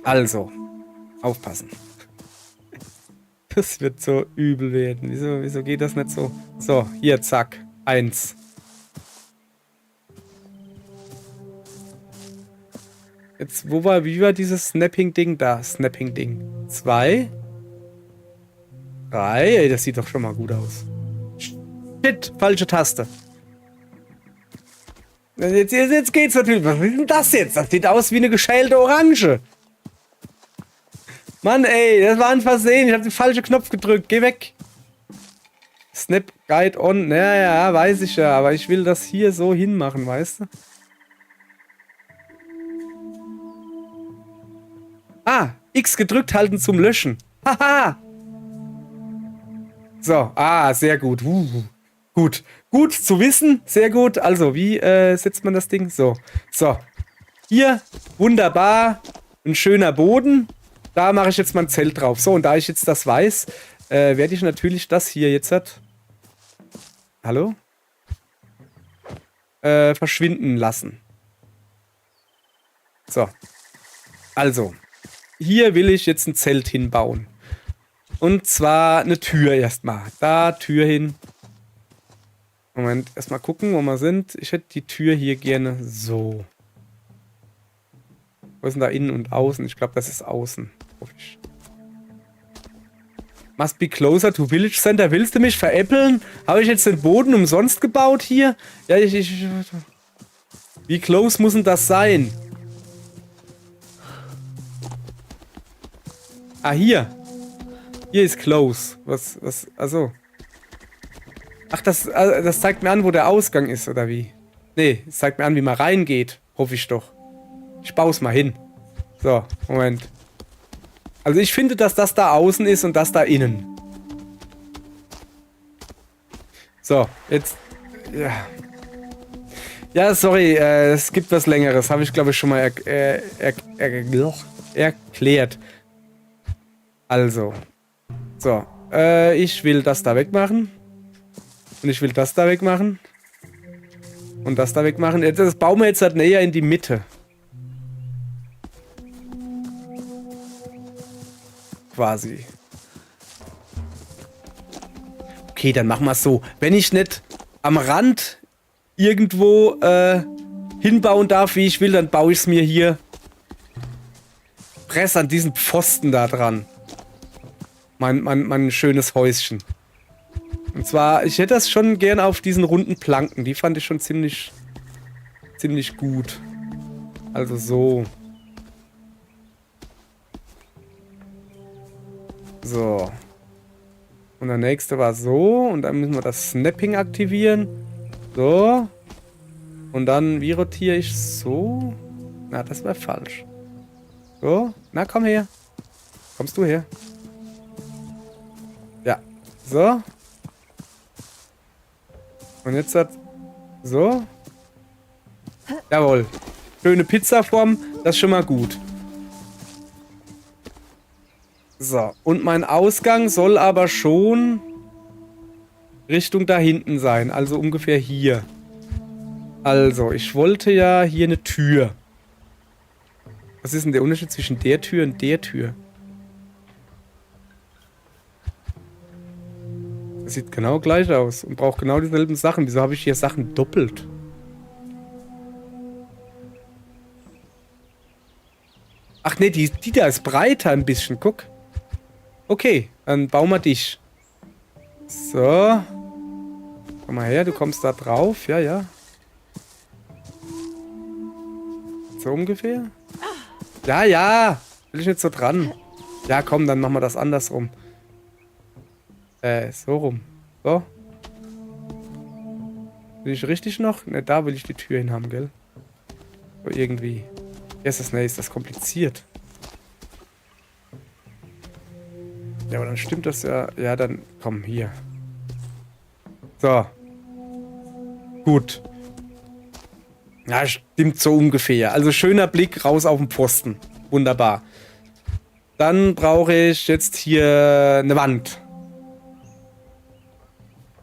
Also, aufpassen. Das wird so übel werden. Wieso geht das nicht so? So, hier, zack. 1. Jetzt, wie war dieses Snapping-Ding da? Snapping-Ding. 2. 3. Ey, das sieht doch schon mal gut aus. Shit, falsche Taste. Jetzt geht's natürlich. Was ist denn das jetzt? Das sieht aus wie eine geschälte Orange. Mann, ey, das war ein Versehen. Ich habe den falschen Knopf gedrückt. Geh weg. Snap Guide on. Ja, weiß ich ja. Aber ich will das hier so hinmachen, weißt du? Ah, X gedrückt halten zum Löschen. Haha. So, sehr gut. Gut. Gut zu wissen. Sehr gut. Also, wie setzt man das Ding? So. Hier, wunderbar. Ein schöner Boden. Da mache ich jetzt mal ein Zelt drauf. So, und da ich jetzt das weiß, werde ich natürlich das hier jetzt hallo? Verschwinden lassen. So. Also. Hier will ich jetzt ein Zelt hinbauen. Und zwar eine Tür erstmal. Da, Tür hin. Moment, erstmal gucken, wo wir sind. Ich hätte die Tür hier gerne so. Wo ist denn da innen und außen? Ich glaube, das ist außen. Hoffe ich. Must be closer to Village Center. Willst du mich veräppeln? Habe ich jetzt den Boden umsonst gebaut hier? Ja, wie close muss denn das sein? Ah, hier. Hier ist close. Also. Ach, das zeigt mir an, wo der Ausgang ist, oder wie? Nee, es zeigt mir an, wie man reingeht. Hoffe ich doch. Ich baue es mal hin. So, Moment. Also ich finde, dass das da außen ist und das da innen. So, jetzt... Ja, ja sorry, es gibt was Längeres. Habe ich, glaube ich, schon mal erklärt. Also. So, ich will das da wegmachen. Und ich will das da wegmachen. Und das da wegmachen. Das bauen wir jetzt halt näher in die Mitte. Quasi. Okay, dann machen wir es so. Wenn ich nicht am Rand irgendwo hinbauen darf, wie ich will, dann baue ich es mir hier. Press an diesen Pfosten da dran. Mein schönes Häuschen. Und zwar, ich hätte das schon gern auf diesen runden Planken. Die fand ich schon ziemlich gut. Also so. So. Und der nächste war so. Und dann müssen wir das Snapping aktivieren. So. Und dann, wie rotiere ich so? Na, das war falsch. So. Na, komm her. Kommst du her? Ja. So. Und jetzt hat... So. Jawohl. Schöne Pizzaform. Das ist schon mal gut. So. Und mein Ausgang soll aber schon Richtung da hinten sein. Also ungefähr hier. Also, ich wollte ja hier eine Tür. Was ist denn der Unterschied zwischen der Tür und der Tür? Das sieht genau gleich aus und braucht genau dieselben Sachen. Wieso habe ich hier Sachen doppelt? Ach ne, die da ist breiter ein bisschen. Guck. Okay, dann bauen wir dich. So. Komm mal her, du kommst da drauf. Ja, ja. So ungefähr. Ja, ja. Will ich nicht so dran. Ja, komm, dann machen wir das andersrum. So rum. So. Will ich richtig noch? Ne, da will ich die Tür hin haben, gell? So irgendwie. Ist das kompliziert. Ja, aber dann stimmt das ja. Ja, dann komm, hier. So. Gut. Ja, stimmt so ungefähr. Also schöner Blick raus auf den Pfosten. Wunderbar. Dann brauche ich jetzt hier eine Wand.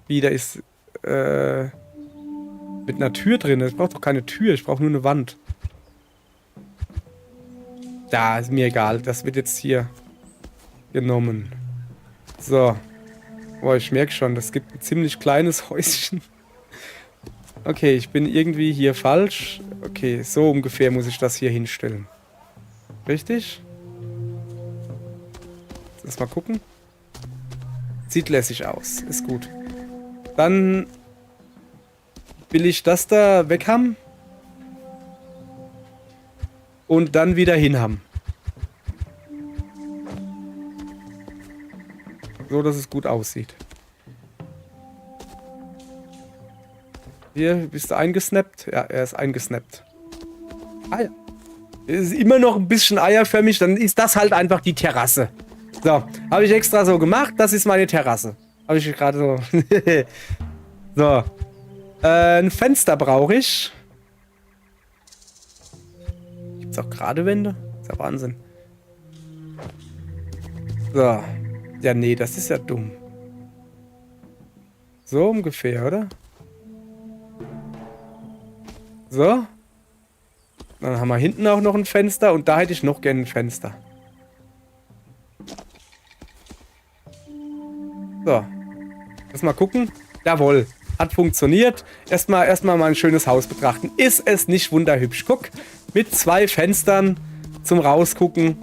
Wieder ist mit einer Tür drin. Ich brauche doch keine Tür. Ich brauche nur eine Wand. Da ist mir egal. Das wird jetzt hier genommen. So. Boah, ich merke schon, das gibt ein ziemlich kleines Häuschen. Okay, ich bin irgendwie hier falsch. Okay, so ungefähr muss ich das hier hinstellen. Richtig? Lass mal gucken. Sieht lässig aus. Ist gut. Dann will ich das da weg haben. Und dann wieder hin haben. So, dass es gut aussieht. Hier, bist du eingesnappt? Ja, er ist eingesnappt. Ah ja. Ist immer noch ein bisschen eierförmig, dann ist das halt einfach die Terrasse. So, habe ich extra so gemacht. Das ist meine Terrasse. Habe ich gerade so... So. Ein Fenster brauche ich. Gibt's auch gerade Wände? Ist ja Wahnsinn. So. Ja, nee, das ist ja dumm. So ungefähr, oder? So. Dann haben wir hinten auch noch ein Fenster und da hätte ich noch gerne ein Fenster. So. Lass mal gucken. Jawohl. Hat funktioniert. Erstmal mal ein schönes Haus betrachten. Ist es nicht wunderhübsch? Guck. Mit 2 Fenstern zum Rausgucken.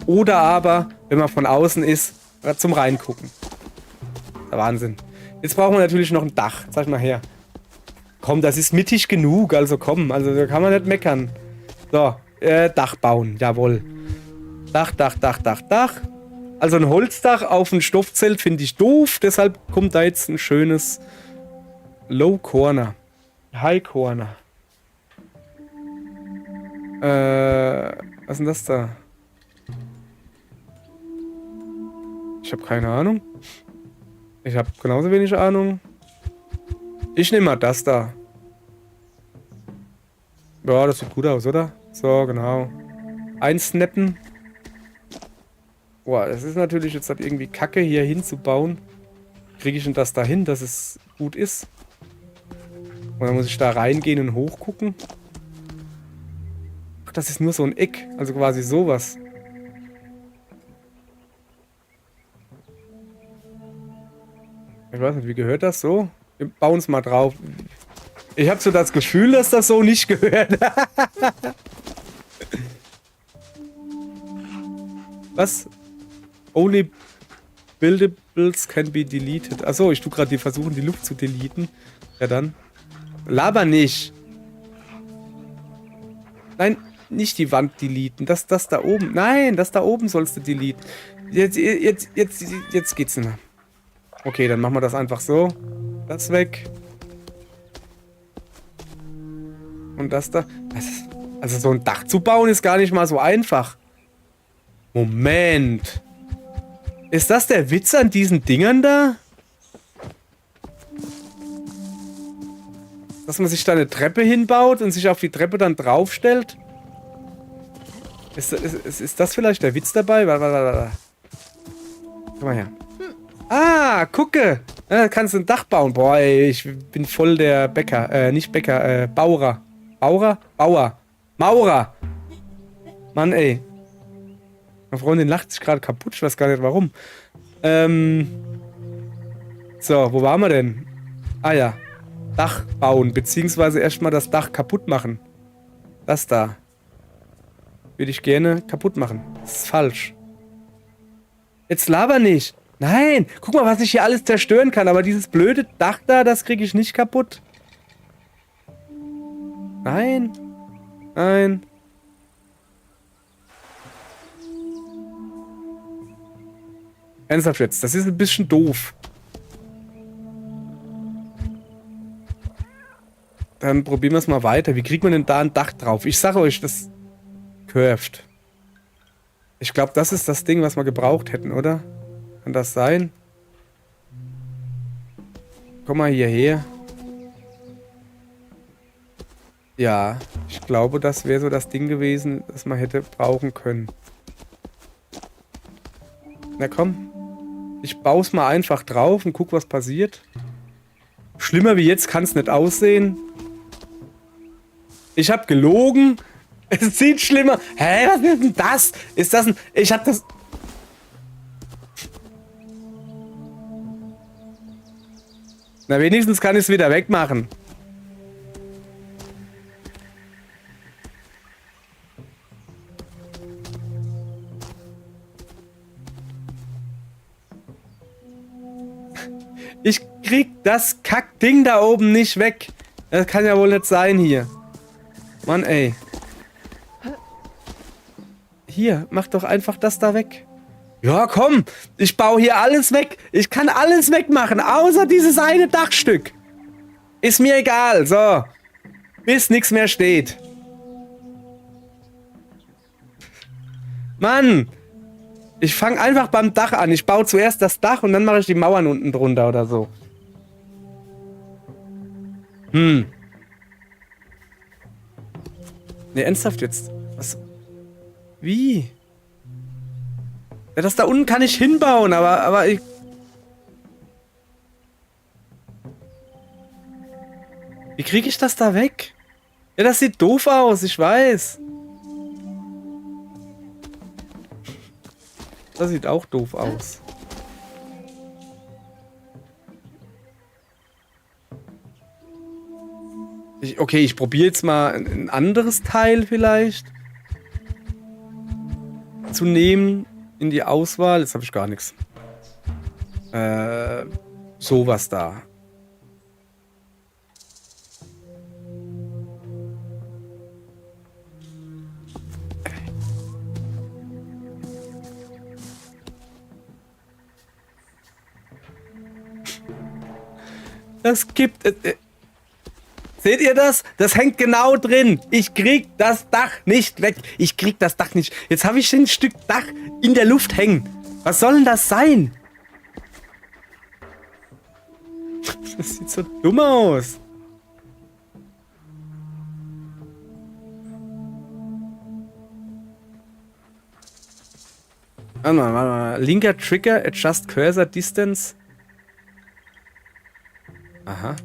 Oder aber, wenn man von außen ist, zum Reingucken. Der Wahnsinn. Jetzt brauchen wir natürlich noch ein Dach. Zeig mal her. Komm, das ist mittig genug. Also komm, also da kann man nicht meckern. So, Dach bauen. Jawohl. Dach. Also ein Holzdach auf ein Stoffzelt finde ich doof. Deshalb kommt da jetzt ein schönes Low Corner. High Corner. Was ist denn das da? Ich habe keine Ahnung. Ich habe genauso wenig Ahnung. Ich nehme mal das da. Ja, das sieht gut aus, oder? So, genau. Einsnappen. Boah, das ist natürlich jetzt halt irgendwie kacke, hier hinzubauen. Kriege ich denn das da hin, dass es gut ist? Oder muss ich da reingehen und hochgucken? Ach, das ist nur so ein Eck. Also quasi sowas. Ich weiß nicht, wie gehört das so? Wir bauen es mal drauf. Ich habe so das Gefühl, dass das so nicht gehört. Was? Only buildables can be deleted. Achso, ich tue gerade versuchen, die Luft zu deleten. Ja dann. Laber nicht. Nein, nicht die Wand deleten. Das da oben. Nein, das da oben sollst du deleten. Jetzt geht's nicht mehr. Okay, dann machen wir das einfach so. Das weg. Und das da. Also so ein Dach zu bauen ist gar nicht mal so einfach. Moment. Ist das der Witz an diesen Dingern da? Dass man sich da eine Treppe hinbaut und sich auf die Treppe dann draufstellt? Ist das vielleicht der Witz dabei? Warte. Komm mal her. Ah, gucke. Da kannst du ein Dach bauen. Boah, ey, ich bin voll der Bäcker. Nicht Bäcker, Bauer. Bauer? Bauer. Maurer. Mann, ey. Meine Freundin lacht sich gerade kaputt. Ich weiß gar nicht, warum. So, wo waren wir denn? Ah ja. Dach bauen. Beziehungsweise erstmal das Dach kaputt machen. Das da. Würde ich gerne kaputt machen. Das ist falsch. Jetzt laber nicht. Nein, guck mal, was ich hier alles zerstören kann. Aber dieses blöde Dach da, das kriege ich nicht kaputt. Nein. Nein. Ernsthaft jetzt, das ist ein bisschen doof. Dann probieren wir es mal weiter. Wie kriegt man denn da ein Dach drauf? Ich sage euch, das curved. Ich glaube, das ist das Ding, was wir gebraucht hätten, oder? Kann das sein? Komm mal hierher. Ja, ich glaube, das wäre so das Ding gewesen, das man hätte brauchen können. Na komm. Ich baue es mal einfach drauf und guck, was passiert. Schlimmer wie jetzt kann es nicht aussehen. Ich habe gelogen. Es sieht schlimmer. Hä, was ist denn das? Ist das ein... Ich hab das... Na, wenigstens kann ich es wieder wegmachen. Ich krieg das Kackding da oben nicht weg. Das kann ja wohl nicht sein hier. Mann, ey. Hier, mach doch einfach das da weg. Ja, komm. Ich baue hier alles weg. Ich kann alles wegmachen, außer dieses eine Dachstück. Ist mir egal. So. Bis nichts mehr steht. Mann. Ich fange einfach beim Dach an. Ich baue zuerst das Dach und dann mache ich die Mauern unten drunter oder so. Ne, ernsthaft jetzt? Was? Wie? Ja, das da unten kann ich hinbauen, aber ich... Wie kriege ich das da weg? Ja, das sieht doof aus, ich weiß. Das sieht auch doof aus. Okay, ich probiere jetzt mal ein anderes Teil vielleicht zu nehmen in die Auswahl. Jetzt habe ich gar nichts. Sowas da. Das gibt... seht ihr das? Das hängt genau drin. Ich krieg das Dach nicht weg. Ich krieg das Dach nicht. Jetzt habe ich ein Stück Dach in der Luft hängen. Was soll denn das sein? Das sieht so dumm aus. Warte mal. Linker Trigger, Adjust Cursor Distance. Aha.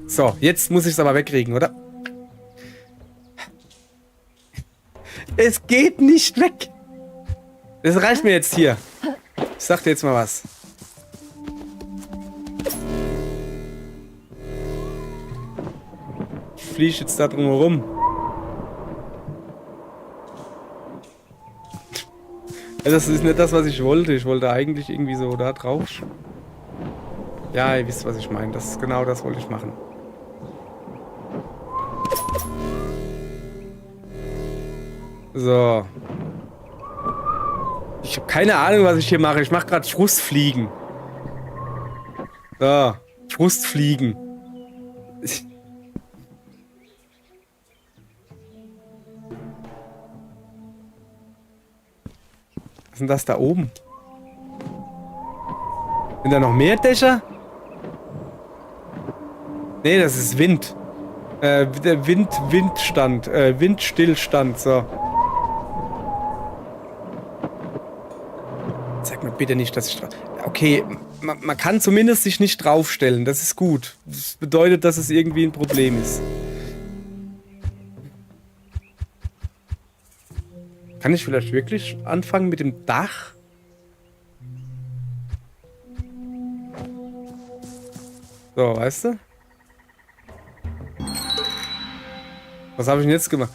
So, jetzt muss ich es aber wegkriegen, oder? Es geht nicht weg. Das reicht mir jetzt hier. Ich sag dir jetzt mal was. Ich fliege jetzt da drum herum. Das ist nicht das, was ich wollte. Ich wollte eigentlich irgendwie so da drauf. Ja, ihr wisst, was ich meine. Das ist genau das wollte ich machen. So. Ich habe keine Ahnung, was ich hier mache. Ich mache gerade Frustfliegen. So. Frustfliegen. Was ist denn das da oben? Sind da noch mehr Dächer? Nee, das ist Wind. Der Windstand. Windstillstand. So. Sag mir bitte nicht, dass ich... Okay, man kann zumindest sich nicht draufstellen. Das ist gut. Das bedeutet, dass es irgendwie ein Problem ist. Kann ich vielleicht wirklich anfangen mit dem Dach? So, weißt du? Was habe ich denn jetzt gemacht?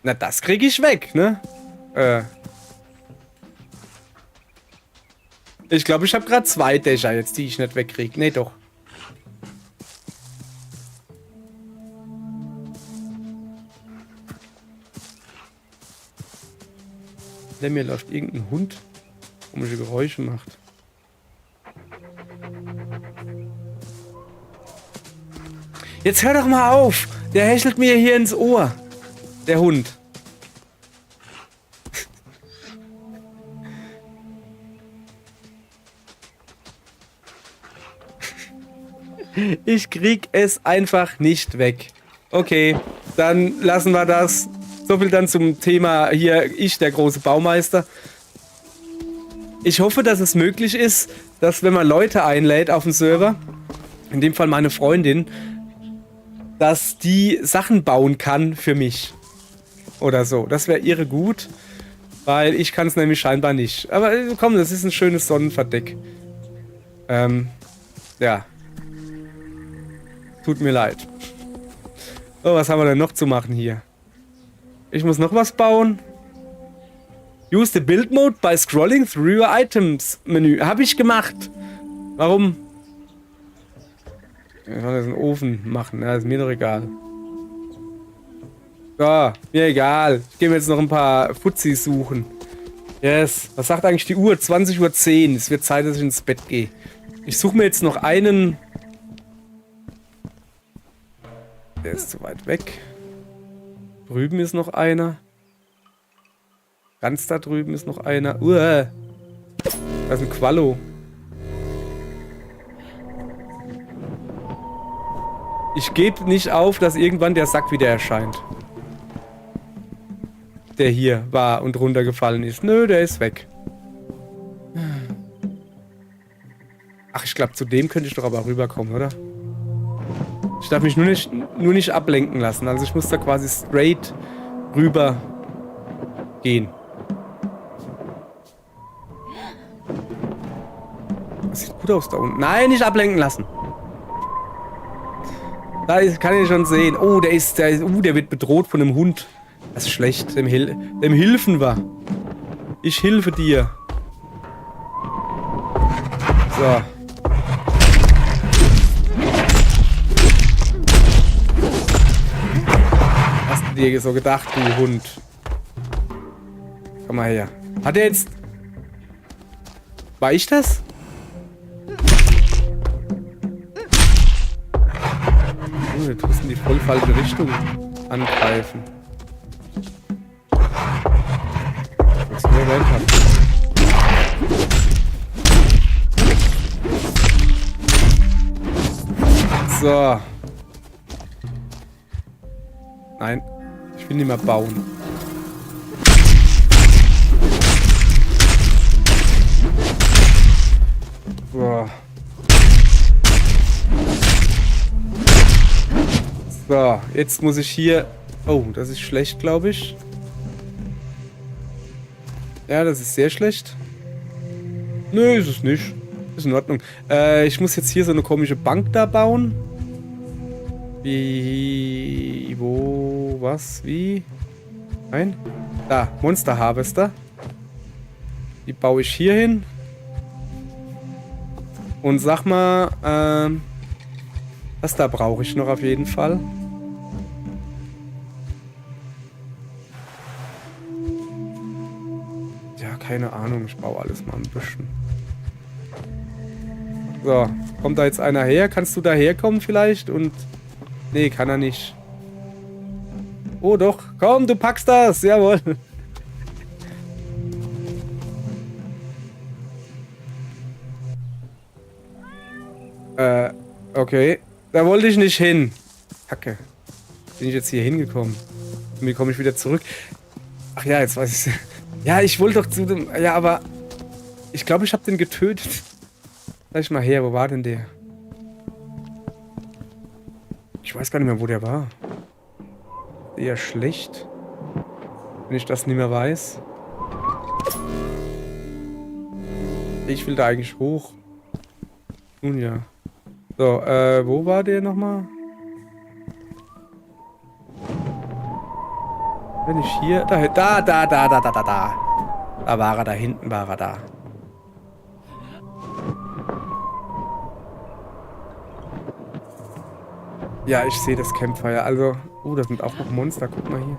Na, das kriege ich weg, ne? Ich glaube, ich habe gerade 2 Dächer jetzt, die ich nicht wegkriege. Nee, doch. Hinter mir läuft irgendein Hund, komische Geräusche macht. Jetzt hör doch mal auf! Der hechelt mir hier ins Ohr. Der Hund. Ich krieg es einfach nicht weg. Okay, dann lassen wir das. So viel dann zum Thema hier, ich, der große Baumeister. Ich hoffe, dass es möglich ist, dass wenn man Leute einlädt auf den Server, in dem Fall meine Freundin, dass die Sachen bauen kann für mich. Oder so. Das wäre irre gut. Weil ich kann es nämlich scheinbar nicht. Aber komm, das ist ein schönes Sonnenverdeck. Ja. Tut mir leid. Oh, was haben wir denn noch zu machen hier? Ich muss noch was bauen. Use the Build Mode by scrolling through your items Menü. Habe ich gemacht. Warum? Ich kann jetzt einen Ofen machen. Ja, ist mir doch egal. So, mir egal. Ich gehe mir jetzt noch ein paar Fuzis suchen. Yes. Was sagt eigentlich die Uhr? 20:10 Uhr. Es wird Zeit, dass ich ins Bett gehe. Ich suche mir jetzt noch einen. Der ist zu weit weg. Drüben ist noch einer. Ganz da drüben ist noch einer. Da ist ein Quallo. Ich gebe nicht auf, dass irgendwann der Sack wieder erscheint. Der hier war und runtergefallen ist. Nö, der ist weg. Ach, ich glaube, zu dem könnte ich doch aber rüberkommen, oder? Ich darf mich nur nicht ablenken lassen. Also ich muss da quasi straight rüber gehen. Das sieht gut aus da unten. Nein, nicht ablenken lassen. Da ist, kann ich schon sehen. Oh, der wird bedroht von einem Hund. Das ist schlecht. Dem helfen wir. Ich helfe dir. So. Hast du dir so gedacht, du Hund? Komm mal her. Hat er jetzt... War ich das? Oh, wir tust in die voll falsche Richtung angreifen. Was nur erwähnt habe. So. Nein. Ich will nicht mehr bauen. So. So, jetzt muss ich hier... Oh, das ist schlecht, glaube ich. Ja, das ist sehr schlecht. Nö, ist es nicht. Ist in Ordnung. Ich muss jetzt hier so eine komische Bank da bauen. Wie... Wo... Was? Wie? Nein? Da, Monster Harvester. Die baue ich hier hin. Und sag mal, das da brauche ich noch auf jeden Fall. Ja, keine Ahnung. Ich baue alles mal ein bisschen. So, kommt da jetzt einer her? Kannst du da herkommen vielleicht? Und... Nee, kann er nicht. Oh doch, komm, du packst das. Jawohl. Okay. Da wollte ich nicht hin. Kacke. Bin ich jetzt hier hingekommen? Und wie komme ich wieder zurück? Ach ja, jetzt weiß ich. Ja, ich wollte doch zu dem... Ja, aber... Ich glaube, ich habe den getötet. Sag ich mal her, wo war denn der? Ich weiß gar nicht mehr, wo der war. Eher schlecht. Wenn ich das nicht mehr weiß. Ich will da eigentlich hoch. Nun ja. So, wo war der nochmal? Wenn ich hier... Da. Da war er, da hinten war er da. Ja, ich sehe das Campfire. Also, da sind auch noch Monster. Guck mal hier.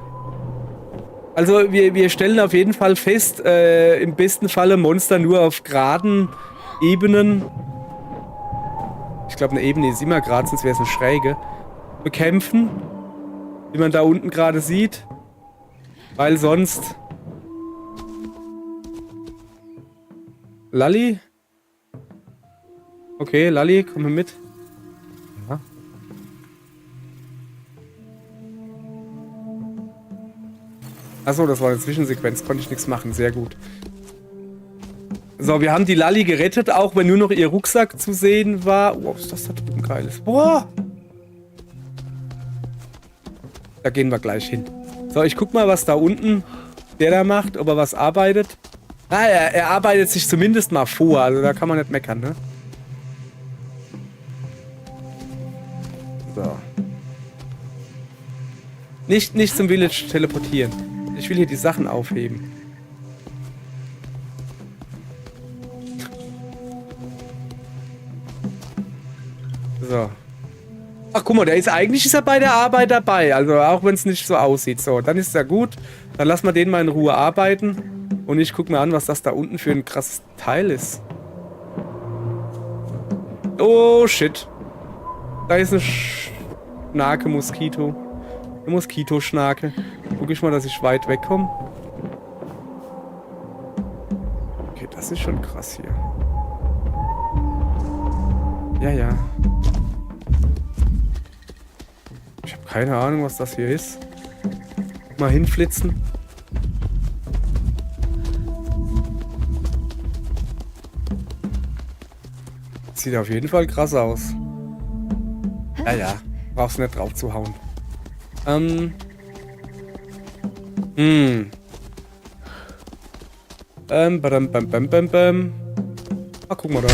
Also, wir stellen auf jeden Fall fest, im besten Falle Monster nur auf geraden Ebenen. Ich glaube, eine Ebene ist immer gerade, sonst wäre es eine Schräge. Bekämpfen. Wie man da unten gerade sieht. Weil sonst... Lalli? Okay, Lalli, komm mal mit. Ja. Achso, das war eine Zwischensequenz. Konnte ich nichts machen. Sehr gut. So, wir haben die Lalli gerettet, auch wenn nur noch ihr Rucksack zu sehen war. Oh, was ist das da drüben Geiles? Boah! Da gehen wir gleich hin. So, ich guck mal, was da unten der da macht, ob er was arbeitet. Ah, er arbeitet sich zumindest mal vor, also da kann man nicht meckern, ne? So. Nicht zum Village teleportieren. Ich will hier die Sachen aufheben. So. Ach, guck mal, eigentlich ist er bei der Arbeit dabei. Also auch wenn es nicht so aussieht. So, dann ist er gut. Dann lassen wir den mal in Ruhe arbeiten. Und ich gucke mir an, was das da unten für ein krasses Teil ist. Oh, shit. Da ist eine Schnake, Moskito. Eine Moskitoschnake. Guck ich mal, dass ich weit wegkomme. Okay, das ist schon krass hier. Ja, ja. Ich habe keine Ahnung, was das hier ist. Mal hinflitzen. Sieht auf jeden Fall krass aus. Ja, ja. Brauchst nicht drauf zu hauen. Ah, guck mal da.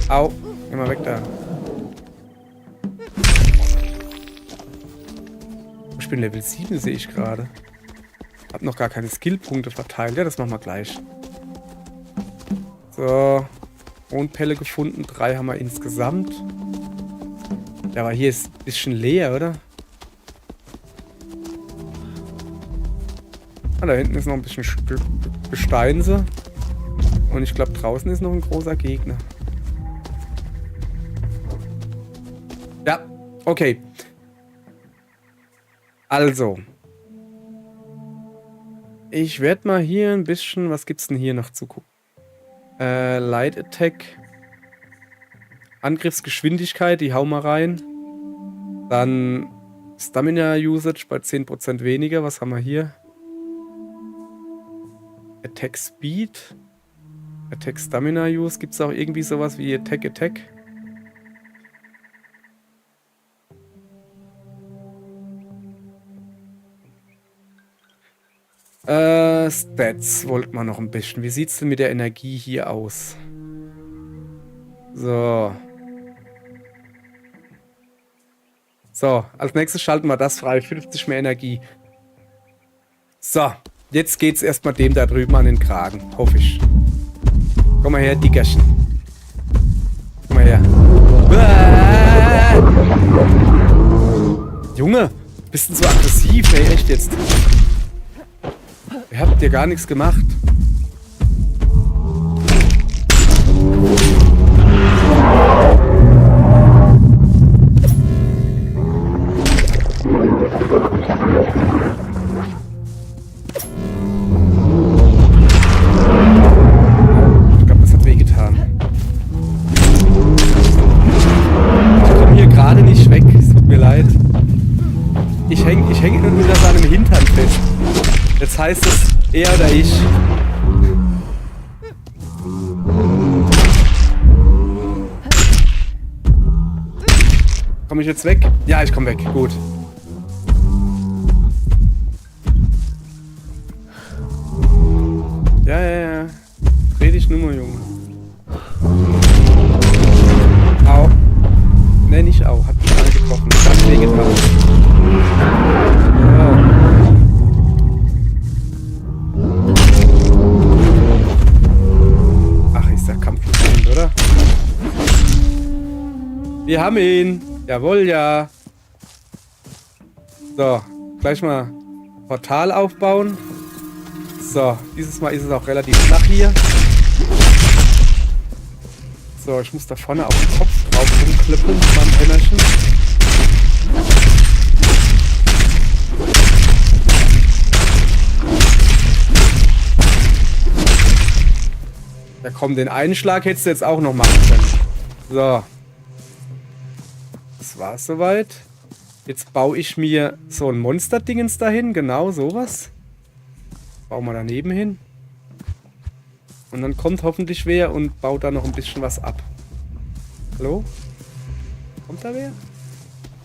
Au. Geh mal weg da. Ich bin Level 7, sehe ich gerade. Hab noch gar keine Skillpunkte verteilt. Ja, das machen wir gleich. So. Mondpelle gefunden. 3 haben wir insgesamt. Ja, aber hier ist ein bisschen leer, oder? Ah, da hinten ist noch ein bisschen Gesteinse. Und ich glaube, draußen ist noch ein großer Gegner. Ja, okay. Also. Ich werde mal hier ein bisschen... Was gibt's denn hier noch zu gucken? Light Attack. Angriffsgeschwindigkeit, die hauen wir rein. Dann Stamina Usage bei 10% weniger. Was haben wir hier? Attack Speed. Attack Stamina Use. Gibt es auch irgendwie sowas wie Attack? Stats wollten wir noch ein bisschen. Wie sieht es denn mit der Energie hier aus? So. So, als nächstes schalten wir das frei. 50 mehr Energie. So, jetzt geht's erstmal dem da drüben an den Kragen. Hoffe ich. Komm mal her, Dickerchen. Komm mal her. Junge, bist du so aggressiv, ey, echt jetzt. Ihr habt dir gar nichts gemacht. Ich glaube, das hat wehgetan. Ich komme hier gerade nicht weg. Es tut mir leid. Ich häng unter seinem Hintern fest. Jetzt heißt es er oder ich. Komme ich jetzt weg? Ja, ich komme weg. Gut. Ja. Dreh dich nur mal, Junge. Au. Ne, nicht au. Hat mich gerade getroffen. Das hat wehgetan. Ach, ist der Kampf bekannt, oder? Wir haben ihn. Jawohl, ja. So, gleich mal Portal aufbauen. So, dieses Mal ist es auch relativ flach hier. So, ich muss da vorne auf den Kopf drauf rumklippen mit meinem Pennerchen. Ja komm, den Einschlag hättest du jetzt auch noch machen können. So. Das war's soweit. Jetzt baue ich mir so ein Monster-Dingens dahin. Genau, sowas. Bauen wir daneben hin. Und dann kommt hoffentlich wer und baut da noch ein bisschen was ab. Hallo? Kommt da wer?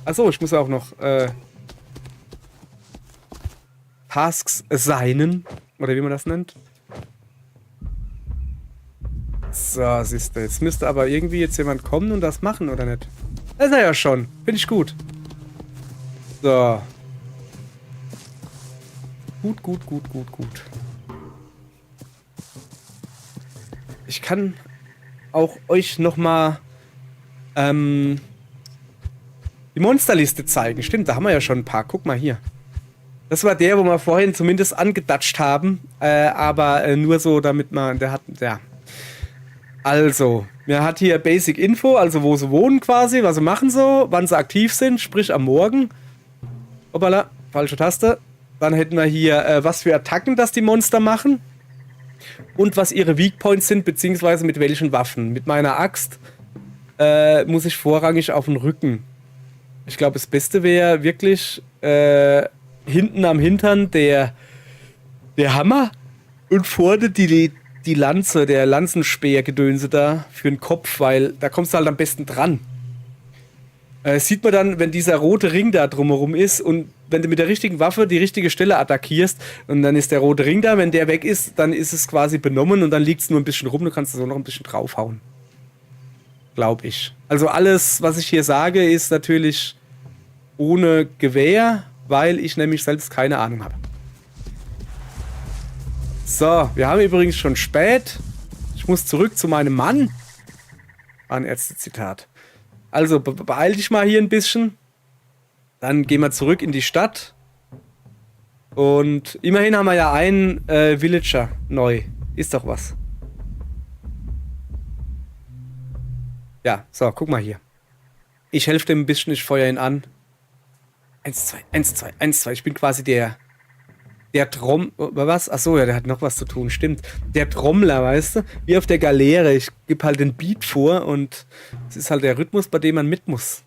Achso, ich muss auch noch Tasks assignen. Oder wie man das nennt. So, siehst du. Jetzt müsste aber irgendwie jetzt jemand kommen und das machen, oder nicht? Das ist er ja schon. Finde ich gut. So. Gut, gut, gut, gut, gut. Ich kann auch euch nochmal die Monsterliste zeigen. Stimmt, da haben wir ja schon ein paar. Guck mal hier. Das war der, wo wir vorhin zumindest angedatscht haben. Aber nur so, damit man... Der hat... Ja. Also, mir hat hier Basic Info, also wo sie wohnen quasi, was sie machen so, wann sie aktiv sind, sprich am Morgen. Hoppala, falsche Taste. Dann hätten wir hier, was für Attacken das die Monster machen. Und was ihre Weak Points sind, beziehungsweise mit welchen Waffen. Mit meiner Axt muss ich vorrangig auf den Rücken. Ich glaube, das Beste wäre wirklich hinten am Hintern der Hammer und vorne die Lanze, der Lanzenspeer-Gedönse da für den Kopf, weil da kommst du halt am besten dran. Sieht man dann, wenn dieser rote Ring da drumherum ist und wenn du mit der richtigen Waffe die richtige Stelle attackierst und dann ist der rote Ring da, wenn der weg ist, dann ist es quasi benommen und dann liegt es nur ein bisschen rum, du kannst so noch ein bisschen draufhauen. Glaube ich. Also alles, was ich hier sage, ist natürlich ohne Gewehr, weil ich nämlich selbst keine Ahnung habe. So, wir haben übrigens schon spät. Ich muss zurück zu meinem Mann. War ein Ärzte-Zitat. Also, beeil dich mal hier ein bisschen. Dann gehen wir zurück in die Stadt. Und immerhin haben wir ja einen Villager neu. Ist doch was. Ja, so, guck mal hier. Ich helfe dem ein bisschen, ich feuer ihn an. 1, 2, 1, 2, 1, 2. Ich bin quasi der was? Achso, ja, der hat noch was zu tun, stimmt. Der Trommler, weißt du? Wie auf der Galeere. Ich gebe halt den Beat vor und es ist halt der Rhythmus, bei dem man mit muss.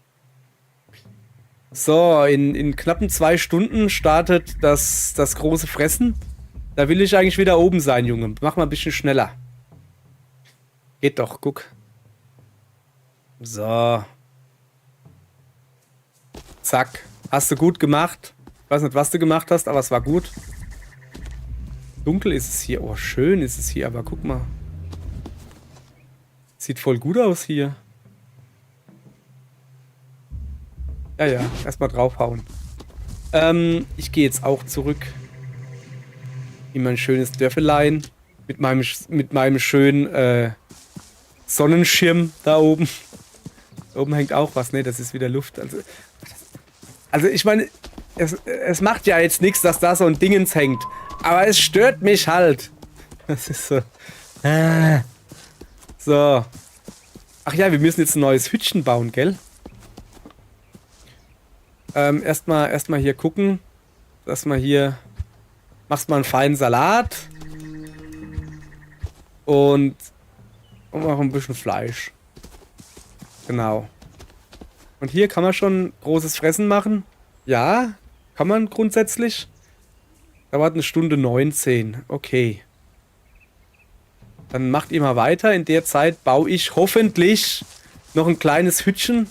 So, in knappen 2 Stunden startet das große Fressen. Da will ich eigentlich wieder oben sein, Junge. Mach mal ein bisschen schneller. Geht doch, guck. So. Zack. Hast du gut gemacht. Ich weiß nicht, was du gemacht hast, aber es war gut. Dunkel ist es hier. Oh, schön ist es hier, aber guck mal. Sieht voll gut aus hier. Ja, ja, erstmal draufhauen. Ich gehe jetzt auch zurück. In mein schönes Dörfelein. Mit meinem schönen Sonnenschirm da oben. Da oben hängt auch was, ne? Das ist wieder Luft. Also ich meine, es macht ja jetzt nichts, dass da so ein Dingens hängt. Aber es stört mich halt. Das ist so. So. Ach ja, wir müssen jetzt ein neues Hütchen bauen, gell? Erstmal hier gucken. Dass man hier. Machst mal einen feinen Salat. Und mach ein bisschen Fleisch. Genau. Und hier kann man schon großes Fressen machen. Ja, kann man grundsätzlich. Dauert 1 Stunde 19. Okay. Dann macht ihr mal weiter. In der Zeit baue ich hoffentlich noch ein kleines Hütchen.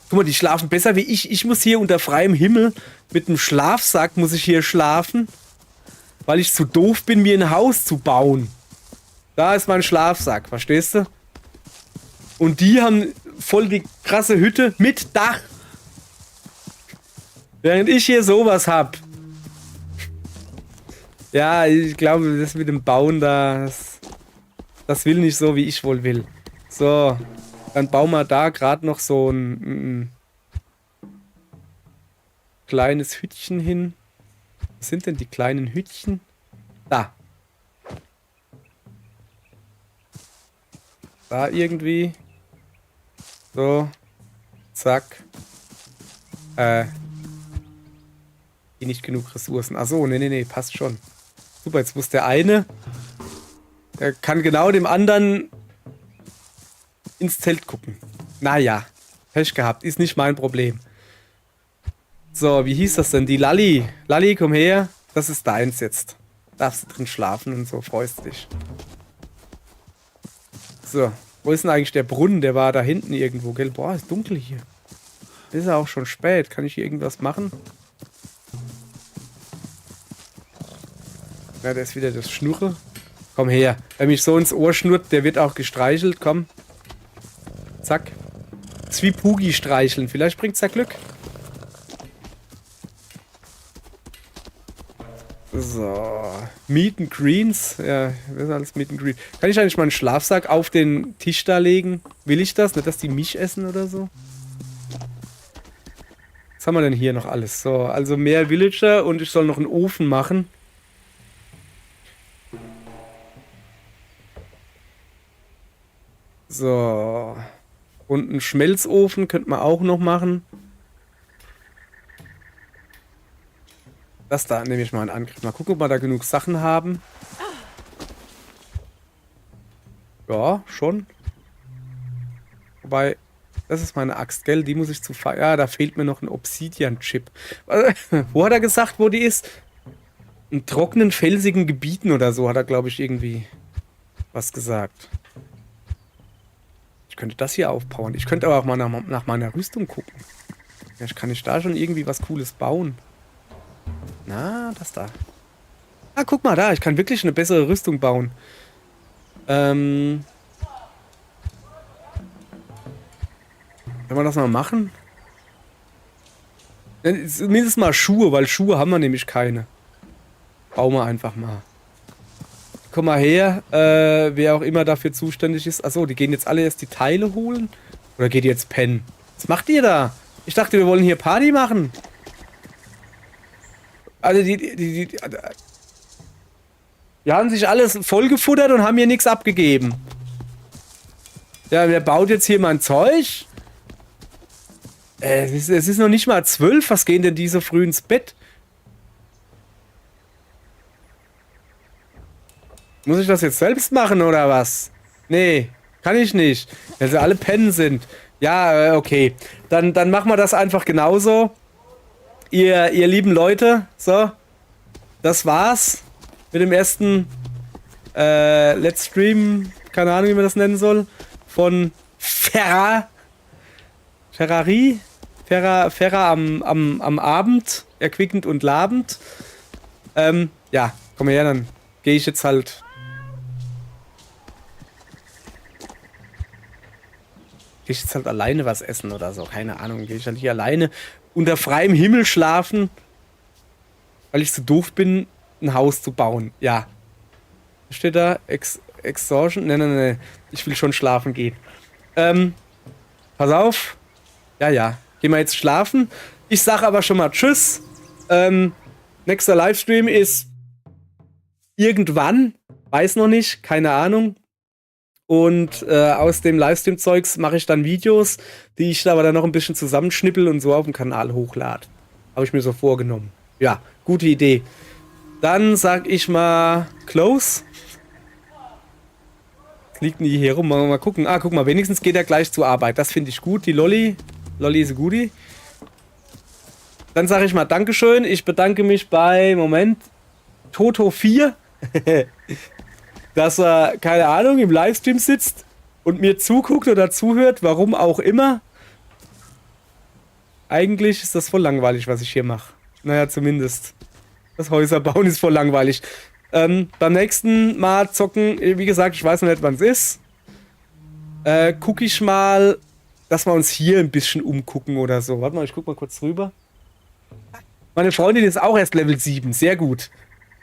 Guck mal, die schlafen besser wie ich. Ich muss hier unter freiem Himmel mit einem Schlafsack muss ich hier schlafen. Weil ich zu doof bin, mir ein Haus zu bauen. Da ist mein Schlafsack, verstehst du? Und die haben voll die krasse Hütte mit Dach. Während ich hier sowas hab. Ja, ich glaube, das mit dem Bauen da, das will nicht so, wie ich wohl will. So, dann bauen wir da gerade noch so ein kleines Hütchen hin. Was sind denn die kleinen Hütchen? Da. Da irgendwie. So. Zack. Nicht genug Ressourcen. Achso, nee, passt schon. Super, jetzt muss der eine. Der kann genau dem anderen ins Zelt gucken. Naja, Pech gehabt. Ist nicht mein Problem. So, wie hieß das denn? Die Lalli. Lalli, komm her. Das ist deins jetzt. Darfst du drin schlafen und so, freust dich. So, wo ist denn eigentlich der Brunnen? Der war da hinten irgendwo, gell? Boah, ist dunkel hier. Ist ja auch schon spät. Kann ich hier irgendwas machen? Ja, da ist wieder das Schnurre. Komm her. Wer mich so ins Ohr schnurrt, der wird auch gestreichelt. Komm. Zack. Das ist wie Pugi streicheln. Vielleicht bringt's ja Glück. So. Meat and Greens. Ja, das ist alles Meat and Greens. Kann ich eigentlich mal einen Schlafsack auf den Tisch da legen? Will ich das? Nicht, dass die mich essen oder so? Was haben wir denn hier noch alles? So, also mehr Villager und ich soll noch einen Ofen machen. So. Und einen Schmelzofen könnte man auch noch machen. Das da nehme ich mal in Angriff. Mal gucken, ob wir da genug Sachen haben. Ja, schon. Wobei, das ist meine Axt, gell? Die muss ich zu feiern. Ja, da fehlt mir noch ein Obsidian-Chip. Wo hat er gesagt, wo die ist? In trockenen, felsigen Gebieten oder so hat er, glaube ich, irgendwie was gesagt. Ich könnte das hier aufbauen. Ich könnte aber auch mal nach meiner Rüstung gucken. Vielleicht kann ich da schon irgendwie was Cooles bauen. Na, das da. Ah, guck mal da. Ich kann wirklich eine bessere Rüstung bauen. Wenn wir das mal machen? Zumindest mal Schuhe, weil Schuhe haben wir nämlich keine. Bauen wir einfach mal. Komm mal her, wer auch immer dafür zuständig ist. Achso, die gehen jetzt alle erst die Teile holen? Oder geht ihr jetzt pennen? Was macht ihr da? Ich dachte, wir wollen hier Party machen. Also die haben sich alles vollgefuttert und haben hier nichts abgegeben. Ja, wer baut jetzt hier mein Zeug? Es ist noch nicht mal 12. Was gehen denn die so früh ins Bett? Muss ich das jetzt selbst machen oder was? Nee, kann ich nicht. Wenn sie alle pennen sind. Ja, okay. Dann machen wir das einfach genauso. Ihr lieben Leute, so. Das war's mit dem ersten Let's Stream, keine Ahnung, wie man das nennen soll, von Ferra am Abend, erquickend und labend. Ja, komm her, dann gehe ich jetzt halt. Gehe ich jetzt halt alleine was essen oder so, keine Ahnung, gehe ich halt hier alleine unter freiem Himmel schlafen, weil ich zu doof bin, ein Haus zu bauen. Ja. Was steht da? Exhaustion? Nee. Ich will schon schlafen gehen. Pass auf. Ja. Gehen wir jetzt schlafen. Ich sag aber schon mal Tschüss. Nächster Livestream ist irgendwann. Weiß noch nicht. Keine Ahnung. Und aus dem Livestream-Zeugs mache ich dann Videos, die ich aber dann noch ein bisschen zusammenschnippel und so auf dem Kanal hochlade. Habe ich mir so vorgenommen. Ja, gute Idee. Dann sag ich mal Close. Was liegt denn hier rum? Mal gucken. Ah, guck mal, wenigstens geht er gleich zur Arbeit. Das finde ich gut. Die Lolli ist Goodie. Dann sage ich mal Dankeschön. Ich bedanke mich bei, Moment, Toto4. Dass er, keine Ahnung, im Livestream sitzt und mir zuguckt oder zuhört, warum auch immer. Eigentlich ist das voll langweilig, was ich hier mache. Naja, zumindest. Das Häuserbauen ist voll langweilig. Beim nächsten Mal zocken, wie gesagt, ich weiß noch nicht, wann es ist. Gucke ich mal, dass wir uns hier ein bisschen umgucken oder so. Warte mal, ich guck mal kurz rüber. Meine Freundin ist auch erst Level 7, sehr gut.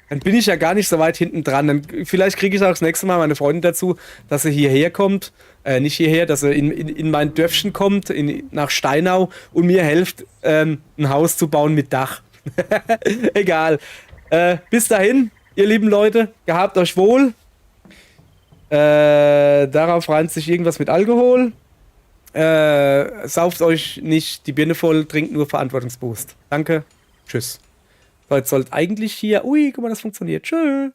Dann bin ich ja gar nicht so weit hinten dran. Dann vielleicht kriege ich auch das nächste Mal meine Freundin dazu, dass sie hierher kommt. Nicht hierher, dass sie in mein Dörfchen kommt, nach Steinau und mir hilft, ein Haus zu bauen mit Dach. Egal. Bis dahin, ihr lieben Leute, gehabt euch wohl. Darauf reimt sich irgendwas mit Alkohol. Sauft euch nicht die Birne voll, trinkt nur verantwortungsbewusst. Danke. Tschüss. So, jetzt sollte eigentlich hier... Ui, guck mal, das funktioniert. Tschüss.